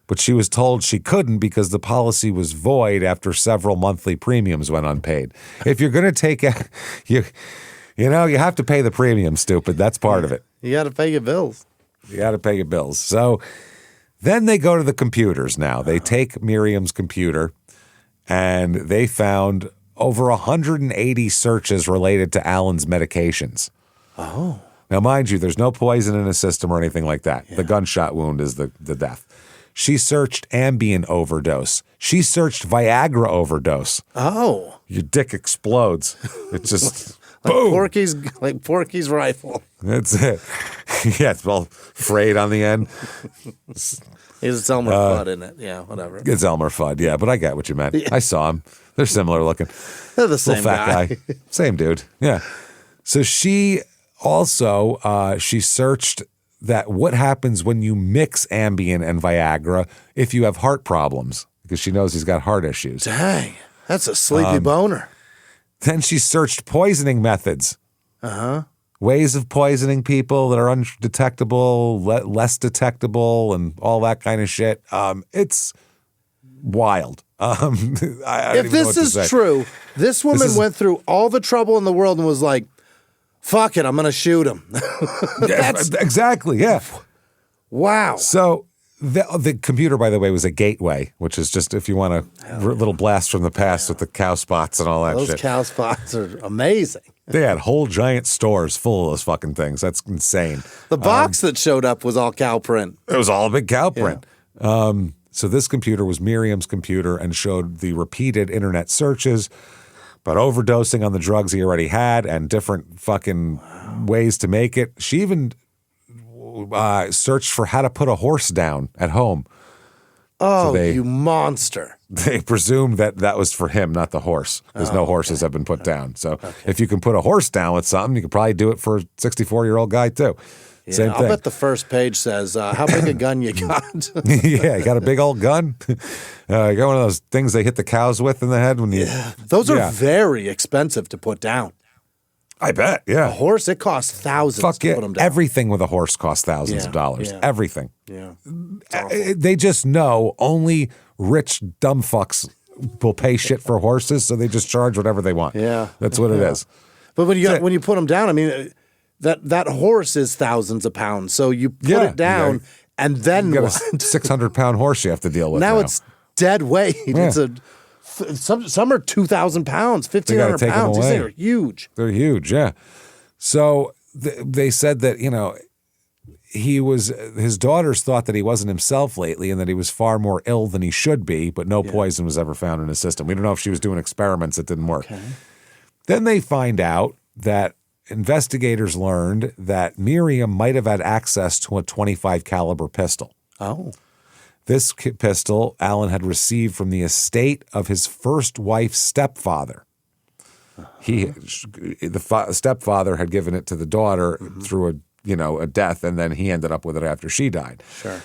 but she was told she couldn't because the policy was void after several monthly premiums went unpaid. If you're going to take you have to pay the premium, stupid. That's part of it. You got to pay your bills. You got to pay your bills. So then they go to the computers now. They take Miriam's computer, and they found over 180 searches related to Alan's medications. Oh. Now, mind you, there's no poison in his system or anything like that. Yeah. The gunshot wound is the death. She searched Ambien overdose. She searched Viagra overdose. Oh. Your dick explodes. It's just boom. Like Porky's rifle. That's it. Yeah, it's all frayed on the end. It's Elmer Fudd in it. Yeah, whatever. It's Elmer Fudd, yeah, but I get what you meant. Yeah. I saw him. They're similar looking. They're the same fat guy. Same dude. Yeah. So she also, she searched that what happens when you mix Ambien and Viagra if you have heart problems, because she knows he's got heart issues. Dang, that's a sleepy boner. Then she searched poisoning methods. Uh-huh. Ways of poisoning people that are undetectable, less detectable, and all that kind of shit. It's wild. If this is true, this woman went through all the trouble in the world and was like, fuck it, I'm going to shoot him. Exactly, yeah. Wow. So the computer, by the way, was a gateway, which is just if you want a little blast from the past with the cow spots and all that shit. Those cow spots are amazing. They had whole giant stores full of those fucking things. That's insane. The box that showed up was all cow print. It was all a big cow print. Yeah. So this computer was Miriam's computer and showed the repeated internet searches, but overdosing on the drugs he already had and different fucking ways to make it. She even searched for how to put a horse down at home. Oh, so you monster. They presumed that was for him, not the horse, because no horses have been put down. So if you can put a horse down with something, you could probably do it for a 64-year-old guy too. Yeah, Same thing. I'll bet the first page says, how big a gun you got? Yeah, you got a big old gun? You got one of those things they hit the cows with in the head when you... Yeah. Those are very expensive to put down. I bet, yeah. A horse, it costs thousands to put them down. Everything with a horse costs thousands of dollars. Yeah. Everything. Yeah. They just know only rich dumb fucks will pay shit for horses, so they just charge whatever they want. Yeah. That's what it is. But when you put them down, I mean... That horse is thousands of pounds. So you put it down, and then you got what? a 600-pound horse you have to deal with. Now it's dead weight. Yeah. It's some are 2,000 pounds, 1,500 pounds. These things are huge. They're huge, yeah. So they said that his daughters thought that he wasn't himself lately, and that he was far more ill than he should be. But no poison was ever found in his system. We don't know if she was doing experiments that didn't work. Okay. Then they find out that investigators learned that Miriam might have had access to a .25 caliber pistol. Oh. This pistol Alan had received from the estate of his first wife's stepfather. The stepfather had given it to the daughter through a death, and then he ended up with it after she died. Sure.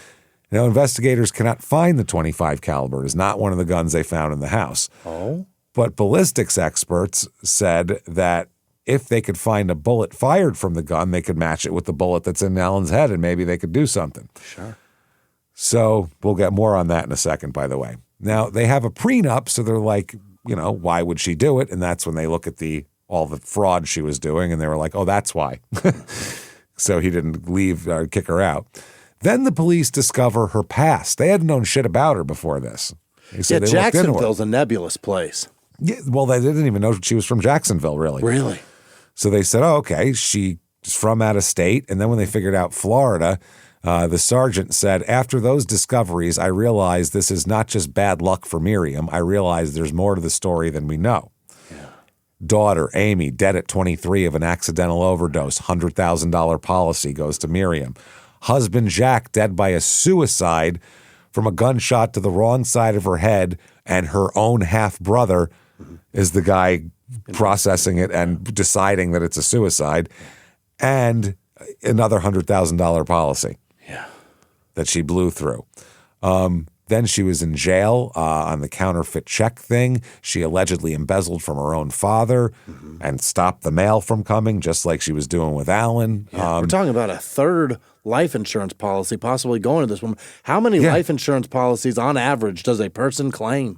Now, investigators cannot find the .25 caliber. It is not one of the guns they found in the house. Oh. But ballistics experts said that if they could find a bullet fired from the gun, they could match it with the bullet that's in Alan's head, and maybe they could do something. Sure. So we'll get more on that in a second, by the way. Now, they have a prenup, so they're like, why would she do it? And that's when they look at all the fraud she was doing, and they were like, oh, that's why. So he didn't leave or kick her out. Then the police discover her past. They hadn't known shit about her before this. Jacksonville's a nebulous place. Yeah, well, they didn't even know she was from Jacksonville, really. Really? So they said, oh, okay, she's from out of state. And then when they figured out Florida, the sergeant said, after those discoveries, I realized this is not just bad luck for Miriam. I realized there's more to the story than we know. Yeah. Daughter, Amy, dead at 23 of an accidental overdose. $100,000 policy goes to Miriam. Husband, Jack, dead by a suicide from a gunshot to the wrong side of her head, and her own half-brother is the guy processing it and deciding that it's a suicide, and another $100,000 policy that she blew through. Then she was in jail on the counterfeit check thing. She allegedly embezzled from her own father and stopped the mail from coming, just like she was doing with Alan. Yeah, we're talking about a third life insurance policy possibly going to this woman. How many life insurance policies on average does a person claim?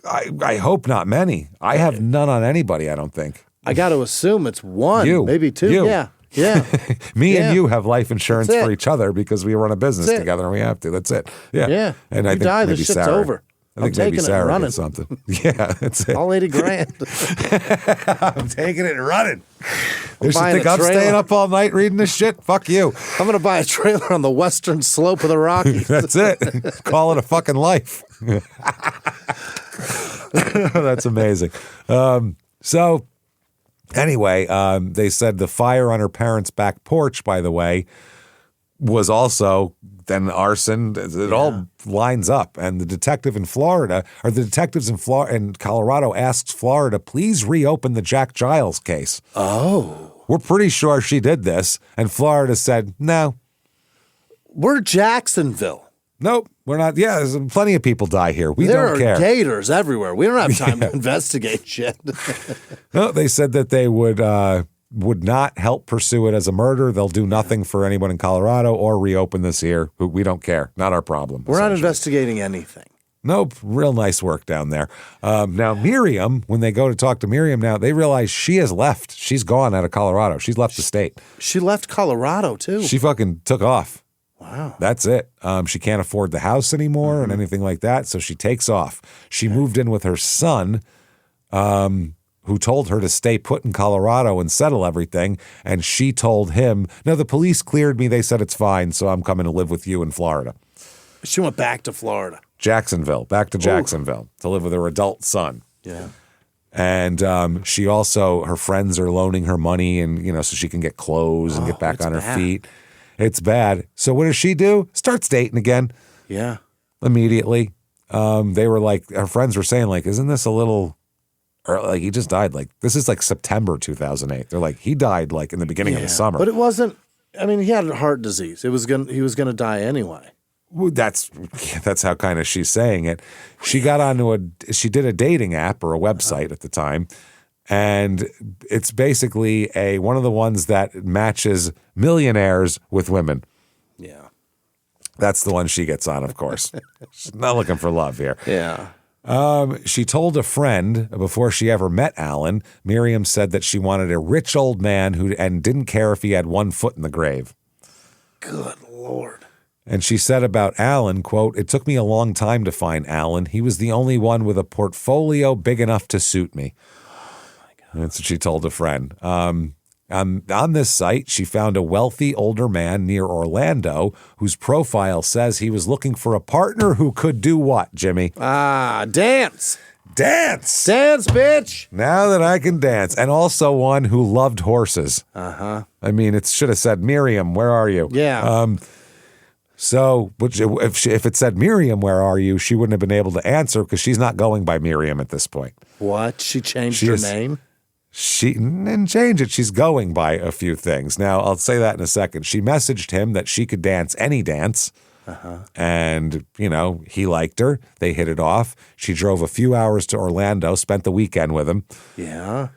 I hope not many. I have none on anybody, I don't think. I got to assume it's one, maybe two. You. Yeah. Me and you have life insurance for each other because we run a business together and we have to. That's it. Yeah. And you I think die, maybe this shit's Sarah. over. I think maybe Sarah did something. Yeah, that's it. All 80 grand. I'm taking it and running. You should buying think a I'm trailer. staying up all night reading this shit? Fuck you. I'm going to buy a trailer on the western slope of the Rockies. That's it. Call it a fucking life. That's amazing. So anyway, they said the fire on her parents' back porch, by the way, was also then arson. It all lines up. And the detective in Florida, or the detectives in Colorado asked Florida, please reopen the Jack Giles case. Oh. We're pretty sure she did this. And Florida said, no. We're Jacksonville. Nope, we're not. Yeah, there's plenty of people die here. We don't care. There are gators everywhere. We don't have time to investigate shit. No, they said that they would not help pursue it as a murder. They'll do nothing for anyone in Colorado or reopen this here. We don't care. Not our problem. We're not investigating anything. Nope. Real nice work down there. Now, Miriam, when they go to talk to Miriam now, they realize she has left. She's gone out of Colorado. She's left the state. She left Colorado, too. She fucking took off. Wow. That's it. She can't afford the house anymore and anything like that, so she takes off. She moved in with her son, who told her to stay put in Colorado and settle everything, and she told him, no, the police cleared me. They said it's fine, so I'm coming to live with you in Florida. She went back to Florida. Jacksonville, back to Jacksonville to live with her adult son. Yeah. And she also, her friends are loaning her money and, so she can get clothes and get back on her feet. It's bad. So what does she do? Starts dating again. Yeah. Immediately. They were like, her friends were saying like, isn't this a little, or like he just died. Like this is like September 2008. They're like, he died like in the beginning of the summer. But it wasn't, I mean, he had heart disease. He was gonna die anyway. Well, that's how kind of she's saying it. She got onto she did a dating app or a website at the time. And it's basically one of the ones that matches millionaires with women. Yeah. That's the one she gets on, of course. She's not looking for love here. Yeah. She told a friend before she ever met Alan, Miriam said that she wanted a rich old man and didn't care if he had one foot in the grave. Good Lord. And she said about Alan, quote, it took me a long time to find Alan. He was the only one with a portfolio big enough to suit me. That's what she told a friend. On this site, she found a wealthy older man near Orlando whose profile says he was looking for a partner who could do what, Jimmy? Dance. dance. Dance, bitch. Now that I can dance. And also one who loved horses. Uh-huh. I mean, it should have said, Miriam, where are you? Yeah. So if it said, Miriam, where are you, she wouldn't have been able to answer because she's not going by Miriam at this point. What? She changed her name? She didn't change it. She's going by a few things. Now, I'll say that in a second. She messaged him that she could dance any dance. And, he liked her. They hit it off. She drove a few hours to Orlando, spent the weekend with him. Yeah.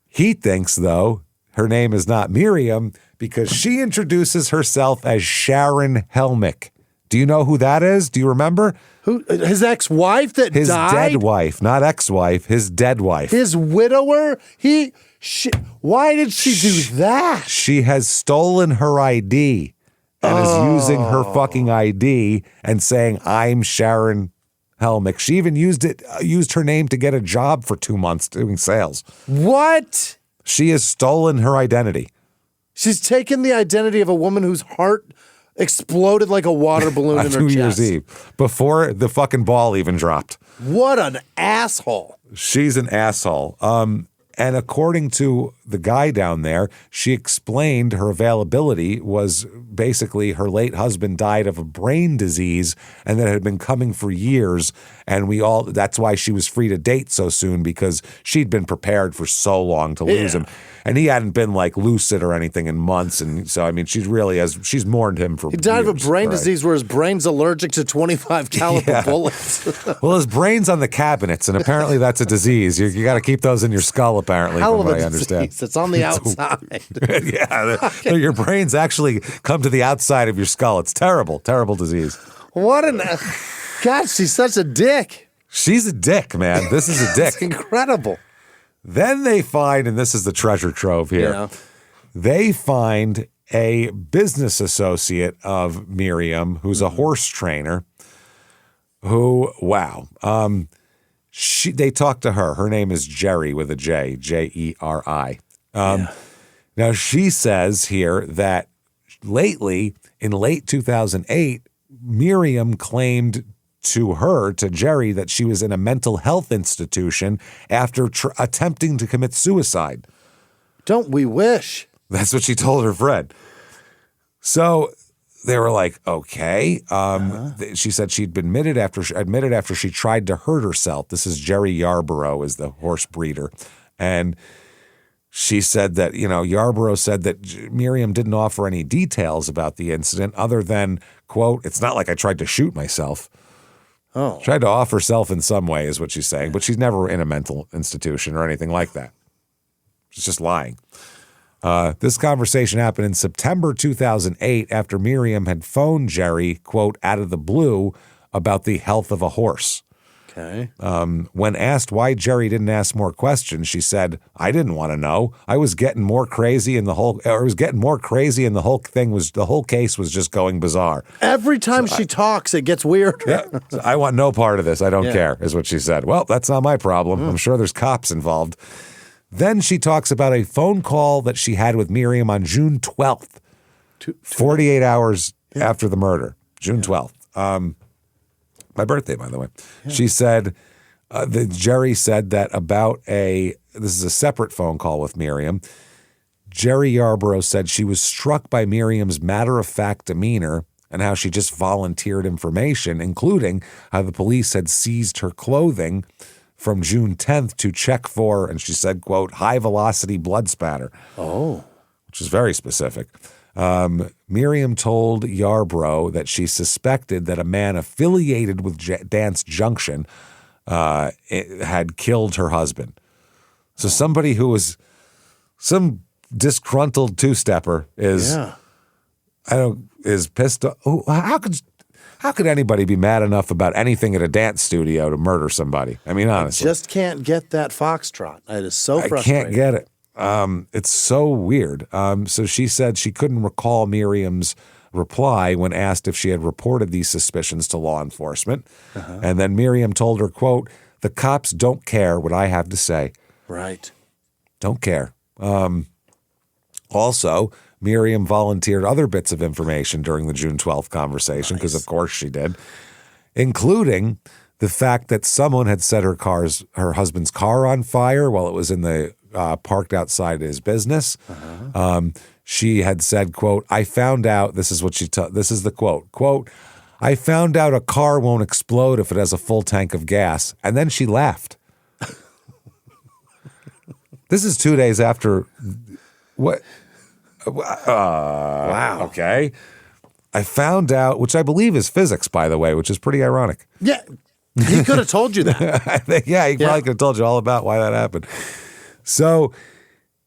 He thinks, though, her name is not Miriam because she introduces herself as Sharon Helmick. Do you know who that is? Do you remember? Who? His ex-wife that His died? dead wife, not ex-wife, his dead wife. His widower? Why did she do that? She has stolen her ID and is using her fucking ID and saying, I'm Sharon Helmick. She even used her name to get a job for 2 months doing sales. What? She has stolen her identity. She's taken the identity of a woman whose heart exploded like a water balloon in her chest. New Year's Eve, before the fucking ball even dropped. What an asshole. She's an asshole. And according to the guy down there, she explained her availability was basically her late husband died of a brain disease and that had been coming for years. And that's why she was free to date so soon because she'd been prepared for so long to lose him. And he hadn't been like lucid or anything in months. And so, I mean, she's mourned him for He died years, of a brain disease where his brain's allergic to 25 caliber bullets. Well, his brain's on the cabinets, and apparently that's a disease. You got to keep those in your skull, apparently, Hell from of what a I understand. disease. It's on the outside. Your brains actually come to the outside of your skull. It's terrible, terrible disease. What an... God, she's such a dick. She's a dick, man. This is a dick. It's incredible. Then they find, and this is the treasure trove here, they find a business associate of Miriam who's a horse trainer who, they talked to her. Her name is Jerry with a J, Jeri. Now, she says here that lately, in late 2008, Miriam claimed to Jerry, that she was in a mental health institution after attempting to commit suicide. Don't we wish? That's what she told her friend. So they were like, okay. She said she'd been admitted after she tried to hurt herself. This is Jerry Yarborough, is the horse breeder. And she said that, Yarborough said that Miriam didn't offer any details about the incident other than, quote, it's not like I tried to shoot myself. Oh. Tried to off herself in some way is what she's saying, but she's never in a mental institution or anything like that. She's just lying. This conversation happened in September 2008 after Miriam had phoned Jerry, quote, out of the blue about the health of a horse. Okay. When asked why Jerry didn't ask more questions, she said, I didn't want to know. I was getting more crazy and the whole case was just going bizarre. Every time she talks, it gets weird. I want no part of this. I don't care, is what she said. Well, that's not my problem. I'm sure there's cops involved. Then she talks about a phone call that she had with Miriam on June 12th, 48 hours after the murder, June 12th. My birthday, by the way. Yeah. She said, Jerry said that this is a separate phone call with Miriam. Jerry Yarborough said she was struck by Miriam's matter-of-fact demeanor and how she just volunteered information, including how the police had seized her clothing from June 10th to check for, and she said, quote, high-velocity blood spatter. Oh. Which is very specific. Miriam told Yarborough that she suspected that a man affiliated with Dance Junction had killed her husband. So somebody who was some disgruntled two-stepper is pissed off. How could anybody be mad enough about anything at a dance studio to murder somebody? I mean, honestly. I just can't get that foxtrot. It is so frustrating. I can't get it. It's so weird. So she said she couldn't recall Miriam's reply when asked if she had reported these suspicions to law enforcement. And then Miriam told her, quote, the cops don't care what I have to say. Right. Don't care. Also, Miriam volunteered other bits of information during the June 12th conversation, because of course she did, including the fact that someone had set her husband's car on fire while it was in the parked outside his business. She had said, quote, I found out, this is the quote, I found out a car won't explode if it has a full tank of gas. And then she laughed. This is 2 days after what? Wow. Okay. I found out, which I believe is physics, by the way, which is pretty ironic. Yeah. He could have told you that. I think, he probably could have told you all about why that happened. So,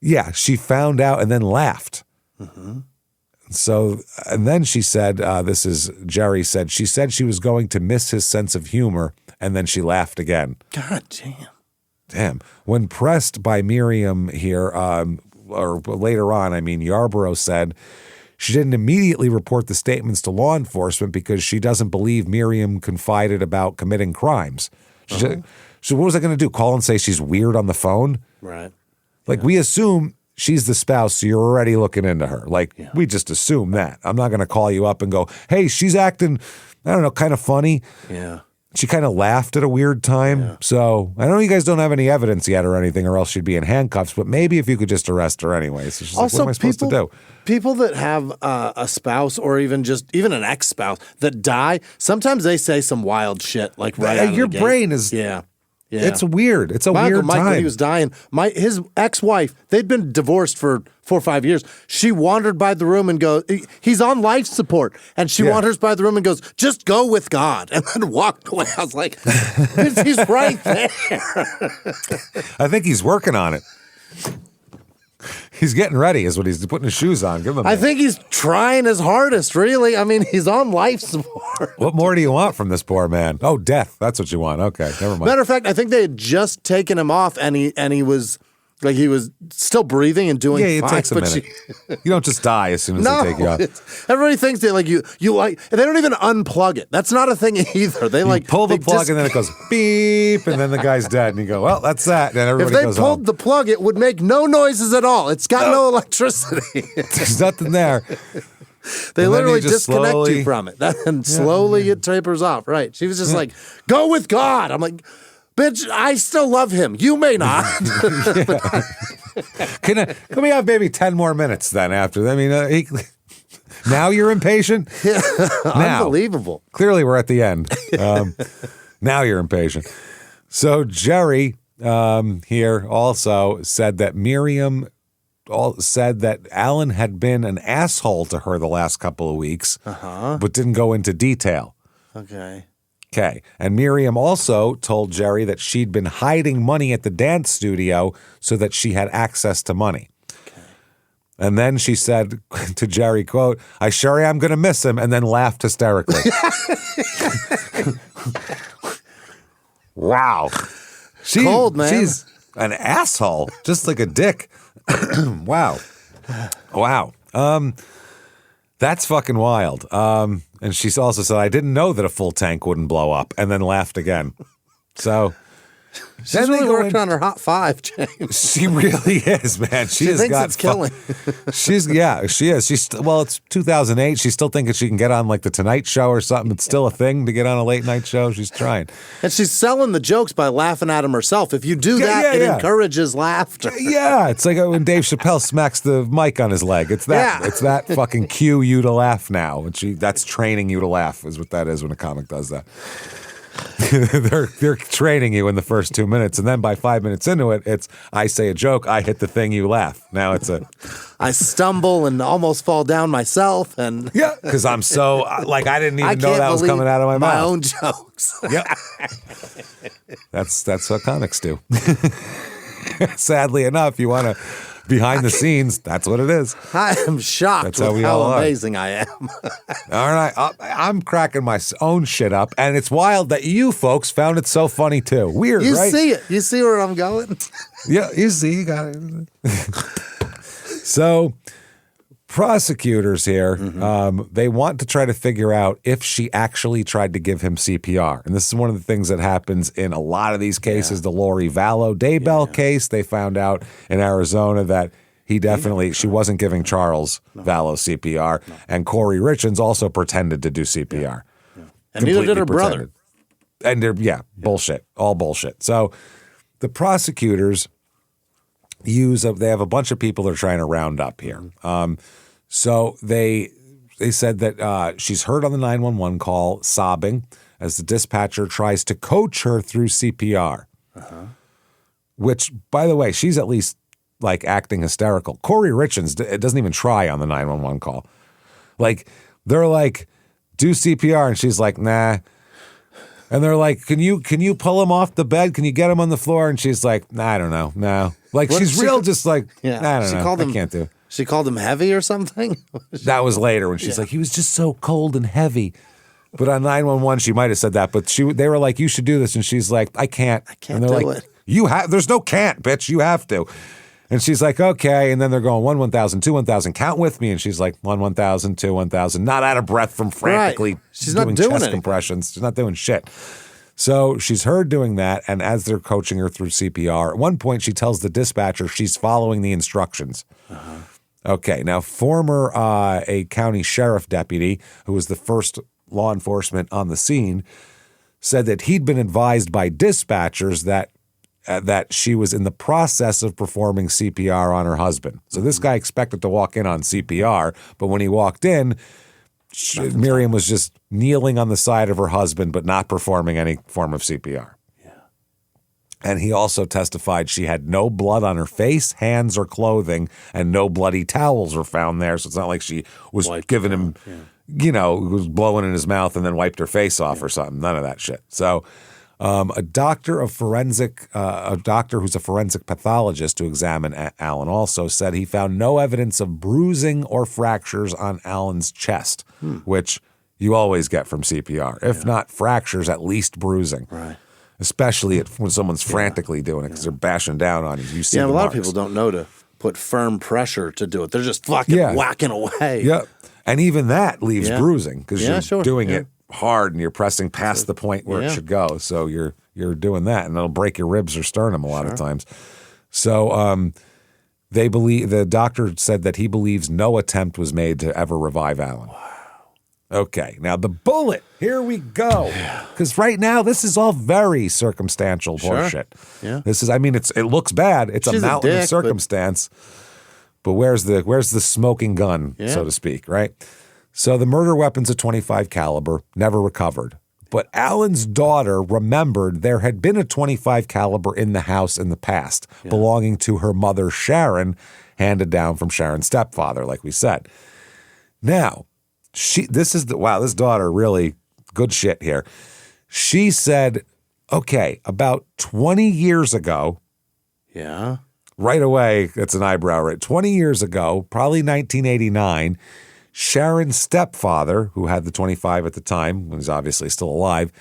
yeah, she found out and then laughed. So, and then she said, Jerry said, she said she was going to miss his sense of humor, and then she laughed again. God damn. Damn. When pressed by Miriam here, or later on, Yarborough said she didn't immediately report the statements to law enforcement because she doesn't believe Miriam confided about committing crimes. She said, so what was I going to do? Call and say she's weird on the phone? Right. We assume she's the spouse, so you're already looking into her. We just assume that. I'm not going to call you up and go, hey, she's acting, I don't know, kind of funny. Yeah. She kind of laughed at a weird time. Yeah. So I know you guys don't have any evidence yet or anything, or else she'd be in handcuffs, but maybe if you could just arrest her anyway. So she's also, what am I supposed to do? People that have a spouse or even an ex-spouse that die, sometimes they say some wild shit right out of your the gate. brain is... Yeah. It's weird. It's a my weird Uncle Mike, time. when he was dying, his ex-wife, they'd been divorced for 4 or 5 years. She wandered by the room and goes, he's on life support. And she wanders by the room and goes, just go with God. And then walked away. I was like, he's right there. I think he's working on it. He's getting ready is what he's putting his shoes on. Give him I think he's trying his hardest, really. He's on life support. What more do you want from this poor man? Oh, death. That's what you want. Okay, never mind. Matter of fact, I think they had just taken him off and he was he was still breathing and doing fine. Yeah, it takes a minute. You don't just die as soon as they take you off. Everybody thinks that they don't even unplug it. That's not a thing either. They pull the plug and then it goes beep and then the guy's dead and you go, well, that's that. And then everybody goes If they pulled the plug, it would make no noises at all. It's got no electricity. There's nothing there. They literally disconnect you from it. And slowly it tapers off. Right. She was just like, go with God. I'm like, bitch, I still love him. You may not. Can we have maybe 10 more minutes then after? Now you're impatient? Yeah. Now, unbelievable. Clearly we're at the end. Now you're impatient. So Jerry here also said that Miriam said that Alan had been an asshole to her the last couple of weeks, but didn't go into detail. Okay. And Miriam also told Jerry that she'd been hiding money at the dance studio so that she had access to money. Okay. And then she said to Jerry, quote, I sure am going to miss him, and then laughed hysterically. Wow. Cold, man. She's an asshole, just like a dick. Wow. That's fucking wild. And she also said, I didn't know that a full tank wouldn't blow up, and then laughed again. So she's really working on her hot five, James. She really is, man. She has thinks got it's killing. She is. It's 2008. She's still thinking she can get on the Tonight Show or something. It's still a thing to get on a late night show. She's trying. And she's selling the jokes by laughing at them herself. If you do that, it encourages laughter. Yeah, it's like when Dave Chappelle smacks the mic on his leg. It's that. Yeah. It's that fucking cue you to laugh now. And that's training you to laugh is what that is when a comic does that. they're training you in the first 2 minutes, and then by 5 minutes into it, it's I say a joke, I hit the thing, you laugh. Now it's I stumble and almost fall down myself, and because I'm so I didn't even know that was coming out of my mouth. My own jokes. Yep. That's what comics do. Sadly enough, you want to. Behind the scenes, that's what it is. I am shocked with how amazing I am. All right. I'm cracking my own shit up, and it's wild that you folks found it so funny, too. Weird, you right? You see it. You see where I'm going? Yeah, you see. You got it. So, prosecutors here, they want to try to figure out if she actually tried to give him CPR. And this is one of the things that happens in a lot of these cases. The Lori Vallow Daybell case, they found out in Arizona that she wasn't giving Charles Vallow CPR. And Corey Richens also pretended to do CPR. And neither did her brother. And bullshit, all bullshit. So the prosecutors they have a bunch of people they're trying to round up here. So they said that she's heard on the 911 call sobbing as the dispatcher tries to coach her through CPR, which, by the way, she's at least like acting hysterical. Corey Richards doesn't even try on the 911 call. Like, they're like, do CPR, and she's like, nah. And they're like, can you pull him off the bed? Can you get him on the floor? And she's like, nah, I don't know, no. Like, she's real, just like, I don't know, I can't do it. She called him heavy or something? That was later when she's like, he was just so cold and heavy. But on 911, she might have said that. But they were like, you should do this. And she's like, I can't. And they're do like, it. There's no can't, bitch. You have to. And she's like, okay. And then they're going 1, 1,000, 2, 1,000. Count with me. And she's like, 1, 1,000, 2, 1,000. Not out of breath from frantically She's doing not doing chest anything. compressions. She's not doing shit. So she's heard doing that. And as they're coaching her through CPR, at one point she tells the dispatcher she's following the instructions. Okay. Now, former a county sheriff deputy who was the first law enforcement on the scene said that he'd been advised by dispatchers that she was in the process of performing CPR on her husband. So this guy expected to walk in on CPR, but when he walked in, Miriam was just kneeling on the side of her husband, but not performing any form of CPR. Yeah. And he also testified she had no blood on her face, hands, or clothing, and no bloody towels were found there. So it's not like she was giving him, was blowing in his mouth and then wiped her face off or something. None of that shit. So a doctor who's a forensic pathologist to examine Alan also said he found no evidence of bruising or fractures on Alan's chest, which you always get from CPR. If not fractures, at least bruising. Right. Especially when someone's frantically doing it because they're bashing down on you. You see a lot of marks. people don't know to put firm pressure to do it. They're just fucking whacking away. Yep. And even that leaves bruising because you're doing it hard and you're pressing past the point where it should go. So you're doing that, and it'll break your ribs or sternum a lot of times. So the doctor said that he believes no attempt was made to ever revive Alan. Wow. Okay, now the bullet. Here we go. Because right now this is all very circumstantial horseshit. Yeah. This is. I mean, it looks bad. It's She's a mountain dick, of circumstance. But where's the smoking gun, Yeah. so to speak, right? So the murder weapon's a .25 caliber, never recovered. But Alan's daughter remembered there had been a .25 caliber in the house in the past, belonging to her mother Sharon, handed down from Sharon's stepfather, like we said. Now, this daughter really good shit here. She said, okay, about 20 years ago. Yeah. Right away, it's an eyebrow, right? 20 years ago, probably 1989, Sharon's stepfather, who had the .25 at the time, when he's obviously still alive,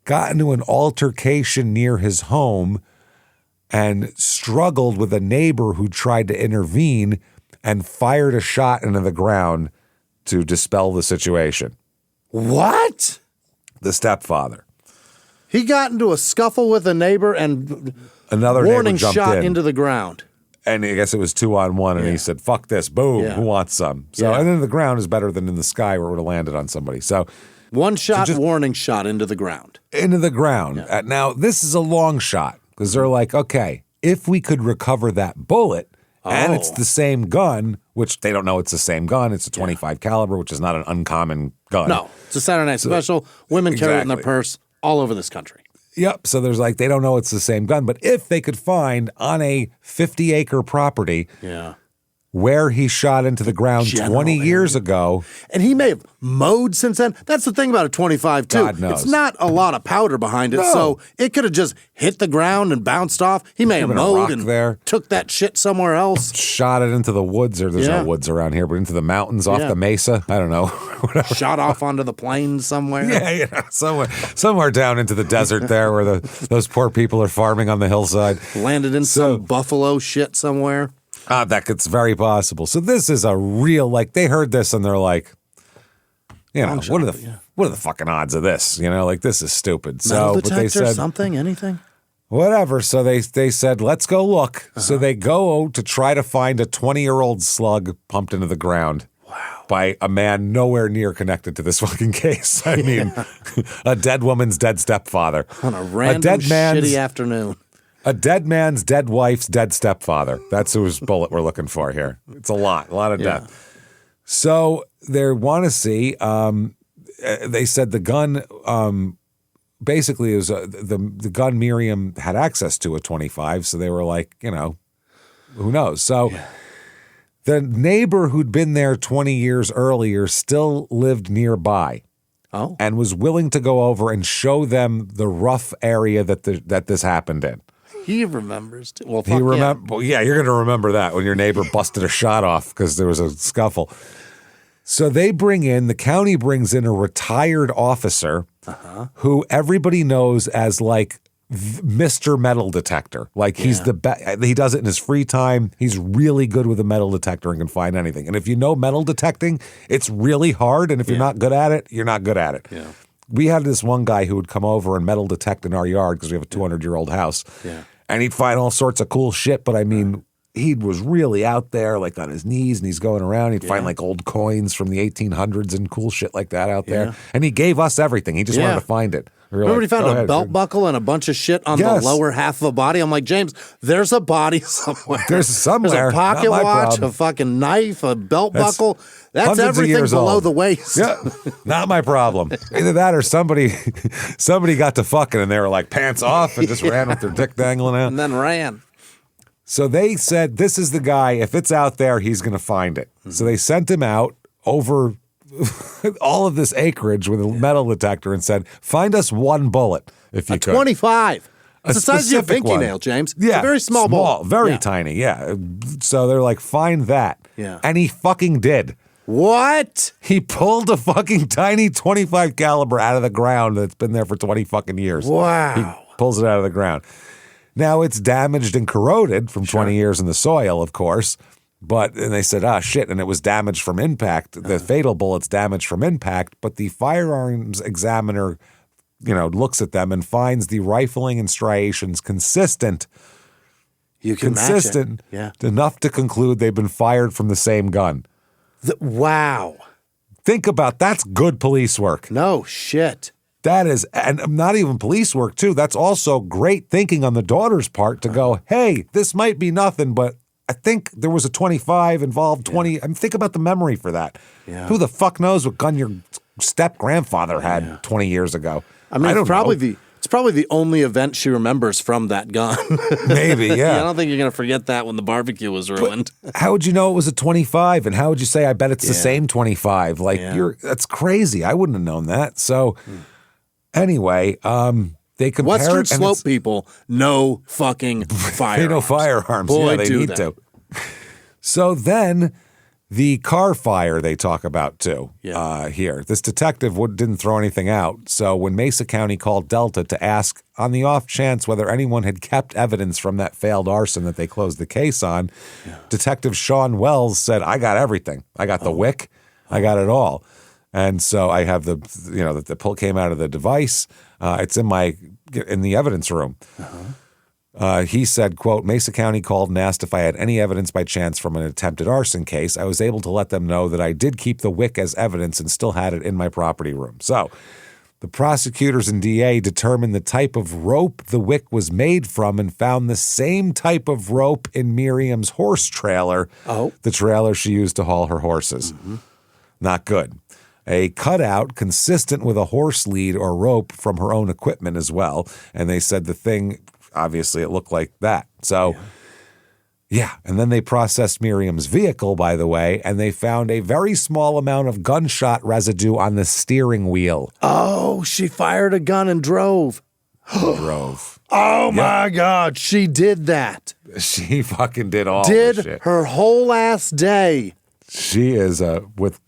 got into an altercation near his home and struggled with a neighbor who tried to intervene and fired a shot into the ground to dispel the situation. What? The stepfather. He got into a scuffle with a neighbor and Another warning neighbor jumped shot in. into the ground. And I guess it was 2-on-1, and he said, fuck this, boom, who wants some? So, and in the ground is better than in the sky where it would have landed on somebody. So, One shot, warning shot into the ground. Into the ground. Yeah. Now, this is a long shot because they're like, okay, if we could recover that bullet, and it's the same gun, which they don't know it's the same gun, it's a .25 caliber, which is not an uncommon gun. No, it's a Saturday Night Special. Women carry it in their purse all over this country. Yep. So there's they don't know it's the same gun. But if they could find on a 50-acre property where he shot into the ground 20 years ago. And he may have mowed since then. That's the thing about a .25, too. God knows. It's not a lot of powder behind it, so it could have just hit the ground and bounced off. He may have mowed and took that shit somewhere else. Shot it into the woods, or there's no woods around here, but into the mountains off the mesa. I don't know. Shot off onto the plains somewhere. Yeah, somewhere down into the desert there where those poor people are farming on the hillside. Landed in some buffalo shit somewhere. That's very possible. So this is a real, they heard this and they're like, what are the fucking odds of this? This is stupid. Metal detector, but they said something, anything? Whatever. So they said, let's go look. So they go to try to find a 20-year-old slug pumped into the ground. by a man nowhere near connected to this fucking case. I mean, a dead woman's dead stepfather. On a random shitty afternoon. A dead man's dead wife's dead stepfather. That's whose bullet we're looking for here. It's a lot of death. So they want to see, they said the gun, basically it was the gun Miriam had access to at 25. So they were like, who knows? So the neighbor who'd been there 20 years earlier still lived nearby. Oh. And was willing to go over and show them the rough area that this happened in. He remembers too. Well, yeah, you're going to remember that when your neighbor busted a shot off because there was a scuffle. So the county brings in a retired officer who everybody knows as like Mr. Metal Detector. Like he's the best. He does it in his free time. He's really good with a metal detector and can find anything. And if you know metal detecting, it's really hard. And if you're not good at it, you're not good at it. Yeah. We had this one guy who would come over and metal detect in our yard because we have a 200-year-old house. Yeah. And he'd find all sorts of cool shit. But I mean, he was really out there like on his knees and he's going around. He'd find like old coins from the 1800s and cool shit like that out there. And he gave us everything. He just wanted to find it. Remember he found a belt buckle and a bunch of shit on the lower half of a body? I'm like, James, there's a body somewhere. There's somewhere. There's a pocket watch, a fucking knife, a belt buckle. That's everything below the waist. Yeah, not my problem. Either that or somebody got to fucking and they were like pants off and just ran with their dick dangling out. And then ran. So they said, this is the guy. If it's out there, he's going to find it. So they sent him out over all of this acreage with a metal detector and said, find us one bullet if you could. 25. It's the size of your pinky nail, James. Yeah. It's a very small bullet. Very tiny, yeah. So they're like, find that. Yeah. And he fucking did. What? He pulled a fucking tiny 25 caliber out of the ground that's been there for 20 fucking years. Wow. He pulls it out of the ground. Now it's damaged and corroded from 20 years in the soil, of course. And they said, shit. And it was damaged from impact. The fatal bullet's damaged from impact. But the firearms examiner, looks at them and finds the rifling and striations consistent. You can consistent enough to conclude they've been fired from the same gun. Wow. Think about that's good police work. No shit. That is, and not even police work too. That's also great thinking on the daughter's part to go, hey, this might be nothing, but I think there was a 25 involved, 20. I mean, think about the memory for that. Yeah. Who the fuck knows what gun your step-grandfather had 20 years ago? I mean, it's probably the only event she remembers from that gun. Maybe, yeah. I don't think you're going to forget that when the barbecue was ruined. But how would you know it was a 25? And how would you say, I bet it's the same 25? Like, that's crazy. I wouldn't have known that. So, anyway, they compare Western Slope people know fucking firearms. They know firearms. Boy, they need to. So then the car fire they talk about too here. This detective didn't throw anything out. So when Mesa County called Delta to ask on the off chance whether anyone had kept evidence from that failed arson that they closed the case on, Detective Sean Wells said, I got everything. I got the wick. I got it all. And so I have the pull came out of the device. It's in the evidence room. He said, quote, Mesa County called and asked if I had any evidence by chance from an attempted arson case. I was able to let them know that I did keep the wick as evidence and still had it in my property room. So the prosecutors and DA determined the type of rope the wick was made from and found the same type of rope in Miriam's horse trailer, the trailer she used to haul her horses. Not good. A cutout consistent with a horse lead or rope from her own equipment as well. And they said the thing, obviously it looked like that. So, and then they processed Miriam's vehicle, by the way, and they found a very small amount of gunshot residue on the steering wheel. Oh, she fired a gun and drove. Oh, my God. She did that. She fucking did all this shit. Did her whole ass day. She is with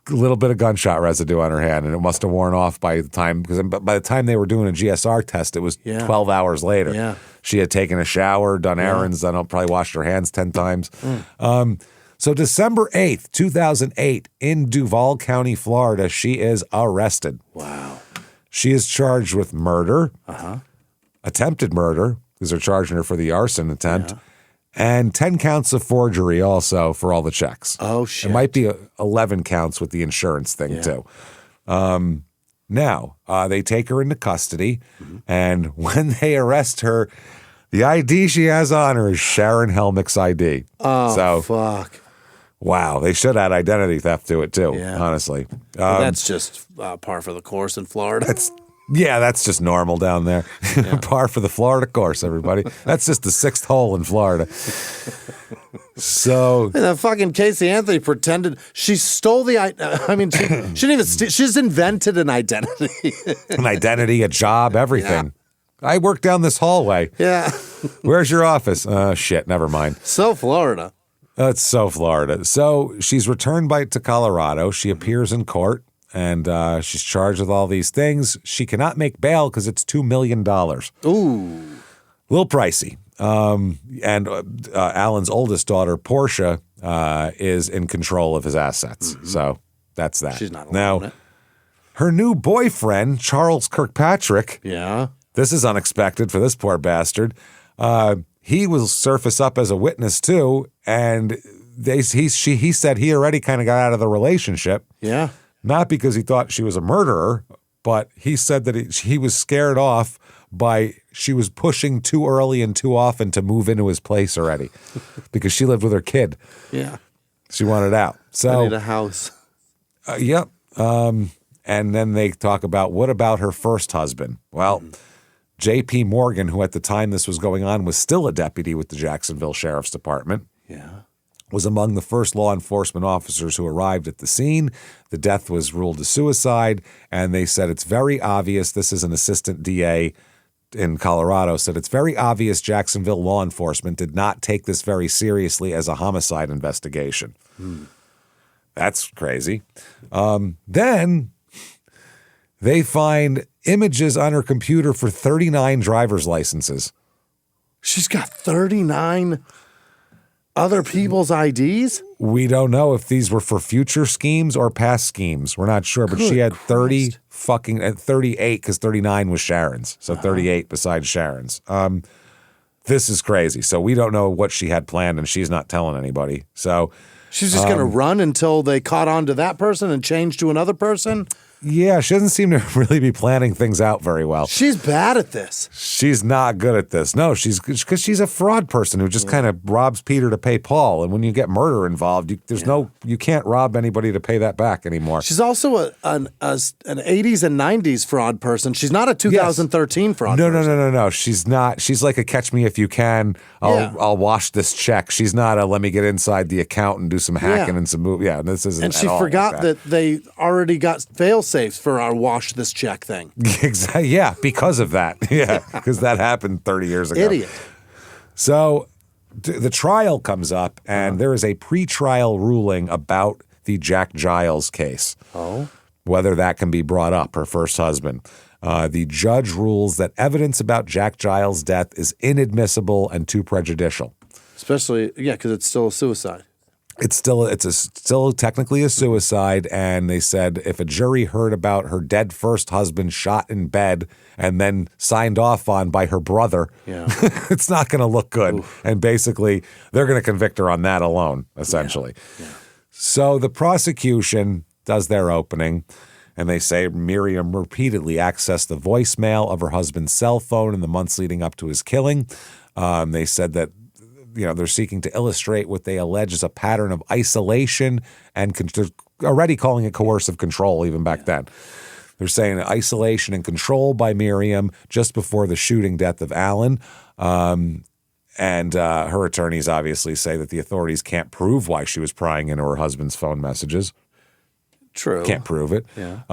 a little bit of gunshot residue on her hand, and it must have worn off by the time they were doing a GSR test, it was 12 hours later. Yeah. She had taken a shower, done errands, probably washed her hands 10 times. So December 8th, 2008, in Duval County, Florida, she is arrested. Wow. She is charged with murder, attempted murder, because they're charging her for the arson attempt, and 10 counts of forgery also for all the checks. Oh, shit. It might be 11 counts with the insurance thing, too. Now, they take her into custody, and when they arrest her, the ID she has on her is Sharon Helmick's ID. Oh, fuck. Wow, they should add identity theft to it, too, honestly. That's just par for the course in Florida. That's just normal down there. Par for the Florida course, everybody. That's just the sixth hole in Florida. So, and that fucking Casey Anthony pretended she stole the. I mean, she didn't even. She's invented an identity. An identity, a job, everything. Yeah. I work down this hallway. Yeah. Where's your office? Shit, never mind. So Florida. It's so Florida. So she's returned to Colorado. She appears in court, and she's charged with all these things. She cannot make bail because it's $2 million. Ooh. A little pricey. And Alan's oldest daughter, Portia, is in control of his assets. So that's that. She's not alone. Now, her new boyfriend, Charles Kirkpatrick. Yeah. This is unexpected for this poor bastard. He will surface up as a witness too, and he said he already kind of got out of the relationship. Yeah. Not because he thought she was a murderer, but he said that he was scared off by she was pushing too early and too often to move into his place already because she lived with her kid. Yeah. She wanted out. So I need a house. Yep. And then they talk about what about her first husband? Well, J.P. Morgan, who at the time this was going on was still a deputy with the Jacksonville Sheriff's Department. Yeah. Was among the first law enforcement officers who arrived at the scene. The death was ruled a suicide, and they said it's very obvious. This is an assistant DA in Colorado, said it's very obvious Jacksonville law enforcement did not take this very seriously as a homicide investigation. That's crazy. Then they find images on her computer for 39 driver's licenses. She's got 39 other people's IDs? We don't know if these were for future schemes or past schemes. We're not sure, but she had 38 because 39 was Sharon's. So 38 besides Sharon's. This is crazy. So we don't know what she had planned, and she's not telling anybody. So she's just going to run until they caught on to that person and change to another person? Yeah, she doesn't seem to really be planning things out very well. She's bad at this. She's not good at this. No, because she's a fraud person who just kind of robs Peter to pay Paul. And when you get murder involved, you can't rob anybody to pay that back anymore. She's also an 80s and 90s fraud person. She's not a 2013 fraud person. No. She's not. She's like a catch me if you can. I'll wash this check. She's not a let me get inside the account and do some hacking and some move. Yeah, this isn't. And she forgot that they already got fail safes for our wash this check thing. Exactly. Yeah, because of that. Yeah, because that happened 30 years ago. Idiot. So the trial comes up, and there is a pretrial ruling about the Jack Giles case. Oh. Whether that can be brought up, her first husband. The judge rules that evidence about Jack Giles' death is inadmissible and too prejudicial. Especially, because it's still a suicide. It's still technically a suicide, and they said if a jury heard about her dead first husband shot in bed and then signed off on by her brother, it's not going to look good. Oof. And basically, they're going to convict her on that alone, essentially. Yeah. So the prosecution does their opening, and they say Miriam repeatedly accessed the voicemail of her husband's cell phone in the months leading up to his killing. They said that they're seeking to illustrate what they allege is a pattern of isolation and they're already calling it coercive control even back then. They're saying isolation and control by Miriam just before the shooting death of Alan. And her attorneys obviously say that the authorities can't prove why she was prying into her husband's phone messages. True. Can't prove it. Yeah.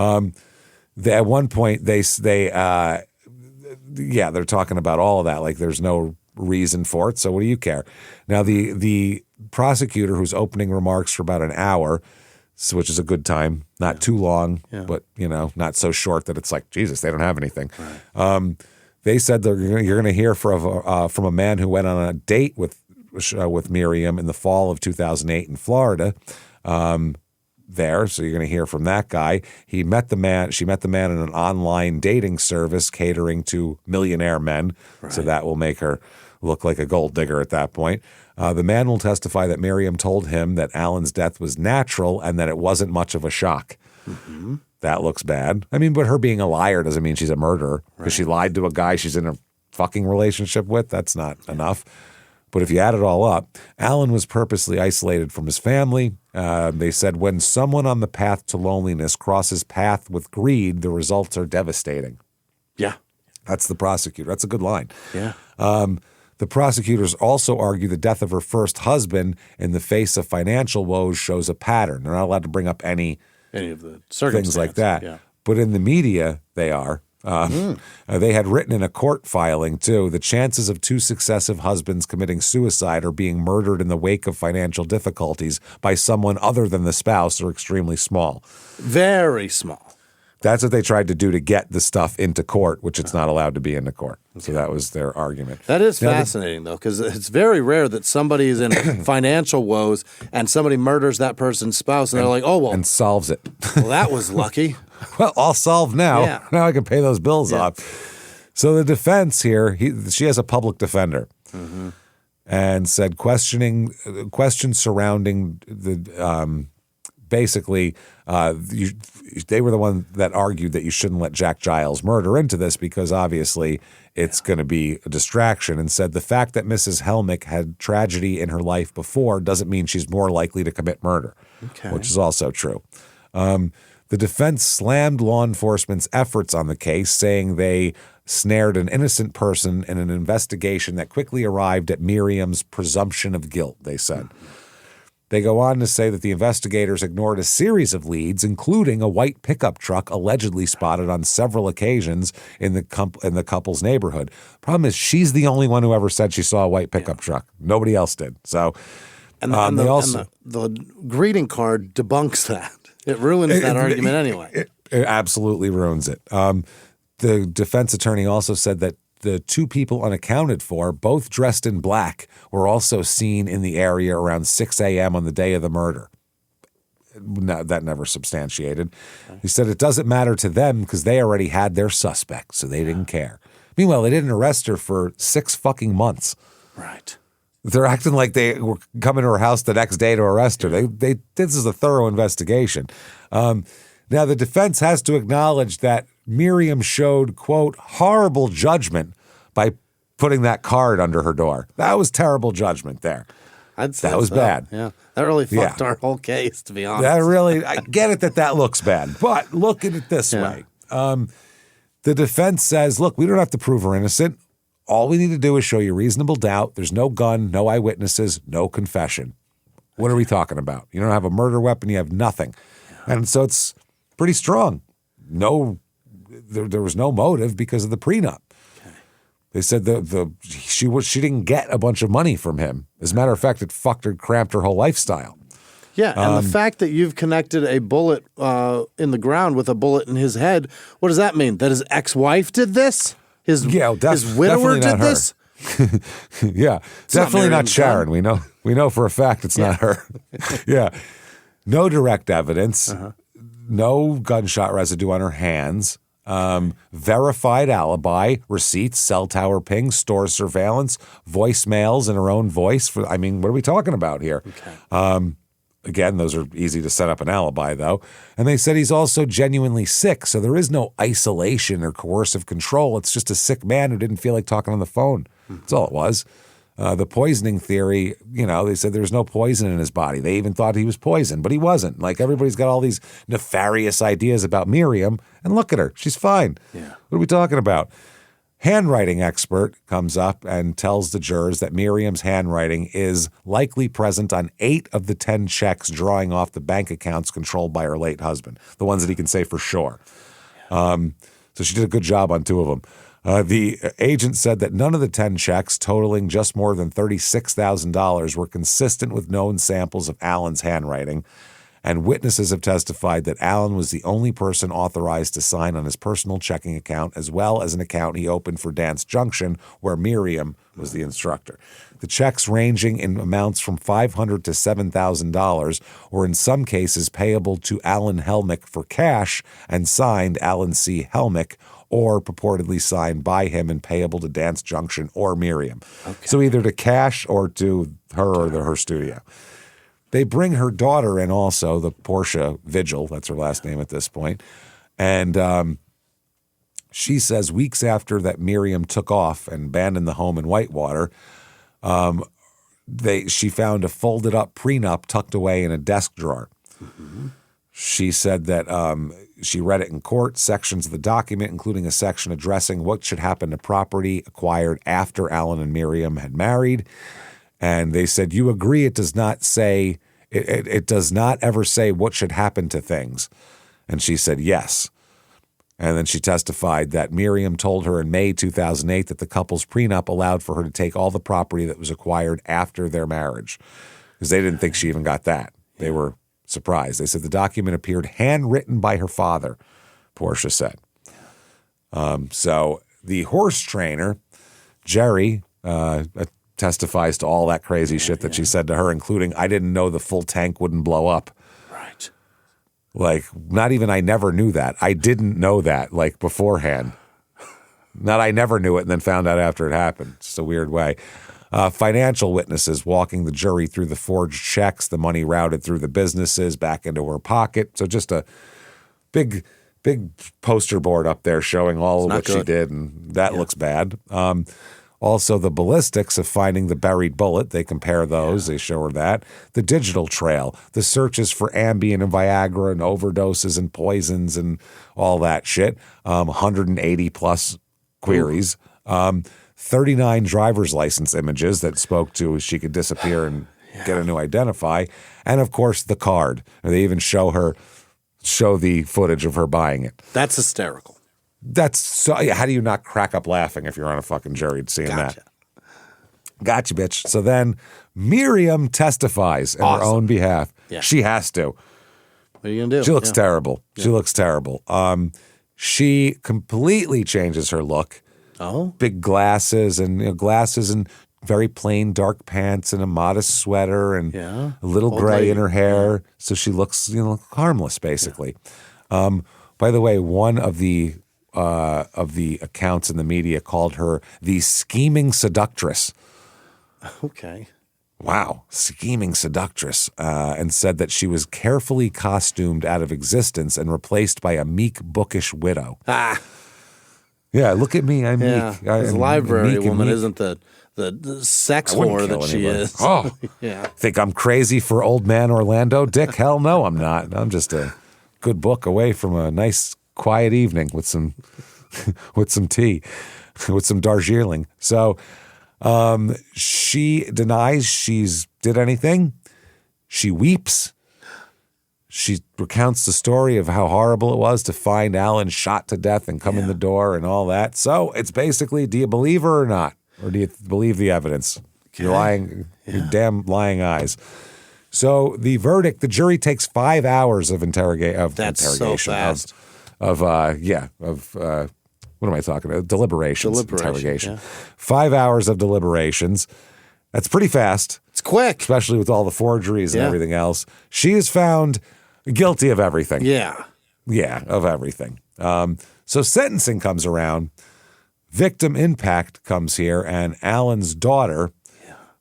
At one point, they're talking about all of that. Like there's no reason for it, so what do you care? Now, the prosecutor, who's opening remarks for about an hour, which is a good time, not too long, but not so short that it's like, Jesus, they don't have anything. Right. They said that you're going to hear from a man who went on a date with Miriam in the fall of 2008 in Florida. there, so you're going to hear from that guy. She met the man in an online dating service catering to millionaire men, so that will make her look like a gold digger at that point. The man will testify that Miriam told him that Alan's death was natural and that it wasn't much of a shock. Mm-hmm. That looks bad. I mean, but her being a liar doesn't mean she's a murderer because she lied to a guy she's in a fucking relationship with. That's not enough. But if you add it all up, Alan was purposely isolated from his family. They said when someone on the path to loneliness crosses path with greed, the results are devastating. Yeah. That's the prosecutor. That's a good line. Yeah. The prosecutors also argue the death of her first husband in the face of financial woes shows a pattern. They're not allowed to bring up any of the things like that. Yeah. But in the media, they are. They had written in a court filing, too, the chances of two successive husbands committing suicide or being murdered in the wake of financial difficulties by someone other than the spouse are extremely small. Very small. That's what they tried to do to get the stuff into court, which it's not allowed to be into court. So that was their argument. That is fascinating, though, because it's very rare that somebody is in financial woes and somebody murders that person's spouse, and they're like, oh, well. And solves it. Well, that was lucky. Well, all solved now. Yeah. Now I can pay those bills off. So the defense here, she has a public defender, and said questions surrounding the basically they were the one that argued that you shouldn't let Jack Giles murder into this because obviously it's going to be a distraction, and said the fact that Mrs. Helmick had tragedy in her life before doesn't mean she's more likely to commit murder, which is also true. The defense slammed law enforcement's efforts on the case, saying they snared an innocent person in an investigation that quickly arrived at Miriam's presumption of guilt, they said. They go on to say that the investigators ignored a series of leads, including a white pickup truck allegedly spotted on several occasions in the couple's neighborhood. Problem is, she's the only one who ever said she saw a white pickup truck. Nobody else did. So, the greeting card debunks that. It ruins that argument anyway. It absolutely ruins it. The defense attorney also said that the two people unaccounted for, both dressed in black, were also seen in the area around 6 a.m. on the day of the murder. No, that never substantiated. He said it doesn't matter to them because they already had their suspect, so they didn't care. Meanwhile, they didn't arrest her for 6 fucking months. Right. They're acting like they were coming to her house the next day to arrest her. This is a thorough investigation. Now, the defense has to acknowledge that Miriam showed, quote, horrible judgment by putting that card under her door. That was terrible judgment there. I'd say that was bad. Yeah, that really fucked our whole case, to be honest. I get it that looks bad, but look at it this way. The defense says, look, we don't have to prove her innocent. All we need to do is show you reasonable doubt. There's no gun, no eyewitnesses, no confession. What are we talking about? You don't have a murder weapon, you have nothing. And so it's pretty strong. There was no motive because of the prenup. They said she didn't get a bunch of money from him. As a matter of fact, it cramped her whole lifestyle. Yeah, and the fact that you've connected a bullet in the ground with a bullet in his head, what does that mean? That his ex-wife did this? His widower did this? Yeah, definitely not Sharon. We know for a fact it's not her. Yeah. No direct evidence. No gunshot residue on her hands. Verified alibi, receipts, cell tower pings, store surveillance, voicemails in her own voice. What are we talking about here? Okay. Again, those are easy to set up an alibi, though. And they said he's also genuinely sick, so there is no isolation or coercive control. It's just a sick man who didn't feel like talking on the phone. That's all it was. The poisoning theory, they said there's no poison in his body. They even thought he was poisoned, but he wasn't. Like, everybody's got all these nefarious ideas about Miriam, and look at her. She's fine. Yeah. What are we talking about? Handwriting expert comes up and tells the jurors that Miriam's handwriting is likely present on 8 of the 10 checks drawing off the bank accounts controlled by her late husband, the ones that he can say for sure. So she did a good job on 2 of them. The agent said that none of the 10 checks, totaling just more than $36,000, were consistent with known samples of Alan's handwriting. And witnesses have testified that Alan was the only person authorized to sign on his personal checking account, as well as an account he opened for Dance Junction, where Miriam was the instructor. The checks ranging in amounts from $500 to $7,000 were in some cases payable to Alan Helmick for cash and signed Alan C. Helmick, or purportedly signed by him and payable to Dance Junction or Miriam. Okay. So either to cash or to her or her studio. They bring her daughter in also, the Portia Vigil, that's her last name at this point. And she says weeks after that Miriam took off and abandoned the home in Whitewater, she found a folded up prenup tucked away in a desk drawer. Mm-hmm. She said that she read it in court, sections of the document, including a section addressing what should happen to property acquired after Alan and Miriam had married. And they said, you agree it does not say, it does not ever say what should happen to things. And she said, yes. And then she testified that Miriam told her in May 2008 that the couple's prenup allowed for her to take all the property that was acquired after their marriage, because they didn't think she even got that. They were surprised. They said the document appeared handwritten by her father, Portia said. So the horse trainer, Jerry, testifies to all that crazy shit that she said to her, including, I didn't know the full tank wouldn't blow up. Right. Like, not even I never knew that. I didn't know that, like, beforehand. Not I never knew it and then found out after it happened. It's a weird way. Financial witnesses walking the jury through the forged checks, the money routed through the businesses back into her pocket. So just a big poster board up there showing all of what she did, and that looks bad. Also, the ballistics of finding the buried bullet, they compare those, they show her that. The digital trail, the searches for Ambien and Viagra and overdoses and poisons and all that shit, 180 plus queries. 39 driver's license images that spoke to she could disappear and get a new identify. And, of course, the card. They even show the footage of her buying it. That's hysterical. That's so. How do you not crack up laughing if you're on a fucking jury seeing that? Gotcha, bitch. So then Miriam testifies in her own behalf. Yeah. She has to. What are you gonna do? She looks terrible. Yeah. She looks terrible. She completely changes her look. Oh, big glasses and very plain dark pants and a modest sweater and a little gray in her hair, so she looks harmless basically. Yeah. By the way, one of the accounts in the media called her the scheming seductress. Okay. Wow, scheming seductress, and said that she was carefully costumed out of existence and replaced by a meek, bookish widow. Ah. Yeah, look at me. I'm meek. This library woman isn't the sex whore that she is. Oh, yeah. Think I'm crazy for old man Orlando? Dick, hell no, I'm not. I'm just a good book away from a nice, quiet evening with some tea, with some Darjeeling. So she denies she's did anything. She weeps. She recounts the story of how horrible it was to find Alan shot to death and come in the door and all that. So it's basically, do you believe her or not? Or do you believe the evidence? Okay. You're lying, your damn lying eyes. So the verdict, the jury takes 5 hours of interrogation. So fast. What am I talking about? Deliberations. Interrogation. Yeah. 5 hours of deliberations. That's pretty fast. It's quick. Especially with all the forgeries and everything else. She is found guilty of everything. Yeah. Yeah, of everything. So sentencing comes around. Victim impact comes here, and Alan's daughter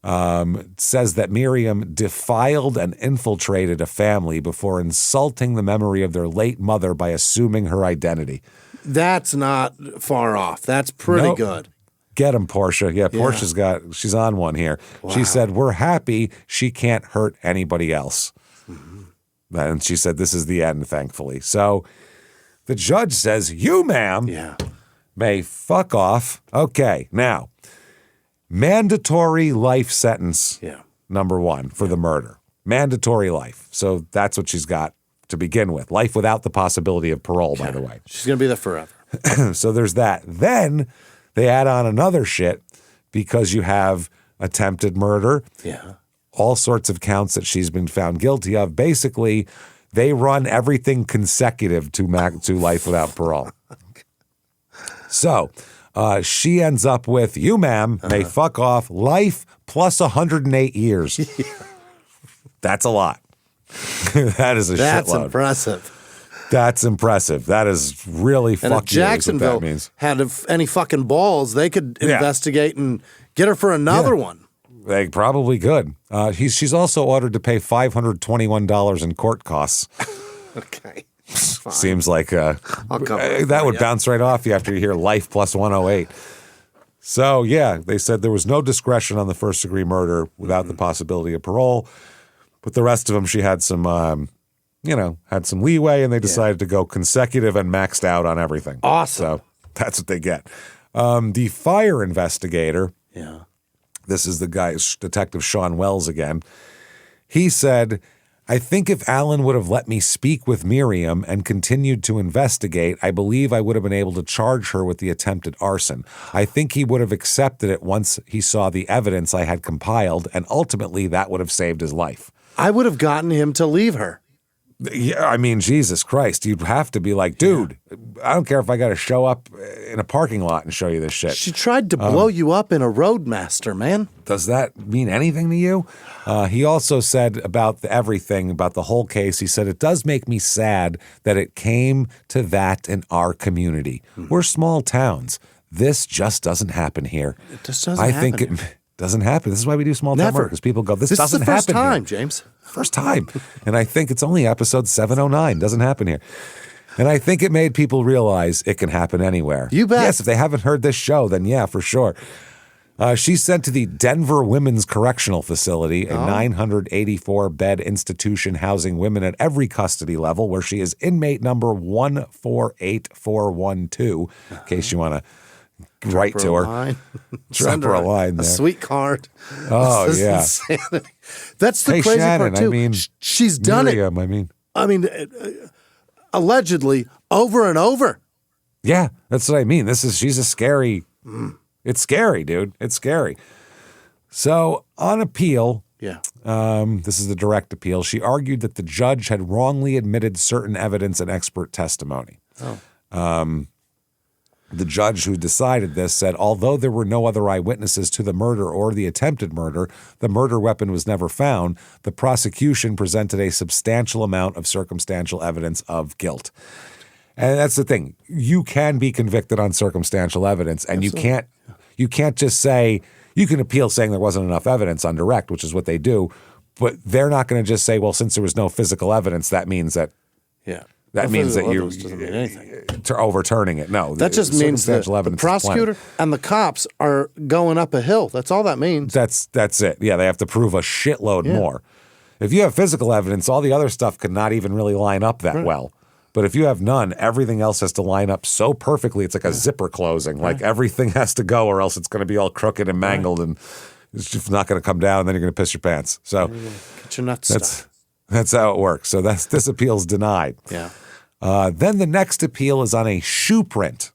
says that Miriam defiled and infiltrated a family before insulting the memory of their late mother by assuming her identity. That's not far off. That's pretty good. Get him, Portia. Yeah, Portia's she's on one here. Wow. She said, we're happy she can't hurt anybody else. Mm-hmm. And she said, this is the end, thankfully. So the judge says, you, ma'am, may fuck off. Okay, now, mandatory life sentence, number one, for the murder. Mandatory life. So that's what she's got to begin with. Life without the possibility of parole, by the way. She's going to be there forever. So there's that. Then they add on another shit because you have attempted murder. Yeah. all sorts of counts that she's been found guilty of. Basically, they run everything consecutive to life without parole. So she ends up with, you, ma'am, may fuck off, life plus 108 years. That's a lot. That is a shitload. That's impressive. That's impressive. That is really And if fuck you, is what Jacksonville that means. had any fucking balls, they could investigate and get her for another one. They probably could. She's also ordered to pay $521 in court costs. Okay. Seems like I'll cover it that for would you. bounce right off you after you hear life plus 108. So, yeah, they said there was no discretion on the first-degree murder without the possibility of parole. But the rest of them, she had some, had some leeway, and they decided to go consecutive and maxed out on everything. Awesome. So that's what they get. The fire investigator, Yeah. this is the guy, Detective Sean Wells again, he said, I think if Alan would have let me speak with Miriam and continued to investigate, I believe I would have been able to charge her with the attempted arson. I think he would have accepted it once he saw the evidence I had compiled, and ultimately that would have saved his life. I would have gotten him to leave her. Yeah, I mean, Jesus Christ, you'd have to be like, dude, I don't care if I got to show up in a parking lot and show you this shit. She tried to blow you up in a Roadmaster, man. Does that mean anything to you? He also said about everything, about the whole case, he said, it does make me sad that it came to that in our community. We're small towns. This just doesn't happen here. It just doesn't I happen think it doesn't happen. This is why we do small town Never. murder, because people go, this This is doesn't the first happen time, here. James. First time. And I think it's only episode 709. Doesn't happen here. And I think it made people realize it can happen anywhere. You bet. Yes, if they haven't heard this show, then yeah, for sure. She's sent to the Denver Women's Correctional Facility, a 984-bed institution housing women at every custody level, where she is inmate number 148412, in case you want to write to her. Drop her a line there. A sweet card. Oh, This is yeah. insanity. That's the Hey, crazy Shannon, part, too. I mean, She's done Miriam, it. Allegedly, over and over. Yeah, that's what I mean. She's a scary, it's scary, dude. It's scary. So on appeal, Yeah. this is the direct appeal, she argued that the judge had wrongly admitted certain evidence and expert testimony. The judge who decided this said, although there were no other eyewitnesses to the murder or the attempted murder, the murder weapon was never found. The prosecution presented a substantial amount of circumstantial evidence of guilt. And that's the thing. You can be convicted on circumstantial evidence, and you can't just say, you can appeal saying there wasn't enough evidence on direct, which is what they do, but they're not going to just say, well, since there was no physical evidence, that means that Yeah. that means that you doesn't mean anything. overturning it. No, That just means that circumstantial the evidence is plenty. prosecutor and the cops are going up a hill. That's all that means. That's it. Yeah, they have to prove a shitload more. If you have physical evidence, all the other stuff could not even really line up that well. But if you have none, everything else has to line up so perfectly. It's like a zipper closing. Like everything has to go, or else it's going to be all crooked and mangled, and it's just not going to come down. And then you're going to piss your pants. So Get your nuts stuck. that's how it works. So this appeal's denied. Yeah. Then the next appeal is on a shoe print.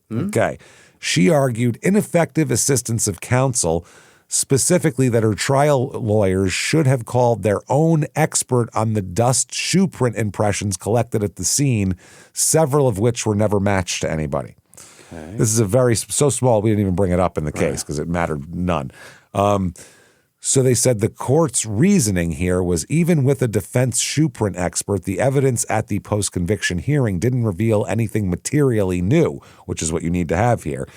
Okay. She argued ineffective assistance of counsel, specifically that her trial lawyers should have called their own expert on the dust shoe print impressions collected at the scene, several of which were never matched to anybody. Okay. This is so small we didn't even bring it up in the case because it mattered none. So they said the court's reasoning here was even with a defense shoe print expert, the evidence at the post-conviction hearing didn't reveal anything materially new, which is what you need to have here.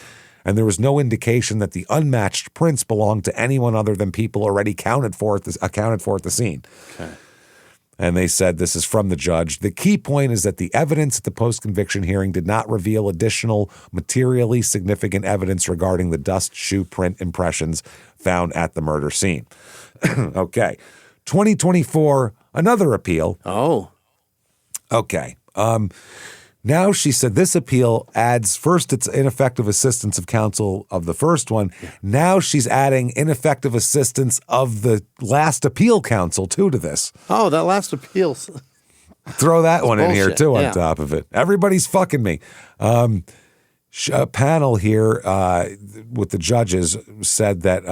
And there was no indication that the unmatched prints belonged to anyone other than people already accounted for at the scene. Okay. And they said this is from the judge. The key point is that the evidence at the post-conviction hearing did not reveal additional materially significant evidence regarding the dust shoe print impressions found at the murder scene. Okay. 2024, another appeal. Oh. Okay. Now she said this appeal adds, first it's ineffective assistance of counsel of the first one. Now she's adding ineffective assistance of the last appeal counsel too to this. Oh, that last appeal. Throw that one in here bullshit. too on Yeah. top of it. Everybody's fucking me. A panel here with the judges said that,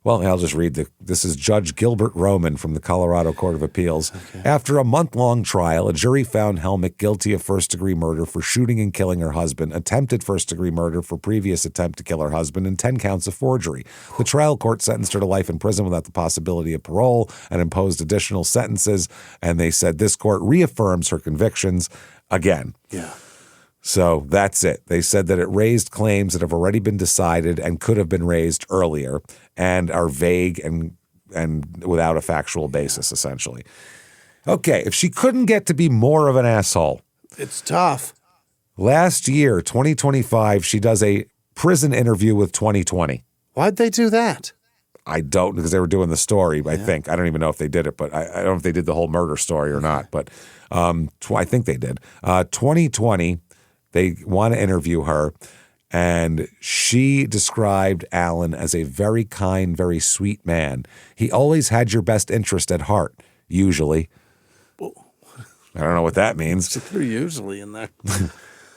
Well, I'll just read this is Judge Gilbert Roman from the Colorado Court of Appeals. Okay. After a month-long trial, a jury found Helmick guilty of first-degree murder for shooting and killing her husband, attempted first-degree murder for previous attempt to kill her husband, and 10 counts of forgery. The trial court sentenced her to life in prison without the possibility of parole and imposed additional sentences, and they said this court reaffirms her convictions again. Yeah. So that's it. They said that it raised claims that have already been decided and could have been raised earlier and are vague and without a factual basis, essentially. Okay, if she couldn't get to be more of an asshole. It's tough. Last year, 2025, she does a prison interview with 2020. Why'd they do that? I don't, because they were doing the story, I think. I don't even know if they did it, but I don't know if they did the whole murder story or not, but I think they did. 2020, they want to interview her, and she described Alan as a very kind, very sweet man. He always had your best interest at heart, usually. I don't know what that means. They're usually in there.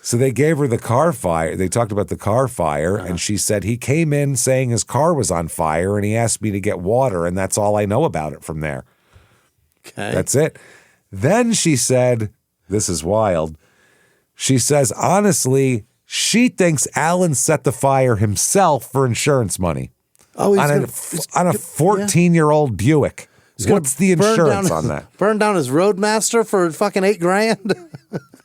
So they gave her the car fire. They talked about the car fire, and she said, he came in saying his car was on fire, and he asked me to get water, and that's all I know about it from there. Okay. That's it. Then she said, this is wild, she says, honestly, she thinks Alan set the fire himself for insurance money. Oh, on a 14-year-old Buick. What's the insurance on that? Burn down his Roadmaster for fucking $8,000?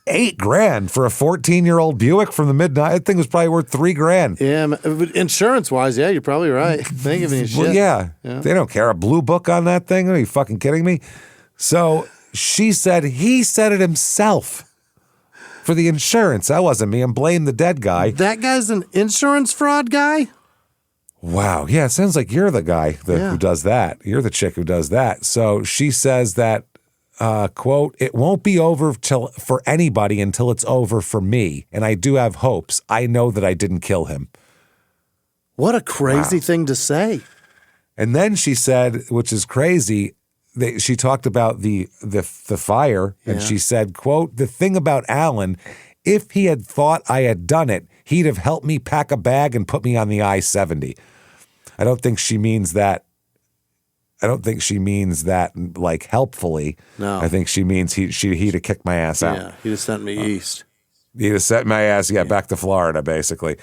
$8,000 for a 14-year-old Buick from the mid-90s? That thing was probably worth $3,000. Yeah, insurance-wise, yeah, you're probably right. They give you shit. Well, yeah, they don't care. A blue book on that thing? Are you fucking kidding me? So she said he said it himself for the insurance. That wasn't me. And blame the dead guy. That guy's an insurance fraud guy? Wow. Yeah, it sounds like you're the guy who does that. You're the chick who does that. So she says that, quote, it won't be over for anybody until it's over for me. And I do have hopes. I know that I didn't kill him. What a crazy thing to say. And then she said, which is crazy, she talked about the fire, and she said, quote, the thing about Alan, if he had thought I had done it, he'd have helped me pack a bag and put me on the I-70. I don't think she means that. I don't think she means that like helpfully. No. I think she means he'd have kicked my ass out. Yeah, he'd have sent me east. He'd have sent my ass, back to Florida, basically.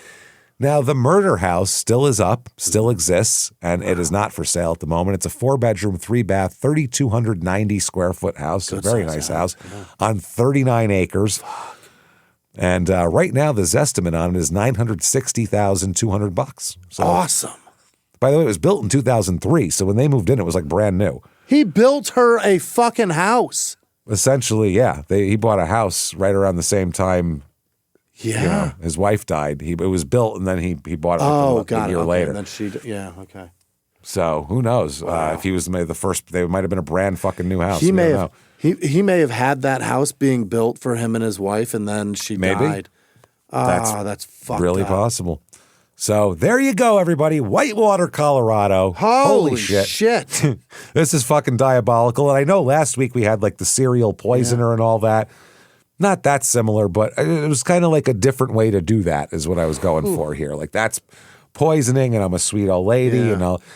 Now, the murder house still is up, still exists, and it is not for sale at the moment. It's a 4-bedroom, 3-bath, 3,290 square foot house, a very nice house, on 39 acres. And right now, the Zestimate on it is $960,200. So, awesome. By the way, it was built in 2003, so when they moved in, it was like brand new. He built her a fucking house. Essentially, yeah. He bought a house right around the same time. Yeah, his wife died. It was built, and then he bought it a year later. And then okay. So who knows if he was the first? They might have been a brand fucking new house. He may have had that house being built for him and his wife, and then she died. That's fucked really up. Possible. So there you go, everybody. Whitewater, Colorado. Holy shit. This is fucking diabolical. And I know last week we had like the serial poisoner and all that. Not that similar, but it was kind of like a different way to do that is what I was going for here. Like that's poisoning and I'm a sweet old lady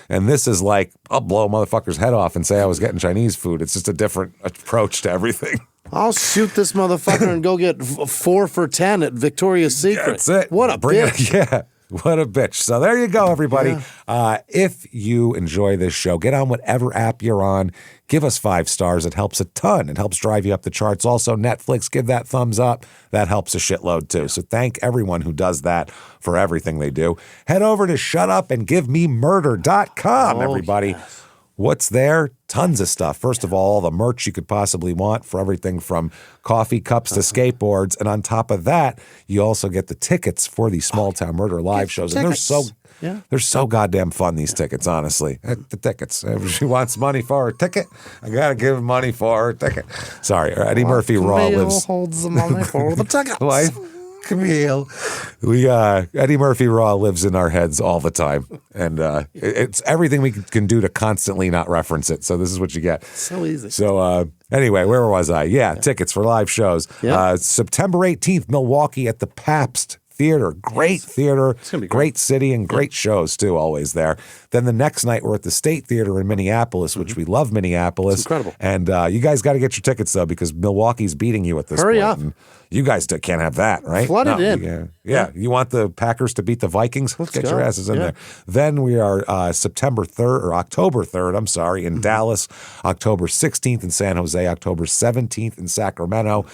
and this is like I'll blow a motherfucker's head off and say I was getting Chinese food. It's just a different approach to everything. I'll shoot this motherfucker and go get 4 for $10 at Victoria's Secret. That's it. What a bitch. What a bitch. So there you go, everybody. Yeah. If you enjoy this show, get on whatever app you're on. Give us 5 stars. It helps a ton. It helps drive you up the charts. Also, Netflix, give that thumbs up. That helps a shitload, too. So thank everyone who does that for everything they do. Head over to shutupandgivememurder.com, everybody. Yes. What's there? Tons of stuff. First of all the merch you could possibly want for everything from coffee cups to skateboards. And on top of that, you also get the tickets for these Small Town Murder live shows. And they're so goddamn fun, these tickets, honestly. The tickets. If she wants money for her ticket, I got to give money for her ticket. Sorry, Eddie Murphy Raw lives. Holds the money for the tickets. Camille. Eddie Murphy Raw lives in our heads all the time. And it's everything we can do to constantly not reference it. So this is what you get. So easy. So anyway, where was I? Yeah, tickets for live shows. Yeah. September 18th, Milwaukee at the Pabst Theater. Great theater, great city, and great shows, too, always there. Then the next night, we're at the State Theater in Minneapolis, which we love Minneapolis. It's incredible. And you guys got to get your tickets, though, because Milwaukee's beating you at this Hurry point. up. And you guys can't have that, right? Flood it in. Yeah. You want the Packers to beat the Vikings? Let's get go. your asses in there. Then we are October 3rd, in Dallas, October 16th in San Jose, October 17th in Sacramento.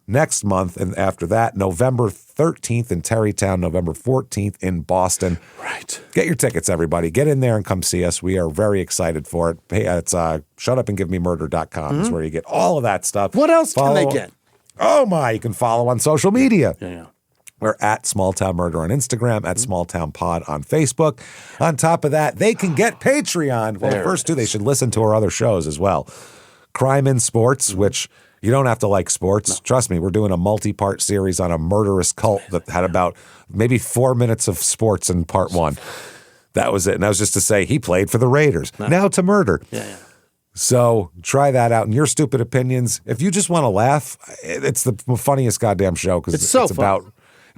Next month, and after that, November 13th in Terrytown, November 14th in Boston. Right. Get your tickets, everybody. Get in there and come see us. We are very excited for it. Hey, it's shutupandgivememurder.com is where you get all of that stuff. What else can they get? Oh, my. You can follow on social media. Yeah. We're at Small Town Murder on Instagram, at Small Town Pod on Facebook. On top of that, they can get Patreon. Well, first, they should listen to our other shows as well. Crime in Sports, which you don't have to like sports. No. Trust me, we're doing a multi-part series on a murderous cult that had about maybe 4 minutes of sports in part one. That was it. And that was just to say he played for the Raiders. No. Now to murder. Yeah. So try that out. And your stupid opinions, if you just want to laugh, it's the funniest goddamn show because it's about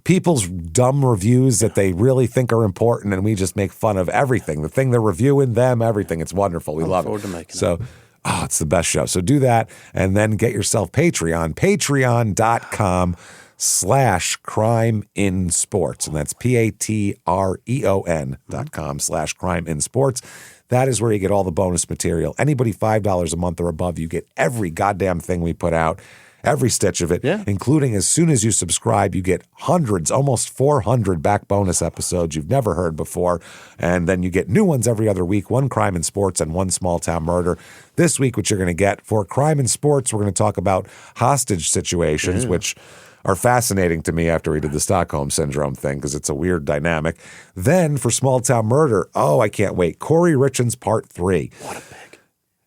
people's dumb reviews that they really think are important, and we just make fun of everything. The thing they're reviewing, them, everything. It's wonderful. We love it. So, it's the best show. So do that, and then get yourself Patreon. Patreon.com/crimeinsports, and that's patreon.com/crimeinsports. That is where you get all the bonus material. Anybody $5 a month or above, you get every goddamn thing we put out. Every stitch of it, including as soon as you subscribe, you get hundreds, almost 400 back bonus episodes you've never heard before. And then you get new ones every other week, one Crime in Sports and one Small Town Murder. This week, what you're going to get for Crime in Sports, we're going to talk about hostage situations, which are fascinating to me after we did the Stockholm Syndrome thing because it's a weird dynamic. Then for Small Town Murder, I can't wait. Corey Richins Part 3. What a pick.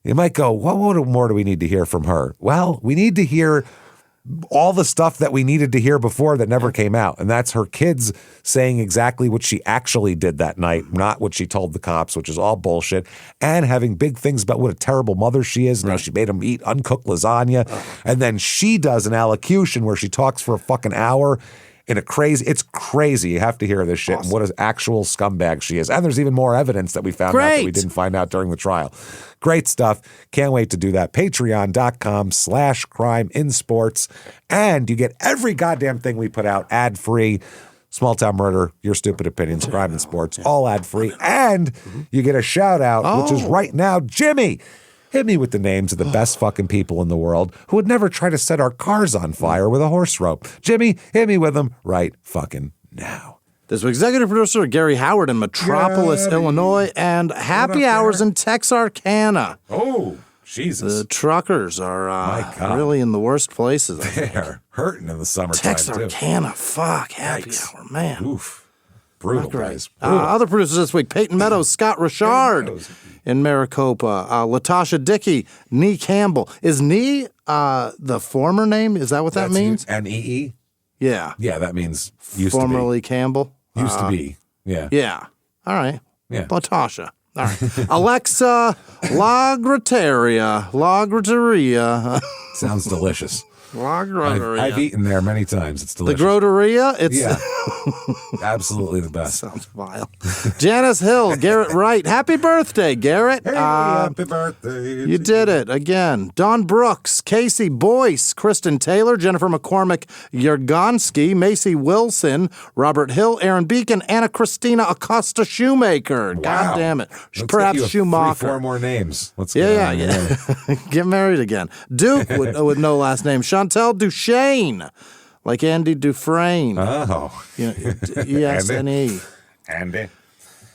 You might go, what more do we need to hear from her? Well, we need to hear all the stuff that we needed to hear before that never came out. And that's her kids saying exactly what she actually did that night, not what she told the cops, which is all bullshit, and having big things about what a terrible mother she is and how she made them eat uncooked lasagna. And then she does an allocution where she talks for a fucking hour it's crazy. You have to hear this shit and what an actual scumbag she is. And there's even more evidence that we found out that we didn't find out during the trial. Great stuff. Can't wait to do that. Patreon.com/crimeinsports. And you get every goddamn thing we put out ad-free. Small Town Murder, Your Stupid Opinions, Crime in Sports, all ad-free. And you get a shout-out, which is right now, Jimmy. Hit me with the names of the best fucking people in the world who would never try to set our cars on fire with a horse rope. Jimmy, hit me with them right fucking now. This week's executive producer, Gary Howard in Metropolis, Illinois, and happy hours in Texarkana. Oh, Jesus. The truckers are really in the worst places. They're hurting in the summertime, Texarkana, fuck, happy hour, man. Oof. Brutal, guys. Other producers this week, Peyton Meadows, Scott Richard in Maricopa, Latasha Dickey, Nee Campbell. Is Nee the former name? Is that what that means? N-E-E? Yeah. Yeah, that means used Formerly Campbell? Used to be. Yeah. Yeah. All right. Yeah. Latasha. All right. Alexa Lagrateria. Sounds delicious. Lagrateria. I've eaten there many times. It's delicious. The Groteria? Absolutely the best. Sounds vile. Janice Hill, Garrett Wright. Happy birthday, Garrett. Hey, happy birthday. You did it again. Don Brooks, Casey Boyce, Kristen Taylor, Jennifer McCormick, Yergonski, Macy Wilson, Robert Hill, Aaron Beacon, Anna Christina Acosta Shoemaker. Wow. God damn it. Let's perhaps get you Schumacher. 4 more names. Let's get Get married again. Duke with no last name. Chantel Duchesne, like Andy Dufresne. Oh. E-S-N-E. Andy.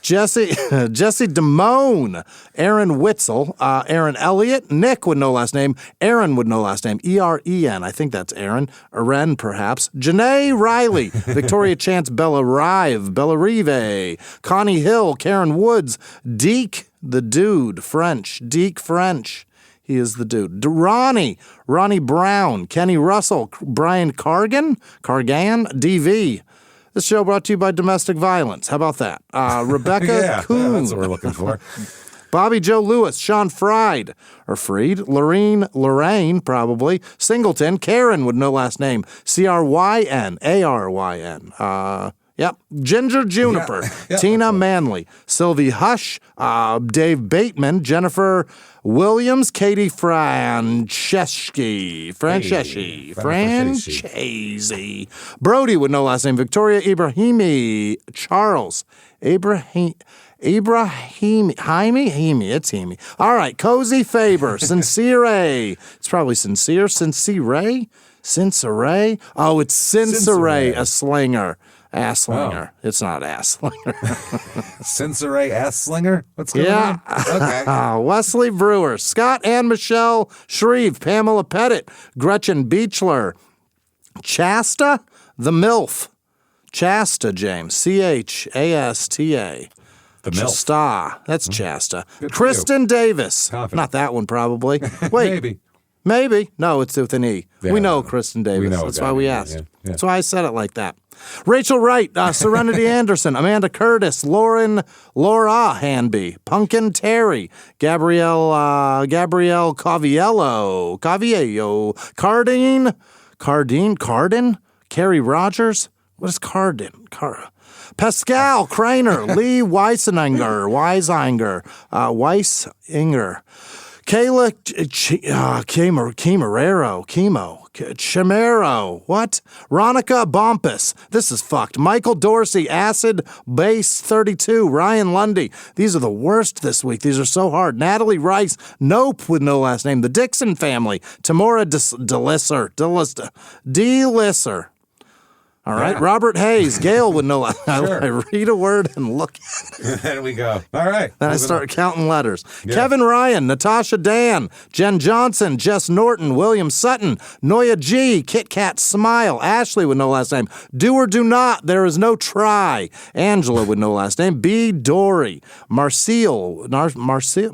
Jesse Damone, Aaron Witzel, Aaron Elliott, Nick with no last name, Aaron with no last name, E-R-E-N, I think that's Aaron, Aren perhaps, Janae Riley, Victoria Chance Bella Rive, Connie Hill, Karen Woods, Deke the Dude, French, Deke French. He is the dude. Ronnie Brown, Kenny Russell, Brian Cargan, DV. This show brought to you by Domestic Violence. How about that? Rebecca Kuhn. That's what we're looking for. Bobby Joe Lewis, Sean Fried, Lorraine, probably. Singleton, Karen with no last name. C-R-Y-N, A-R-Y-N. Yep. Ginger Juniper, Tina Manley, Sylvie Hush, Dave Bateman, Jennifer Williams, Katie Franceschi, Brody with no last name, Victoria Ibrahimi, Charles, Jaime, it's Hemi. All right, Cozy Faber, Sincere, it's probably Sincere. Oh, it's Sincere, a slinger. Ass slinger. Oh. It's not ass slinger. Sincere ass slinger? What's going on? Okay. Wesley Brewer, Scott and Michelle Shreve, Pamela Pettit, Gretchen Beechler, Chasta the MILF. Chasta, James. Chasta. The MILF. Chasta. That's Chasta. Kristen Davis. Confident. Not that one, probably. Wait. Maybe. No, it's with an E. Yeah, we know Kristen Davis. That's why we asked. Yeah. That's why I said it like that. Rachel Wright, Serenity Anderson, Amanda Curtis, Laura Hanby, Pumpkin Terry, Gabrielle Caviello, Cardin, Carrie Rogers. What is Cardin? Pascal Craner, Lee Weisinger, Kayla Chimero, what? Ronica Bompus, this is fucked. Michael Dorsey, Acid Base 32, Ryan Lundy. These are the worst this week. These are so hard. Natalie Rice, Nope with no last name. The Dixon family, Tamora Delisser. All right, yeah. Robert Hayes, Gail would know. Sure. I read a word and look at it. There we go. All right. Then I start counting letters. Yeah. Kevin Ryan, Natasha Dan, Jen Johnson, Jess Norton, William Sutton, Noya G, Kit Kat Smile, Ashley with no last name, Do or Do Not, There Is No Try, Angela with no last name, B. Dory, Marcile, Mersa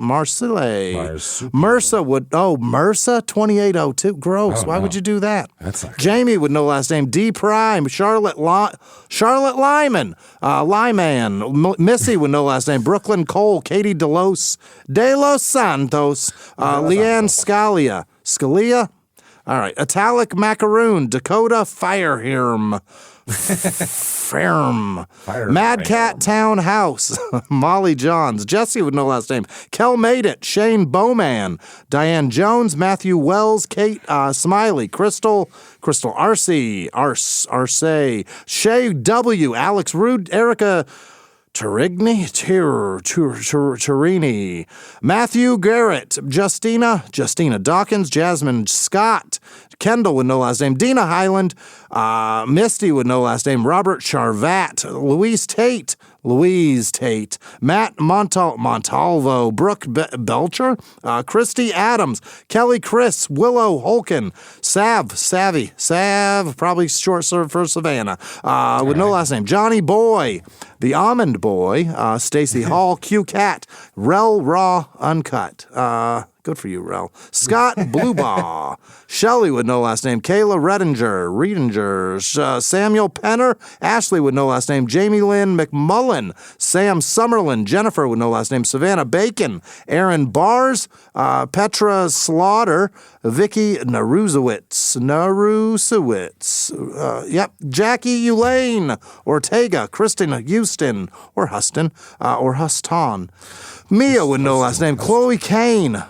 would, Mersa 2802, gross. Why would you do that? That's not Jamie with no last name, D. Prime, Charlotte Lyman, Lyman, Missy with no last name, Brooklyn Cole, Katie De Los Santos, Leanne Scalia. All right, Italic Macaroon, Dakota Firehirm, Mad Cat Townhouse, Molly Johns, Jesse with no last name, Kel Made It, Shane Bowman, Diane Jones, Matthew Wells, Kate Smiley, Crystal Arce, Shay W, Alex Rude, Erica Turini, Matthew Garrett, Justina Dawkins, Jasmine Scott, Kendall with no last name, Dina Highland, Misty with no last name, Robert Charvat, Louise Tate, Matt Montalvo, Brooke Belcher, Christy Adams, Kelly Chris, Willow Holkin, Sav, probably short serve for Savannah, with no last name, Johnny Boy, The Almond Boy, Stacy Hall, Q Cat, Rel Raw Uncut. Good for you, Rel. Scott Bluebaugh, Shelley with no last name, Kayla Redinger, Samuel Penner, Ashley with no last name, Jamie Lynn McMullen, Sam Summerlin, Jennifer with no last name, Savannah Bacon, Aaron Bars, Petra Slaughter, Vicky Narusowitz, Jackie Elaine Ortega, Christina Houston, or Huston, or Huston. Mia with no last name, Chloe Kane,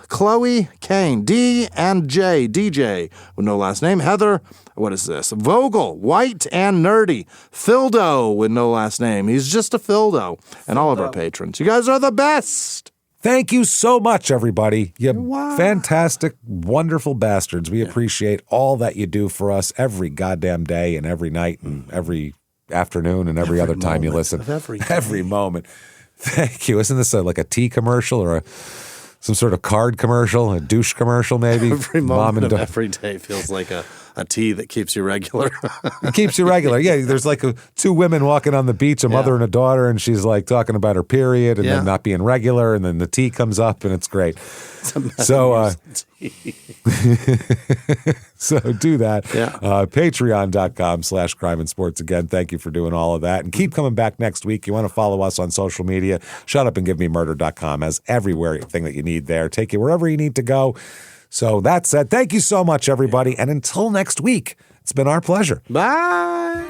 D and J, DJ with no last name, Heather, what is this? Vogel, White and Nerdy, Fildo with no last name. He's just a Fildo. And all of our patrons. You guys are the best. Thank you so much, everybody. You fantastic, wonderful bastards. We appreciate all that you do for us every goddamn day and every night and every afternoon and every other time you listen. Every moment. Thank you. Isn't this like a tea commercial or some sort of card commercial, a douche commercial maybe? Every moment of every day feels like a tea that keeps you regular. It keeps you regular. Yeah, there's like two women walking on the beach, a mother and a daughter, and she's like talking about her period and then not being regular, and then the tea comes up, and it's great. So do that. Yeah. Patreon.com/Crime and Sports. Again, thank you for doing all of that. And keep coming back next week. You want to follow us on social media, shutupandgivememurder.com has everything that you need there. Take you wherever you need to go. So that said, thank you so much, everybody. And until next week, it's been our pleasure. Bye.